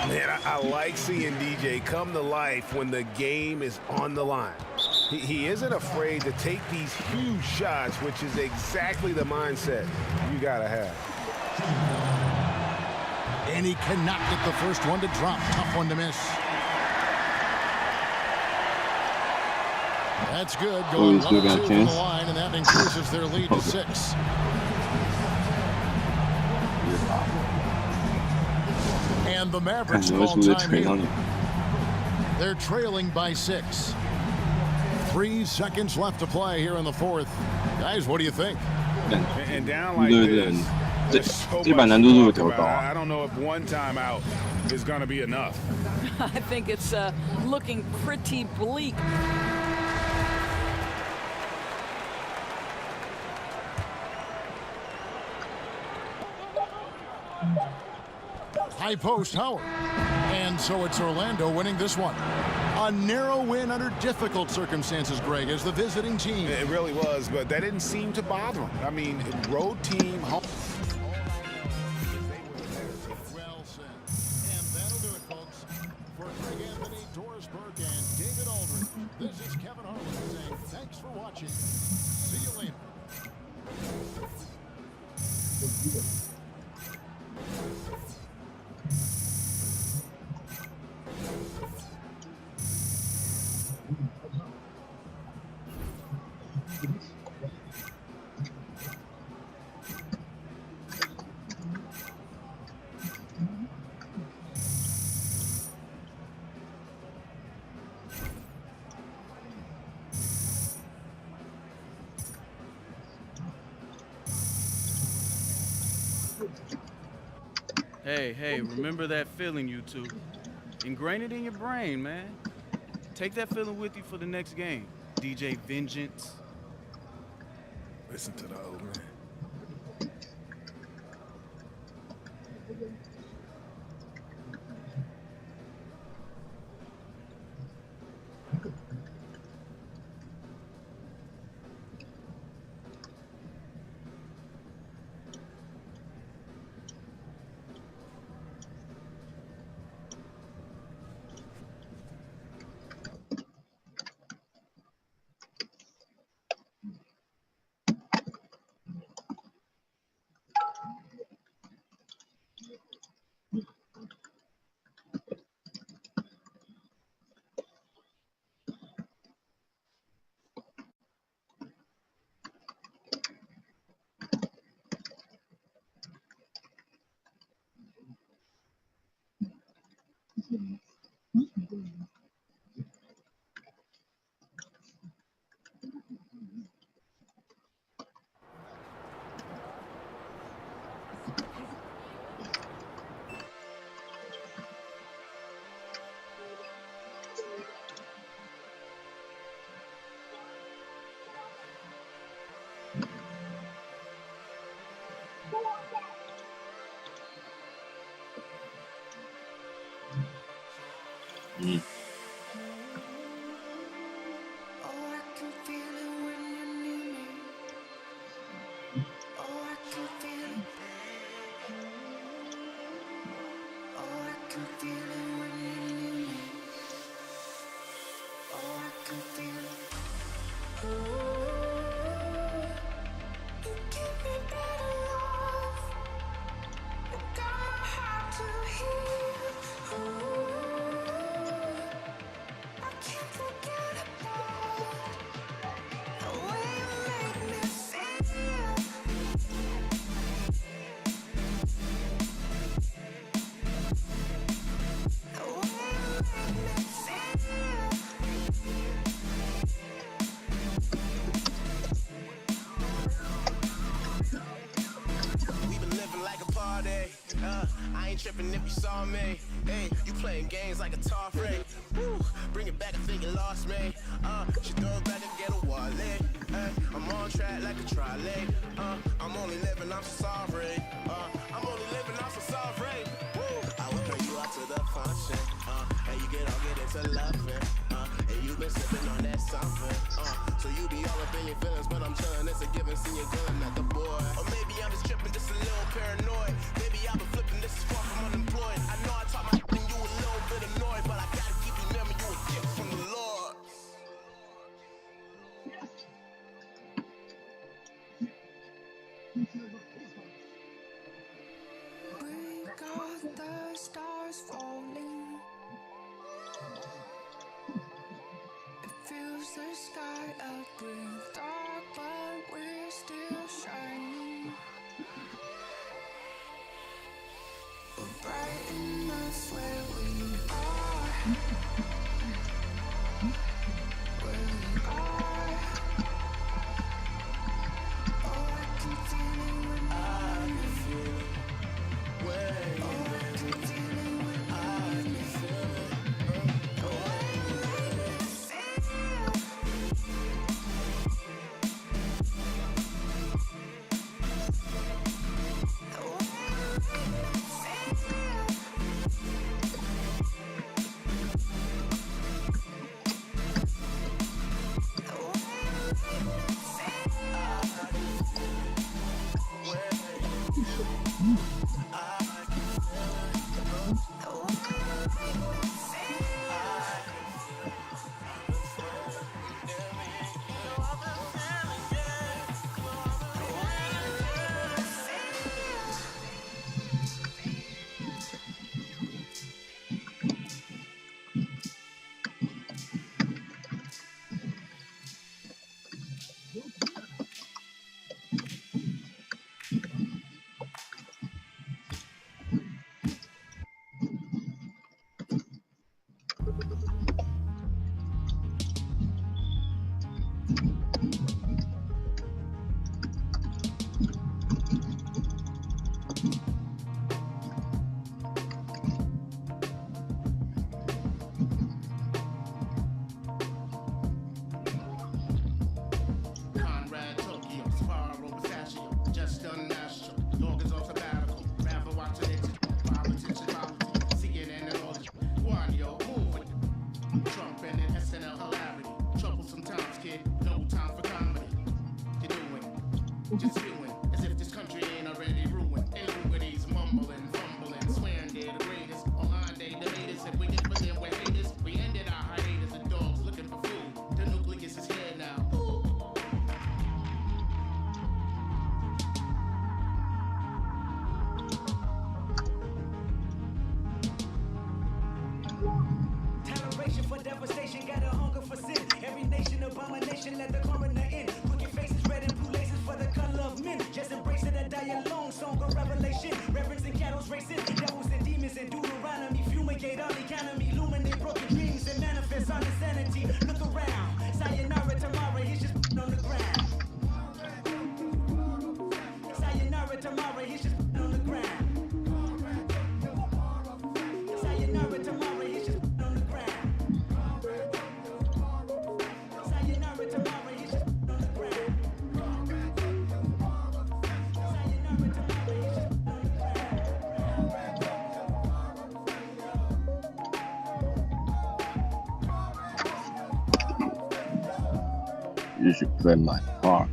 Man, I like seeing DJ come to life when the game is on the line. He isn't afraid to take these huge shots, which is exactly the mindset you gotta have. And he cannot get the first one to drop. Tough one to miss. That's good. Going 1-2 from the line, and that increases their lead to 6. And the Mavericks call time here. They're trailing by 6. 3 seconds left to play here in the fourth. Guys, what do you think? And down like this. I don't know if one timeout is going to be enough. I think it's looking pretty bleak. High post, Howard. And so it's Orlando winning this one. A narrow win under difficult circumstances, Greg, as the visiting team. It really was, but that didn't seem to bother them. I mean, road team, home. Well said. And that'll do it, folks. For Greg Anthony, Doris Burke, and David Aldridge, this is Kevin Harlan saying thanks for watching. See you later. Hey, remember that feeling, you two. Ingrain it in your brain, man. Take that feeling with you for the next game. DJ Vengeance. Listen to the old man. I ain't tripping if you saw me. Hey, you playing games like a tough ring. Woo, bring it back, I think you lost me. She throw it back and get a wallet. Hey, I'm on track like a trolley. I'm only living, I'm so sorry. I'm only living, I'm so sorry. Woo, I will bring you out to the function. into loving, and you been sipping on that something, so you be all up in your feelings, but I'm chilling, it's a given, see you grilling at the boy. Or maybe I'm just tripping, just a little paranoid. Maybe I've been flipping, this is far from unemployed. I know I taught my and you a little bit annoyed, but I gotta keep remembering you a gift from the Lord. We got the stars falling. It fills the sky up with dark, but we're still shining. We're bright enough where we are. Where we are. Oh, I can feel it when I can feel it. Just doing as if this country ain't already ruined. Illuminates, mumbling, fumbling, swearing they're the greatest. Online they the latest. If we did for them, we're haters. We ended our hiatus. The dogs looking for food. The nucleus is here now. Toleration for devastation, got a hunger for sin. Every nation, abomination, let the coroner in. Crooked faces, red and blue laces for the color of men. Just embrace it and die alone, song of revelation. Reverence and cattle's racing, devils and demons and Deuteronomy. Fumigate all economy, illuminate broken dreams and manifest on insanity. Look around, sayonara tomorrow, he's just on the ground. Sayonara tomorrow, he's just on the ground. Sayonara tomorrow, he's just on the ground. Sayonara tomorrow, he's just on the ground. You should play my part.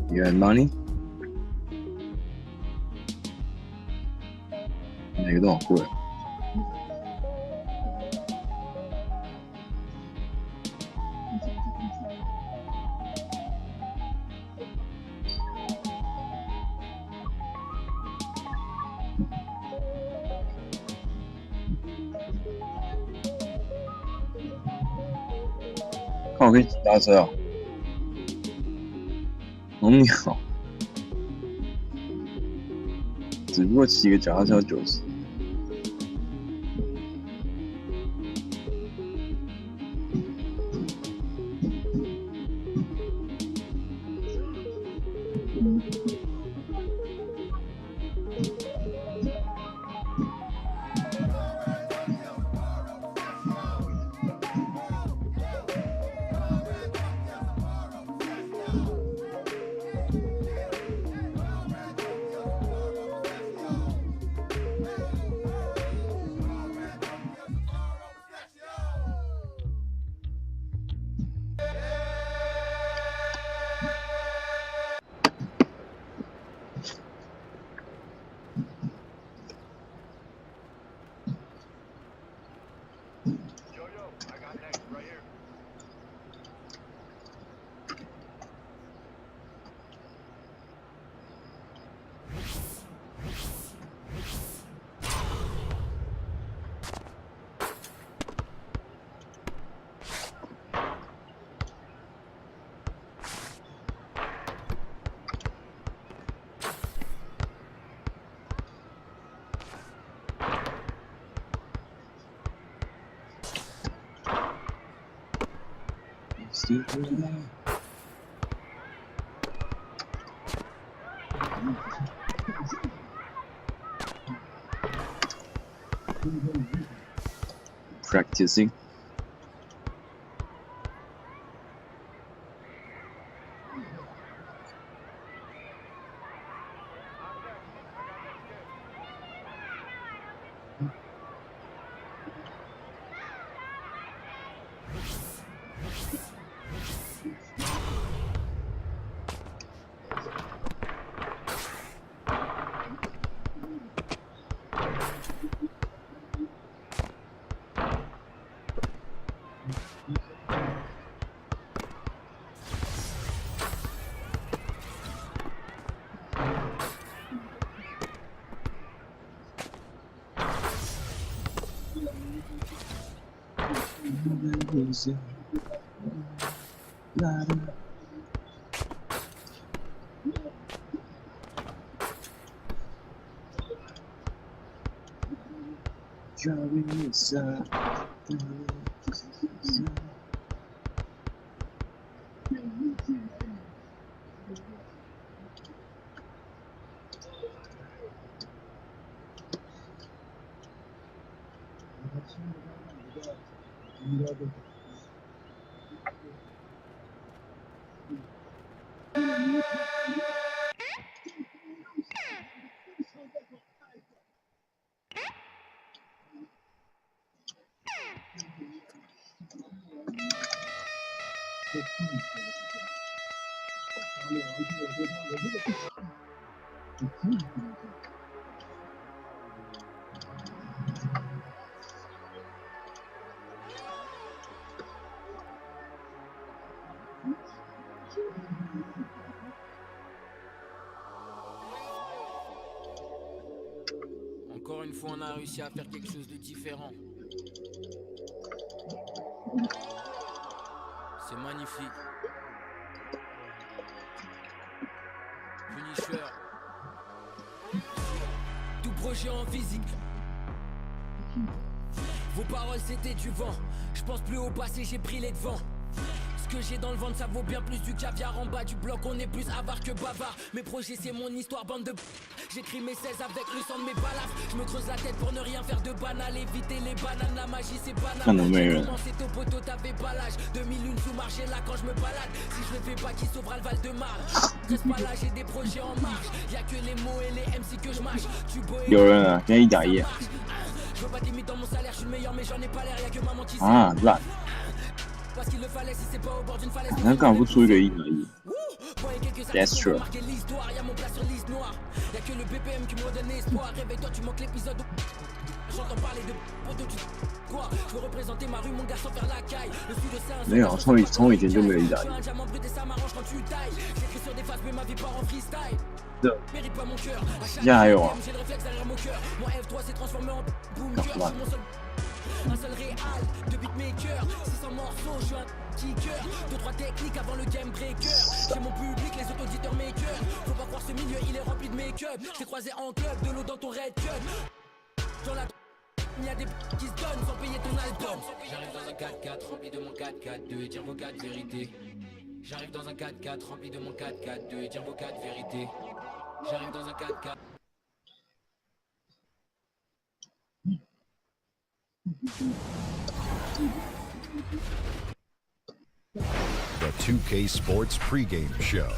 You had money? 每个都很贵。看我可以骑脚踏车哦，好鸟，只不过骑个脚踏车要90。Practicing. Encore une fois, on a réussi à faire quelque chose de différent. C'est magnifique. Punisher. Tout projet en physique. Vos paroles c'était du vent. Je pense plus au passé, j'ai pris les devants. Ce que j'ai dans le ventre, ça vaut bien plus du caviar en bas du bloc. On est plus avare que bavard. Mes projets, c'est mon histoire, bande de. J'écris mes 16 avec le sang de mes balafres. Je me creuse la tête pour ne rien faire de banal. Éviter les bananes, la magie c'est banal. J'ai commencé au poteau, t'avais pas l'âge. 2001 sous marché là quand je me balade. Si je le fais pas, qui sauvera le Val-de-Marne? Reste pas là, j'ai des projets en marche. Y'a que les mots et les MC que je mâche. Tu beau et 有人啊，跟你打野。 Je veux pas d'imite dans mon salaire, je suis le meilleur mais j'en ai pas l'air. Y'a que maman qui sait. 啊，烂！ Parce qu'il le fallait si c'est pas au bord d'une falaise. 好像干不出一个1而已。That's true. Y'a mon plat sur liste noire. Y'a que le BPM qui me donne espoir. Réveille-toi, tu manques l'épisode. J'entends parler de poteau, tu quoi? Je veux représenter ma rue, mon gars, sans faire la caille. Le sud de Saint-Jean. 没有，从以前就没有意大利。 Un diamant brut et ça m'arrange quand tu tailles. J'écris sur des faces, mais ma vie part en freestyle. Mérite pas mon cœur. J'ai le réflexe derrière mon cœur. Mon F3 s'est transformé en boom cœur. Mon seul. Un seul réal, 2 beatmakers, 600 morceaux, je suis un kicker. 2-3 techniques avant le game breaker. J'ai mon public, les auto-auditeurs makers. Faut pas croire ce milieu, il est rempli de make-up. J't'ai croisé en club, de l'eau dans ton red cup. Dans la y'a des qui se donnent sans payer ton album. J'arrive dans un 4x4 rempli de mon 4x4-2 et dire vos 4 vérités. J'arrive dans un 4x4 rempli de mon 4x4-2 et dire vos 4 vérités. J'arrive dans un 4x4. The 2K Sports pregame show.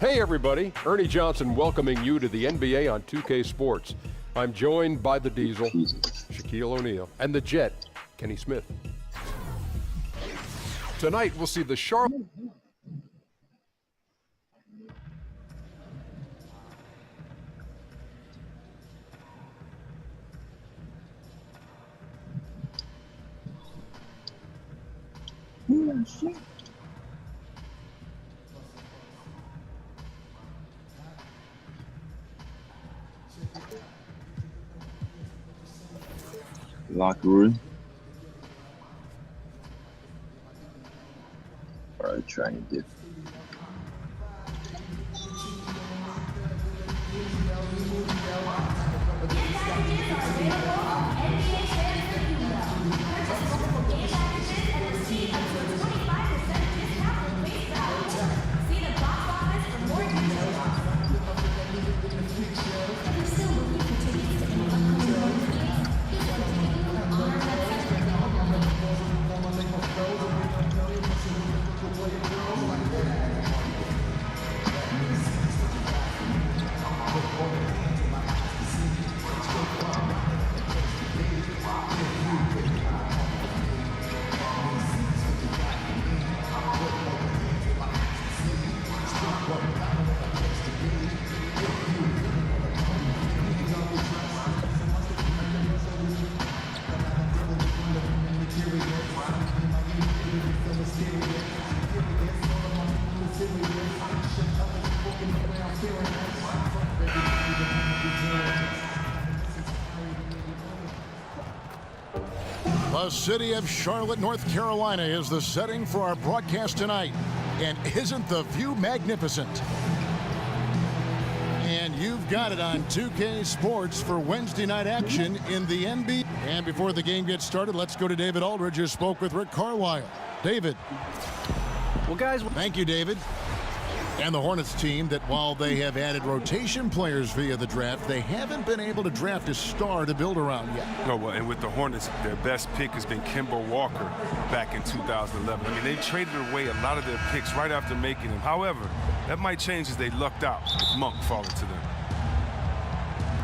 Hey everybody, Ernie Johnson welcoming you to the NBA on 2K Sports. I'm joined by the Diesel, Shaquille O'Neal, and the Jet, Kenny Smith. Tonight we'll see the Charlotte... Locker room. What are they trying to do? The city of Charlotte, North Carolina is the setting for our broadcast tonight. And isn't the view magnificent? And you've got it on 2K Sports for Wednesday night action in the NBA. And before the game gets started, let's go to David Aldridge, who spoke with Rick Carlisle. David. Well, guys, thank you, David. And the Hornets team that while they have added rotation players via the draft, they haven't been able to draft a star to build around yet. No, well, and with the Hornets, their best pick has been Kemba Walker back in 2011. I mean, they traded away a lot of their picks right after making them. However, that might change as they lucked out with Monk falling to them.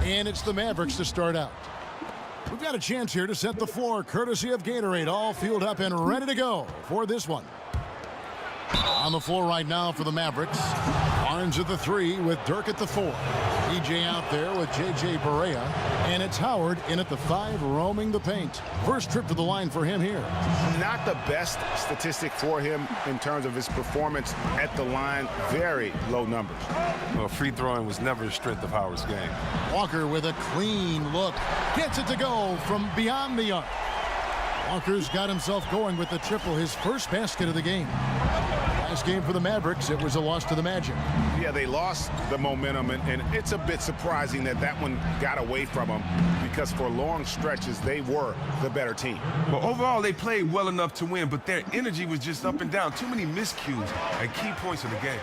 And it's the Mavericks to start out. We've got a chance here to set the floor, courtesy of Gatorade, all fueled up and ready to go for this one. On the floor right now for the Mavericks. Barnes at the 3 with Dirk at the 4. DJ out there with J.J. Barea. And it's Howard in at the 5, roaming the paint. First trip to the line for him here. Not the best statistic for him in terms of his performance at the line. Very low numbers. Well, free throwing was never a strength of Howard's game. Walker with a clean look. Gets it to go from beyond the arc. Walker's got himself going with the triple, his first basket of the game. Last game for the Mavericks, it was a loss to the Magic. Yeah, they lost the momentum, and it's a bit surprising that that one got away from them because for long stretches, they were the better team. Well, overall, they played well enough to win, but their energy was just up and down. Too many miscues at key points of the game.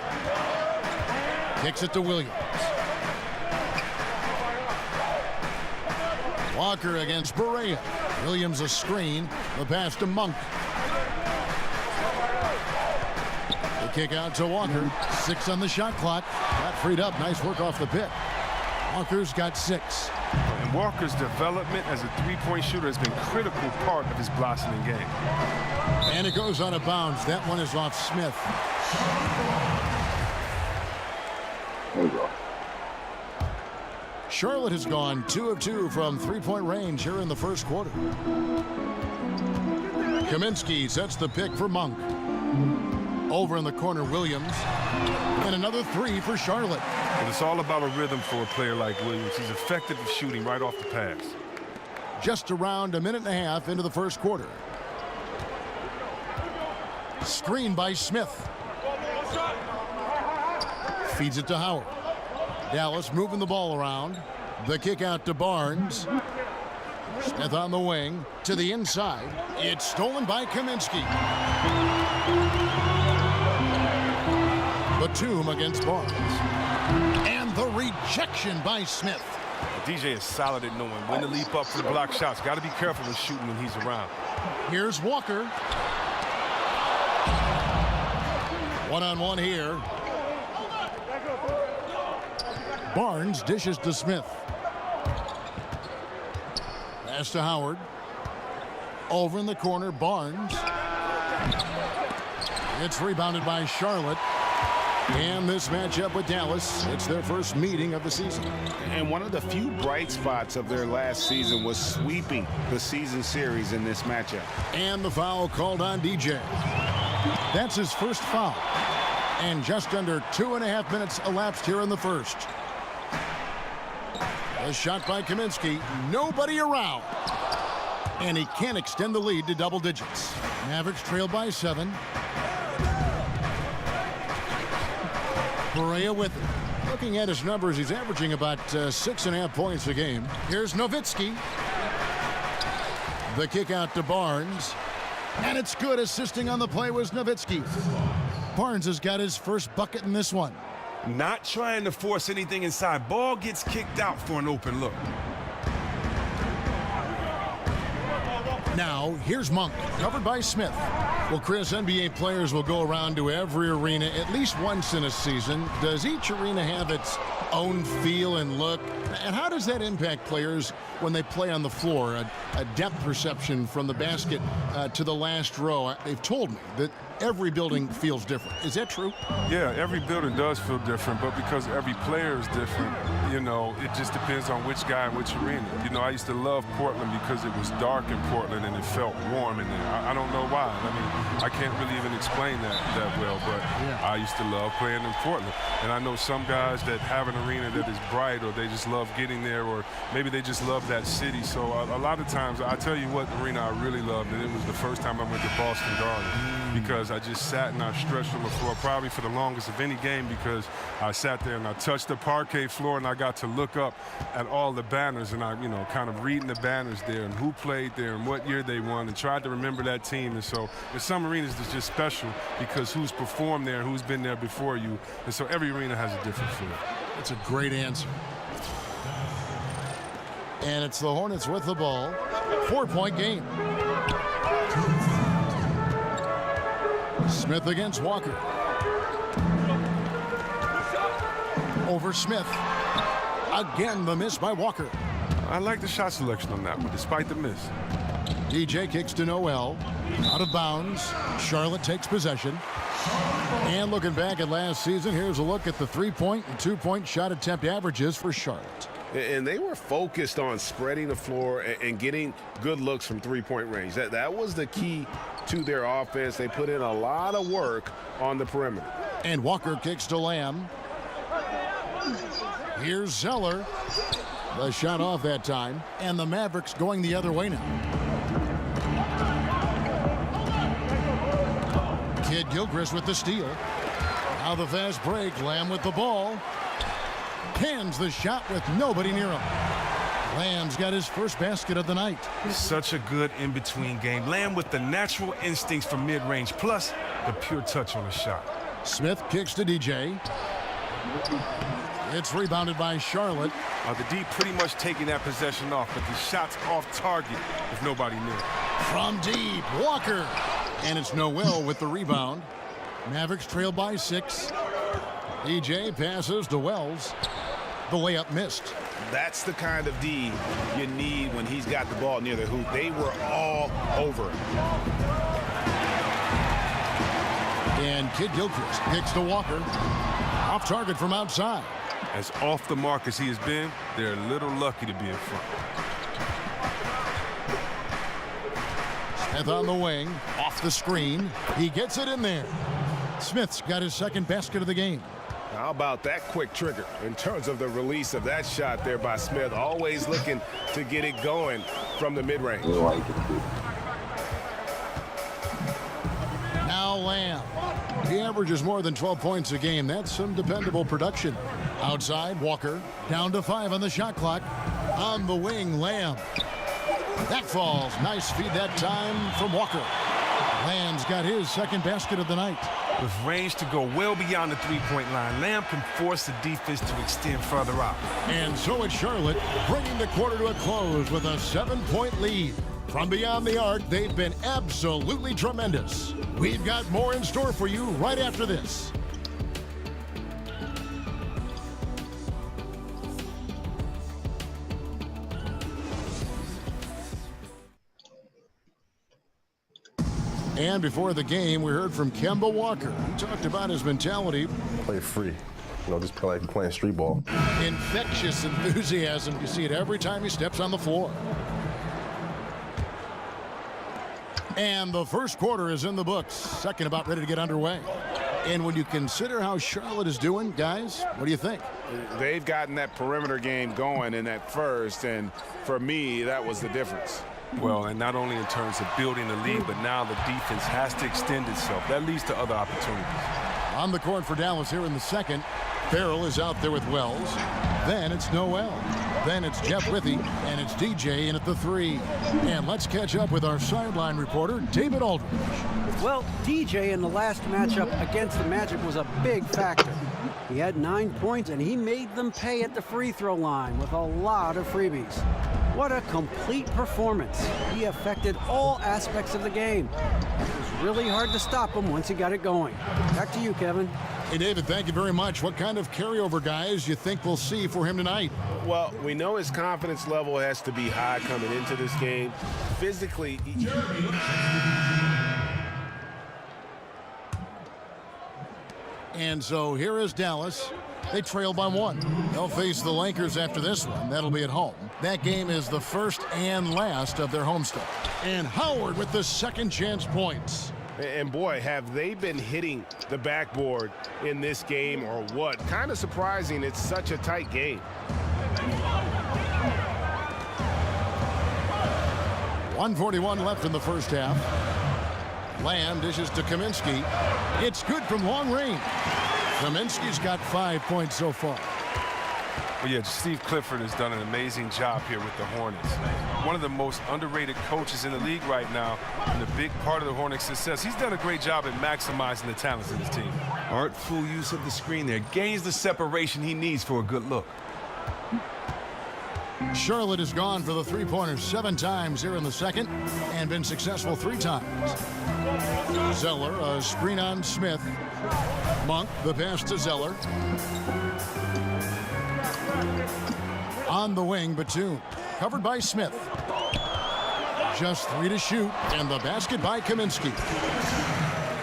Kicks it to Williams. Walker against Barea. Williams a screen. The pass to Monk. The kick out to Walker. 6 on the shot clock. Got freed up. Nice work off the pick. Walker's got 6. And Walker's development as a three-point shooter has been a critical part of his blossoming game. And it goes out of bounds. That one is off Smith. There we go. Charlotte has gone 2 of 2 from three-point range here in the first quarter. Kaminsky sets the pick for Monk. Over in the corner, Williams. And another 3 for Charlotte. And it's all about a rhythm for a player like Williams. He's effective at shooting right off the pass. Just around a minute and a half into the first quarter. Screen by Smith. Feeds it to Howard. Dallas moving the ball around. The kick out to Barnes. Smith on the wing to the inside. It's stolen by Kaminsky. Batum against Barnes. And the rejection by Smith. DJ is solid at knowing when to leap up for the block shots. Got to be careful with shooting when he's around. Here's Walker. One-on-one here. Barnes dishes to Smith. Pass to Howard. Over in the corner, Barnes. It's rebounded by Charlotte. And this matchup with Dallas, it's their first meeting of the season. And one of the few bright spots of their last season was sweeping the season series in this matchup. And the foul called on DJ. That's his first foul. And just under 2.5 minutes elapsed here in the first. A shot by Kaminsky. Nobody around. And he can't extend the lead to double digits. Mavericks trail by 7. Barea with it. Looking at his numbers, he's averaging about 6.5 points a game. Here's Nowitzki. The kick out to Barnes. And it's good. Assisting on the play was Nowitzki. Barnes has got his first bucket in this one. Not trying to force anything inside. Ball gets kicked out for an open look. Now, here's Monk, covered by Smith. Well, Chris, NBA players will go around to every arena at least once in a season. Does each arena have its own feel and look? And how does that impact players when they play on the floor? A depth perception from the basket to the last row. They've told me that every building feels different. Is that true? Yeah, every building does feel different, but because every player is different, you know, it just depends on which guy and which arena. You know, I used to love Portland because it was dark in Portland and it felt warm in there. I don't know why. I mean, I can't really even explain that well, but I used to love playing in Portland. And I know some guys that have an arena that is bright, or they just love getting there, or maybe they just love that city. So a lot of times, I tell you what arena I really loved, and it was the first time I went to Boston Garden, because I just sat and I stretched on the floor probably for the longest of any game, because I sat there and I touched the parquet floor and I got to look up at all the banners, and I, you know, kind of reading the banners there and who played there and what year they won, and tried to remember that team. And so in some arenas it's just special because who's performed there, who's been there before you, and so every arena has a different feel. That's a great answer. And it's the Hornets with the ball. 4-point game. Smith against Walker. Over Smith. Again, the miss by Walker. I like the shot selection on that one, despite the miss. DJ kicks to Noel. Out of bounds. Charlotte takes possession. And looking back at last season, here's a look at the 3-point and 2-point shot attempt averages for Charlotte. And they were focused on spreading the floor and getting good looks from three-point range. That was the key to their offense. They put in a lot of work on the perimeter. And Walker kicks to Lamb. Here's Zeller. The shot off that time. And the Mavericks going the other way now. Kid Gilchrist with the steal. Now the fast break. Lamb with the ball. Cans the shot with nobody near him. Lamb's got his first basket of the night. Such a good in-between game. Lamb with the natural instincts for mid-range, plus the pure touch on the shot. Smith kicks to DJ. It's rebounded by Charlotte. The D pretty much taking that possession off, but the shot's off target with nobody near. From deep, Walker. And it's Noel with the rebound. Mavericks trail by 6. DJ passes to Wells. The layup missed. That's the kind of D you need when he's got the ball near the hoop. They were all over. And Kid Gilchrist kicks to Walker. Off target from outside. As off the mark as he has been, they're a little lucky to be in front. Smith on the wing. Off the screen. He gets it in there. Smith's got his second basket of the game. How about that quick trigger in terms of the release of that shot there by Smith? Always looking to get it going from the mid-range. Now Lamb. He averages more than 12 points a game. That's some dependable production. Outside, Walker. Down to 5 on the shot clock. On the wing, Lamb. That falls. Nice feed that time from Walker. Lamb's got his second basket of the night. With range to go well beyond the three-point line, Lamb can force the defense to extend further out. And so it's Charlotte bringing the quarter to a close with a 7-point lead. From beyond the arc, they've been absolutely tremendous. We've got more in store for you right after this. And before the game, we heard from Kemba Walker. He talked about his mentality. Play free. You know, just play like you're playing street ball. Infectious enthusiasm. You see it every time he steps on the floor. And the first quarter is in the books. Second about ready to get underway. And when you consider how Charlotte is doing, guys, what do you think? They've gotten that perimeter game going in that first, and for me, that was the difference. Well, and not only in terms of building the lead, but now the defense has to extend itself. That leads to other opportunities. On the court for Dallas here in the second. Farrell is out there with Wells. Then it's Noel. Then it's Jeff Withy, and it's DJ in at the 3. And let's catch up with our sideline reporter, David Aldridge. Well, DJ in the last matchup against the Magic was a big factor. He had 9 points, and he made them pay at the free throw line with a lot of freebies. What a complete performance. He affected all aspects of the game. It was really hard to stop him once he got it going. Back to you, Kevin. Hey, David, thank you very much. What kind of carryover guys you think we'll see for him tonight? Well, we know his confidence level has to be high coming into this game. Physically, And so here is Dallas. They trail by 1. They'll face the Lakers after this one. That'll be at home. That game is the first and last of their homestand. And Howard with the second chance points. And boy, have they been hitting the backboard in this game or what? Kind of surprising it's such a tight game. 1:41 left in the first half. Lamb dishes to Kaminsky. It's good from long range. Kaminsky's got 5 points so far. Well, yeah, Steve Clifford has done an amazing job here with the Hornets. One of the most underrated coaches in the league right now, and a big part of the Hornets' success. He's done a great job at maximizing the talents of his team. Artful use of the screen there. Gains the separation he needs for a good look. Charlotte has gone for the three-pointers 7 times here in the second and been successful 3 times. Zeller, a screen on Smith. Monk, the pass to Zeller. On the wing, Batum. Covered by Smith. Just 3 to shoot, and the basket by Kaminsky.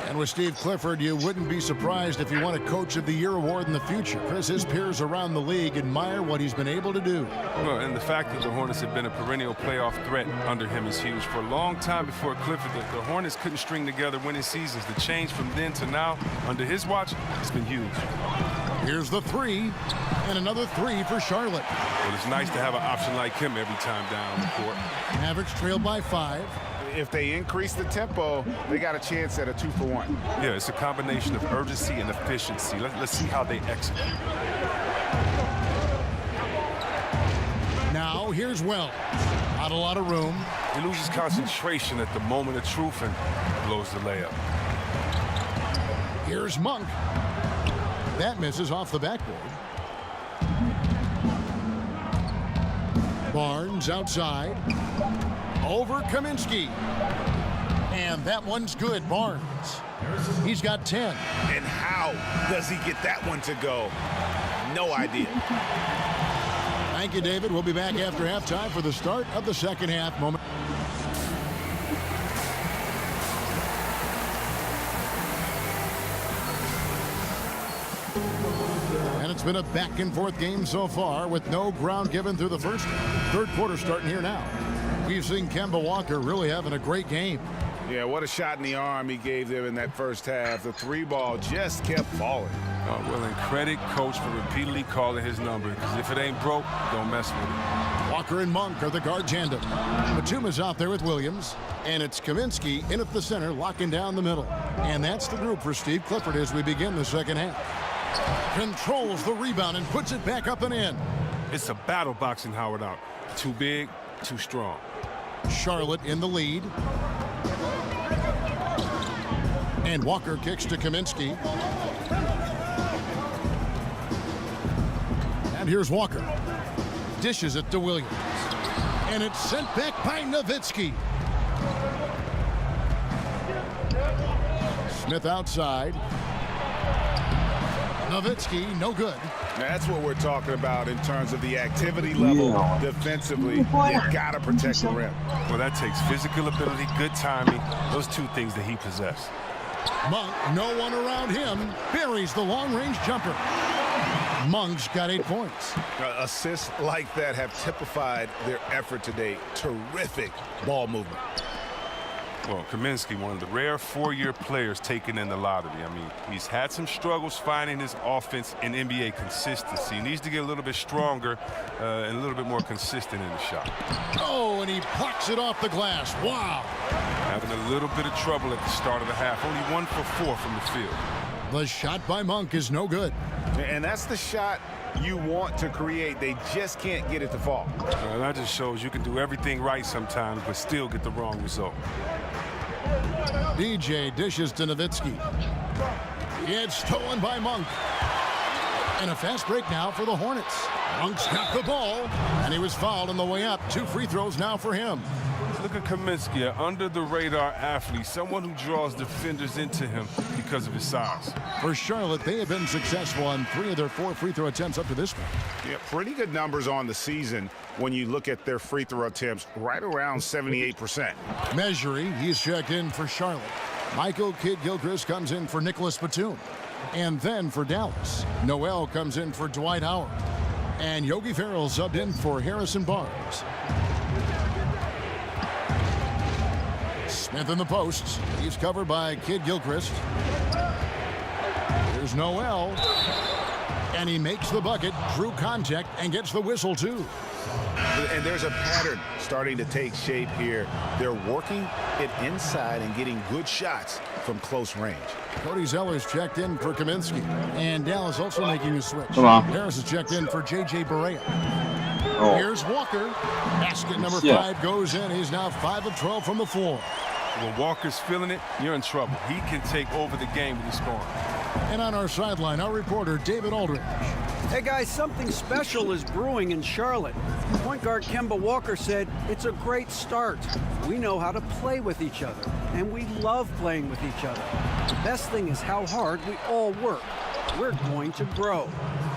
And with Steve Clifford, you wouldn't be surprised if he won a Coach of the Year award in the future. Chris, his peers around the league admire what he's been able to do. Well, and the fact that the Hornets have been a perennial playoff threat under him is huge. For a long time before Clifford, the Hornets couldn't string together winning seasons. The change from then to now, under his watch, has been huge. Here's the 3, and another 3 for Charlotte. Well, it's nice to have an option like him every time down the court. Mavericks trail by 5. If they increase the tempo, they got a chance at a 2-for-1. Yeah, it's a combination of urgency and efficiency. Let's see how they execute. Now, here's Wells. Not a lot of room. He loses concentration at the moment of truth and blows the layup. Here's Monk. That misses off the backboard. Barnes outside. Over Kaminsky. And that one's good, Barnes. He's got 10. And how does he get that one to go? No idea. Thank you, David. We'll be back after halftime for the start of the second half. And it's been a back-and-forth game so far with no ground given through the first. Third quarter starting here now. We've seen Kemba Walker really having a great game. Yeah, what a shot in the arm he gave them in that first half. The 3-ball just kept falling. Oh, well, and credit Coach for repeatedly calling his number, because if it ain't broke, don't mess with it. Walker and Monk are the guard tandem. Batum is out there with Williams, and it's Kaminsky in at the center, locking down the middle. And that's the group for Steve Clifford as we begin the second half. Controls the rebound and puts it back up and in. It's a battle boxing Howard out. Too big, too strong. Charlotte in the lead. And Walker kicks to Kaminsky. And here's Walker. Dishes it to Williams. And it's sent back by Nowitzki. Smith outside. Nowitzki, no good. That's what we're talking about in terms of the activity level defensively. You gotta protect the rim. Well, that takes physical ability, good timing, those 2 things that he possesses. Monk, no one around him, buries the long-range jumper. Monk's got 8 points. Assists like that have typified their effort today. Terrific ball movement. Well, Kaminsky, one of the rare 4-year players taken in the lottery. I mean, he's had some struggles finding his offense in NBA consistency. He needs to get a little bit stronger and a little bit more consistent in the shot. Oh, and he plucks it off the glass. Wow. Having a little bit of trouble at the start of the half. Only 1 for 4 from the field. The shot by Monk is no good. And that's the shot you want to create. They just can't get it to fall. That just shows you can do everything right sometimes, but still get the wrong result. DJ dishes to Nowitzki. It's stolen by Monk. And a fast break now for the Hornets. Monk's got the ball, and he was fouled on the way up. 2 free throws now for him. Look at Kaminsky, an under-the-radar athlete, someone who draws defenders into him because of his size. For Charlotte, they have been successful on 3 of their 4 free throw attempts up to this point. Yeah, pretty good numbers on the season when you look at their free throw attempts, right around 78%. Measuring, he's checked in for Charlotte. Michael Kidd-Gilchrist comes in for Nicholas Batum. And then for Dallas, Noel comes in for Dwight Howard. And Yogi Ferrell subbed in for Harrison Barnes. Smith in the posts. He's covered by Kid Gilchrist. Here's Noel. And he makes the bucket, drew contact, and gets the whistle, too. And there's a pattern starting to take shape here. They're working it inside and getting good shots from close range. Cody Zeller's checked in for Kaminsky. And Dallas also making a switch. Come on. Harris is checked in for J.J. Barea. Oh. Here's Walker. Basket number 5 goes in. He's now 5 of 12 from the floor. When Walker's feeling it, you're in trouble. He can take over the game with his scoring. And on our sideline, our reporter, David Aldridge. Hey guys, something special is brewing in Charlotte. Point guard Kemba Walker said, "It's a great start. We know how to play with each other, and we love playing with each other. The best thing is how hard we all work. We're going to grow."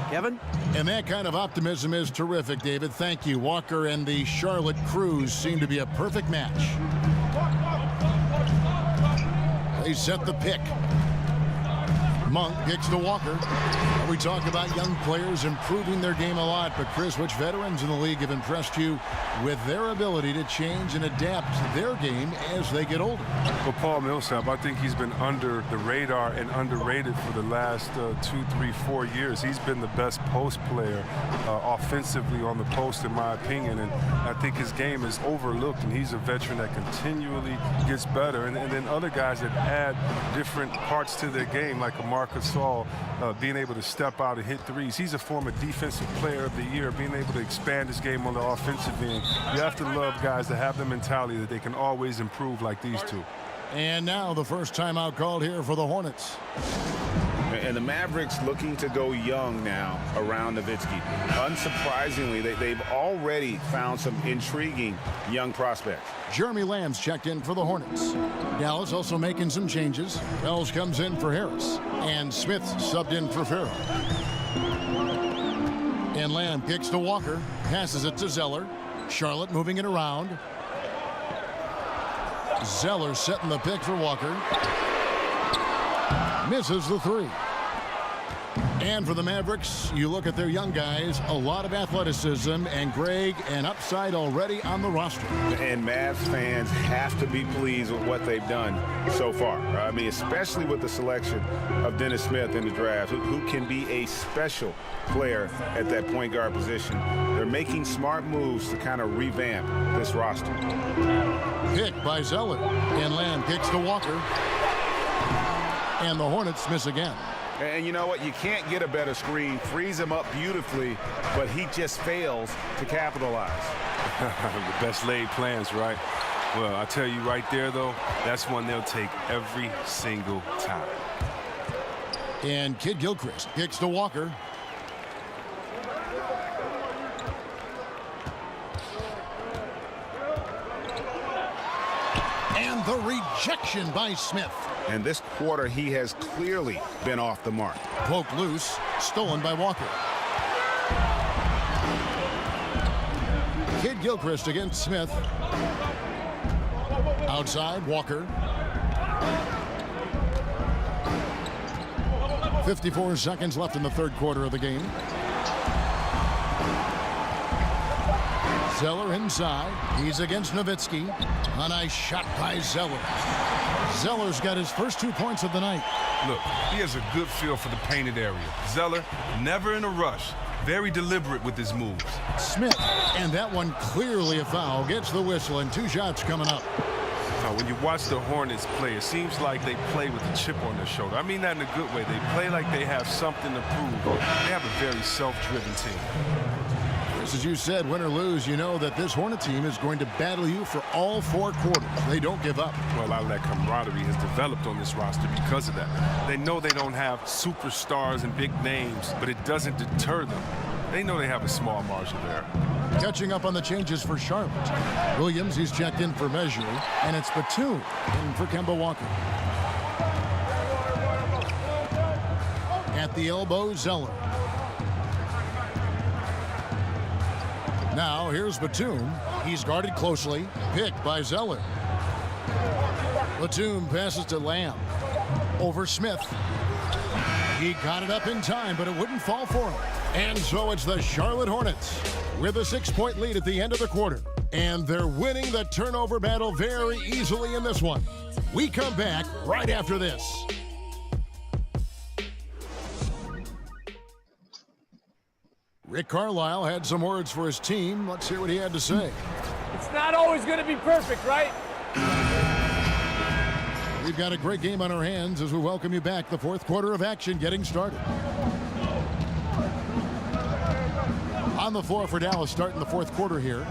Kevin? And that kind of optimism is terrific, David. Thank you. Walker and the Charlotte Crews seem to be a perfect match. They set the pick. Monk kicks to Walker. We talk about young players improving their game a lot, but Chris, which veterans in the league have impressed you with their ability to change and adapt their game as they get older? For Paul Millsap, I think he's been under the radar and underrated for the last 2, 3, 4 years. He's been the best post player offensively on the post, in my opinion, and I think his game is overlooked, and he's a veteran that continually gets better. And then other guys that add different parts to their game, like a Marc Gasol, being able to step out and hit threes. He's a former defensive player of the year, being able to expand his game on the offensive end. You have to love guys that have the mentality that they can always improve like these two. And now the first timeout called here for the Hornets. And the Mavericks looking to go young now around Nowitzki. Unsurprisingly, they've already found some intriguing young prospects. Jeremy Lamb's checked in for the Hornets. Dallas also making some changes. Wells comes in for Harris. And Smith subbed in for Ferrell. And Lamb kicks to Walker. Passes it to Zeller. Charlotte moving it around. Zeller setting the pick for Walker. Misses the 3. And for the Mavericks, you look at their young guys, a lot of athleticism, and Greg, an upside already on the roster. And Mavs fans have to be pleased with what they've done so far. I mean, especially with the selection of Dennis Smith in the draft, who can be a special player at that point guard position. They're making smart moves to kind of revamp this roster. Pick by Zeller. And Lamb kicks to Walker. And the Hornets miss again. And you know what? You can't get a better screen. Frees him up beautifully, but he just fails to capitalize. The best laid plans, right? Well, I tell you right there, though, that's one they'll take every single time. And Kid Gilchrist kicks to Walker. And the rejection by Smith. And this quarter, he has clearly been off the mark. Poked loose, stolen by Walker. Kid Gilchrist against Smith. Outside, Walker. 54 seconds left in the third quarter of the game. Zeller inside. He's against Nowitzki. A nice shot by Zeller. Zeller's got his first 2 points of the night. Look, he has a good feel for the painted area. Zeller, never in a rush. Very deliberate with his moves. Smith, and that one clearly a foul, gets the whistle, and 2 shots coming up. When you watch the Hornets play, it seems like they play with a chip on their shoulder. I mean that in a good way. They play like they have something to prove. They have a very self-driven team. As you said, win or lose, you know that this Hornet team is going to battle you for all 4 quarters. They don't give up. Well, a lot of that camaraderie has developed on this roster because of that. They know they don't have superstars and big names, but it doesn't deter them. They know they have a small margin of error. Catching up on the changes for Charlotte. Williams, he's checked in for Measure, and it's Batum in for Kemba Walker. At the elbow, Zeller. Now, here's Batum. He's guarded closely. Picked by Zeller. Batum passes to Lamb. Over Smith. He got it up in time, but it wouldn't fall for him. And so it's the Charlotte Hornets with a 6-point lead at the end of the quarter. And they're winning the turnover battle very easily in this one. We come back right after this. Rick Carlisle had some words for his team. Let's hear what he had to say. It's not always going to be perfect, right? We've got a great game on our hands as we welcome you back. The fourth quarter of action getting started. On the floor for Dallas starting the fourth quarter here.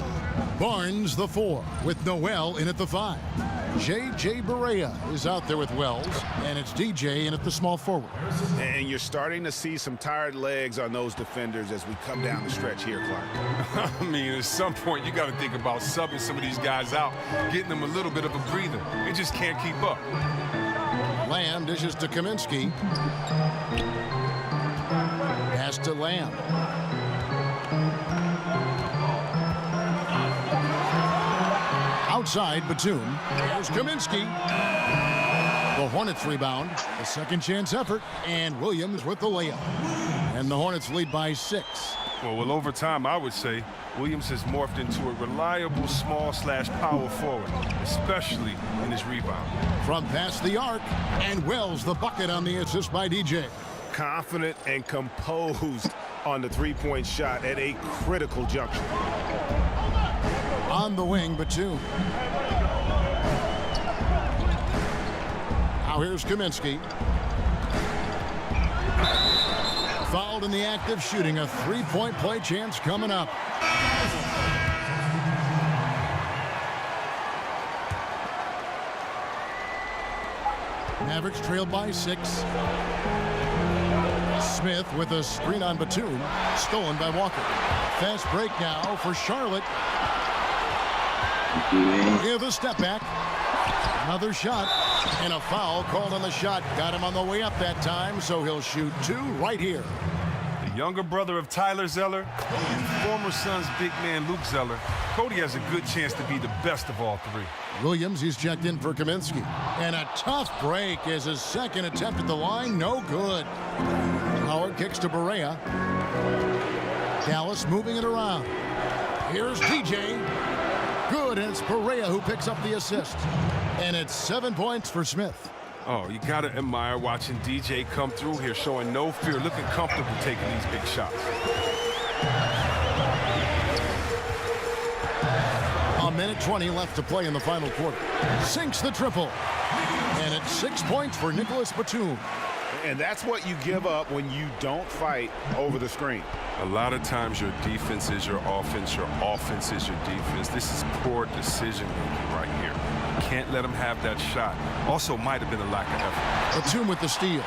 Barnes the 4 with Noel in at the 5. J.J. Barea is out there with Wells, and it's DJ in at the small forward. And you're starting to see some tired legs on those defenders as we come down the stretch here, Clark. I mean, at some point, you got to think about subbing some of these guys out, getting them a little bit of a breather. They just can't keep up. Lamb dishes to Kaminsky. Pass to Lamb. Outside, Batum. There's Kaminsky. The Hornets rebound. A second chance effort. And Williams with the layup. And the Hornets lead by 6. Well, over time, I would say Williams has morphed into a reliable small/power forward, especially in his rebound. From past the arc. And Wells the bucket on the assist by DJ. Confident and composed on the three-point shot at a critical juncture. On the wing, Batum. Now here's Kaminsky. Fouled in the act of shooting. A three-point play chance coming up. Mavericks trailed by 6. Smith with a screen on Batum. Stolen by Walker. Fast break now for Charlotte. Give a step back. Another shot. And a foul called on the shot. Got him on the way up that time, so he'll shoot 2 right here. The younger brother of Tyler Zeller and former Suns big man Luke Zeller, Cody has a good chance to be the best of all 3. Williams, he's checked in for Kaminsky. And a tough break as his second attempt at the line. No good. Howard kicks to Barea. Dallas moving it around. Here's DJ. Good, and it's Barea who picks up the assist. And it's 7 points for Smith. Oh, you got to admire watching DJ come through here, showing no fear, looking comfortable taking these big shots. A minute 20 left to play in the final quarter. Sinks the triple. And it's 6 points for Nicholas Batum. And that's what you give up when you don't fight over the screen. A lot of times your defense is your offense is your defense. This is poor decision making right here. Can't let him have that shot. Also might have been a lack of effort. Batum with the steal.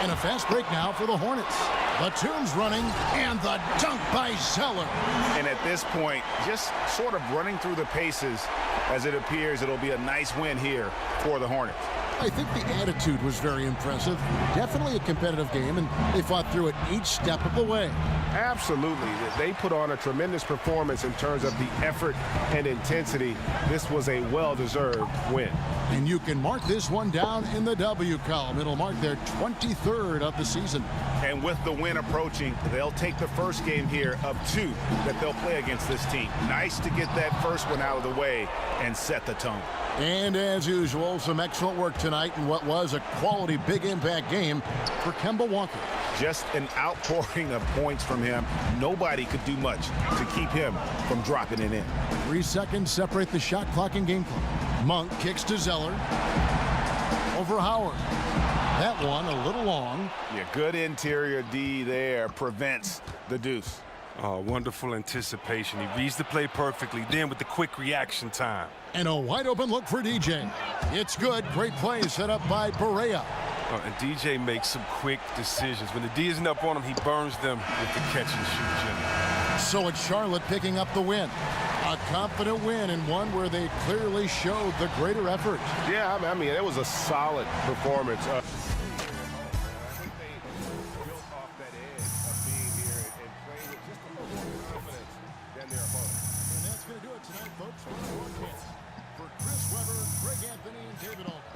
And a fast break now for the Hornets. Batum's running, and the dunk by Zeller. And at this point, just sort of running through the paces as it appears it'll be a nice win here for the Hornets. I think the attitude was very impressive. Definitely a competitive game, and they fought through it each step of the way. Absolutely. They put on a tremendous performance in terms of the effort and intensity. This was a well-deserved win. And you can mark this one down in the W column. It'll mark their 23rd of the season. And with the win approaching, they'll take the first game here of 2 that they'll play against this team. Nice to get that first one out of the way and set the tone. And as usual, some excellent work tonight in what was a quality big impact game for Kemba Walker. Just an outpouring of points from him. Nobody could do much to keep him from dropping it in. 3 seconds separate the shot clock and game clock. Monk kicks to Zeller. Over Howard. That one a little long. Yeah, good interior D there prevents the deuce. Oh, wonderful anticipation. He reads the play perfectly, then with the quick reaction time. And a wide open look for DJ. It's good. Great play set up by Barea. And DJ makes some quick decisions. When the D isn't up on him, he burns them with the catch and shoot, Jimmy. So it's Charlotte picking up the win. A confident win, and one where they clearly showed the greater effort. Yeah, I mean, it was a solid performance. Greg Anthony and David Alton.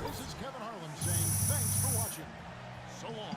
This is Kevin Harlan saying thanks for watching. So long.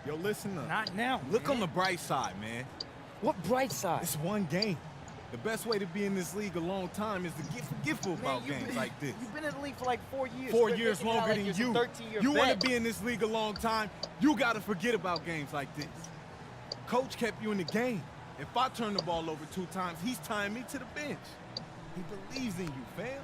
Yo, listen up. Not now. Look on the bright side, man. What bright side? It's one game. The best way to be in this league a long time is to get forgetful about games like this. You've been in the league for like 4 years. 4 years longer than you. 13-year You want vet. to be in this league a long time, you got to forget about games like this. Coach kept you in the game. If I turn the ball over 2 times, he's tying me to the bench. He believes in you, fam.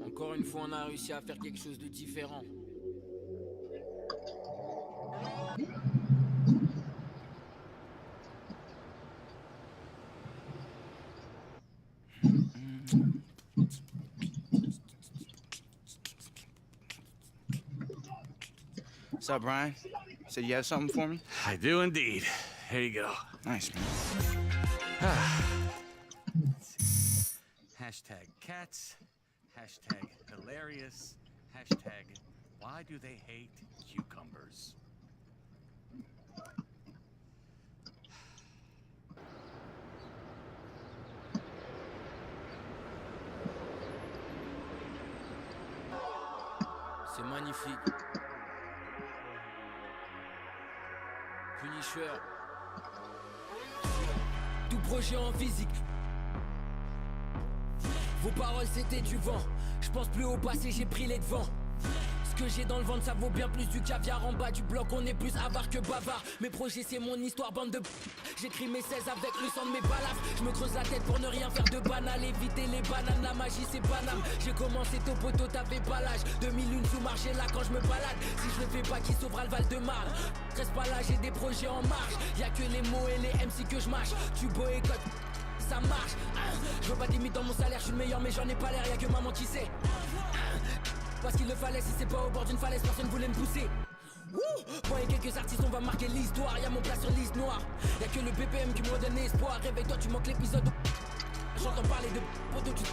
Encore une fois, on a réussi à faire quelque chose de différent. What's up, Brian? Said you have something for me? I do indeed. Here you go. Nice, man. Hashtag cats. Hashtag hilarious. Hashtag why do they hate cucumbers? C'est magnifique. Punisher. Tout projet en physique. Vos paroles c'était du vent. Je pense plus au passé, j'ai pris les devants. Ce que j'ai dans le ventre ça vaut bien plus du caviar. En bas du bloc on est plus avare que bavard. Mes projets c'est mon histoire, bande de j'écris mes 16 avec le sang de mes balafres. Je me creuse la tête pour ne rien faire de banal. Éviter les bananes, la magie c'est Paname. J'ai commencé tôt poteau, t'avais pas l'âge. 2001 sous marché là quand je me balade. Si je le fais pas qui sauvera le Val-de-Marne. Reste pas là, j'ai des projets en marche. Y'a que les mots et les MC que je mâche. Tu boycottes, ça marche. Je veux pas de limite dans mon salaire, je suis le meilleur mais j'en ai pas l'air. Y'a que maman qui sait. Parce qu'il le fallait, si c'est pas au bord d'une falaise, personne voulait me pousser. Moi et quelques artistes, on va marquer l'histoire. Y'a mon plat sur liste noire. Y'a que le BPM qui me redonne espoir. Réveille-toi, tu manques l'épisode. J'entends parler de poteau, tu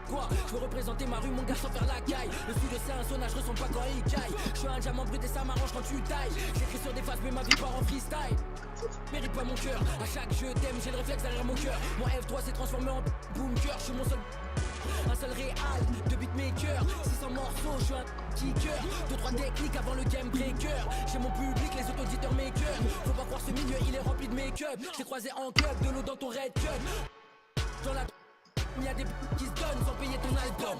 quoi? Je veux représenter ma rue, mon gars, sans faire la caille. Le studio c'est un sauna, je ressens pas quand il caille. Je suis un diamant brut et ça m'arrange quand tu tailles. J'écris sur des faces, mais ma vie part en freestyle. Mérite pas mon cœur, à chaque jeu t'aime, j'ai le réflexe derrière mon cœur. Mon F3 s'est transformé en bunker, je suis mon seul. Un seul réal, 2 beatmakers, 600 morceaux, je suis un kicker. 2-3 techniques avant le game breaker. J'ai mon public, les autres auditeurs makers. Faut pas croire ce milieu, il est rempli de make-up. J't'ai croisé en club, de l'eau dans ton red cup. Dans la y'a des qui se donnent sans payer ton album.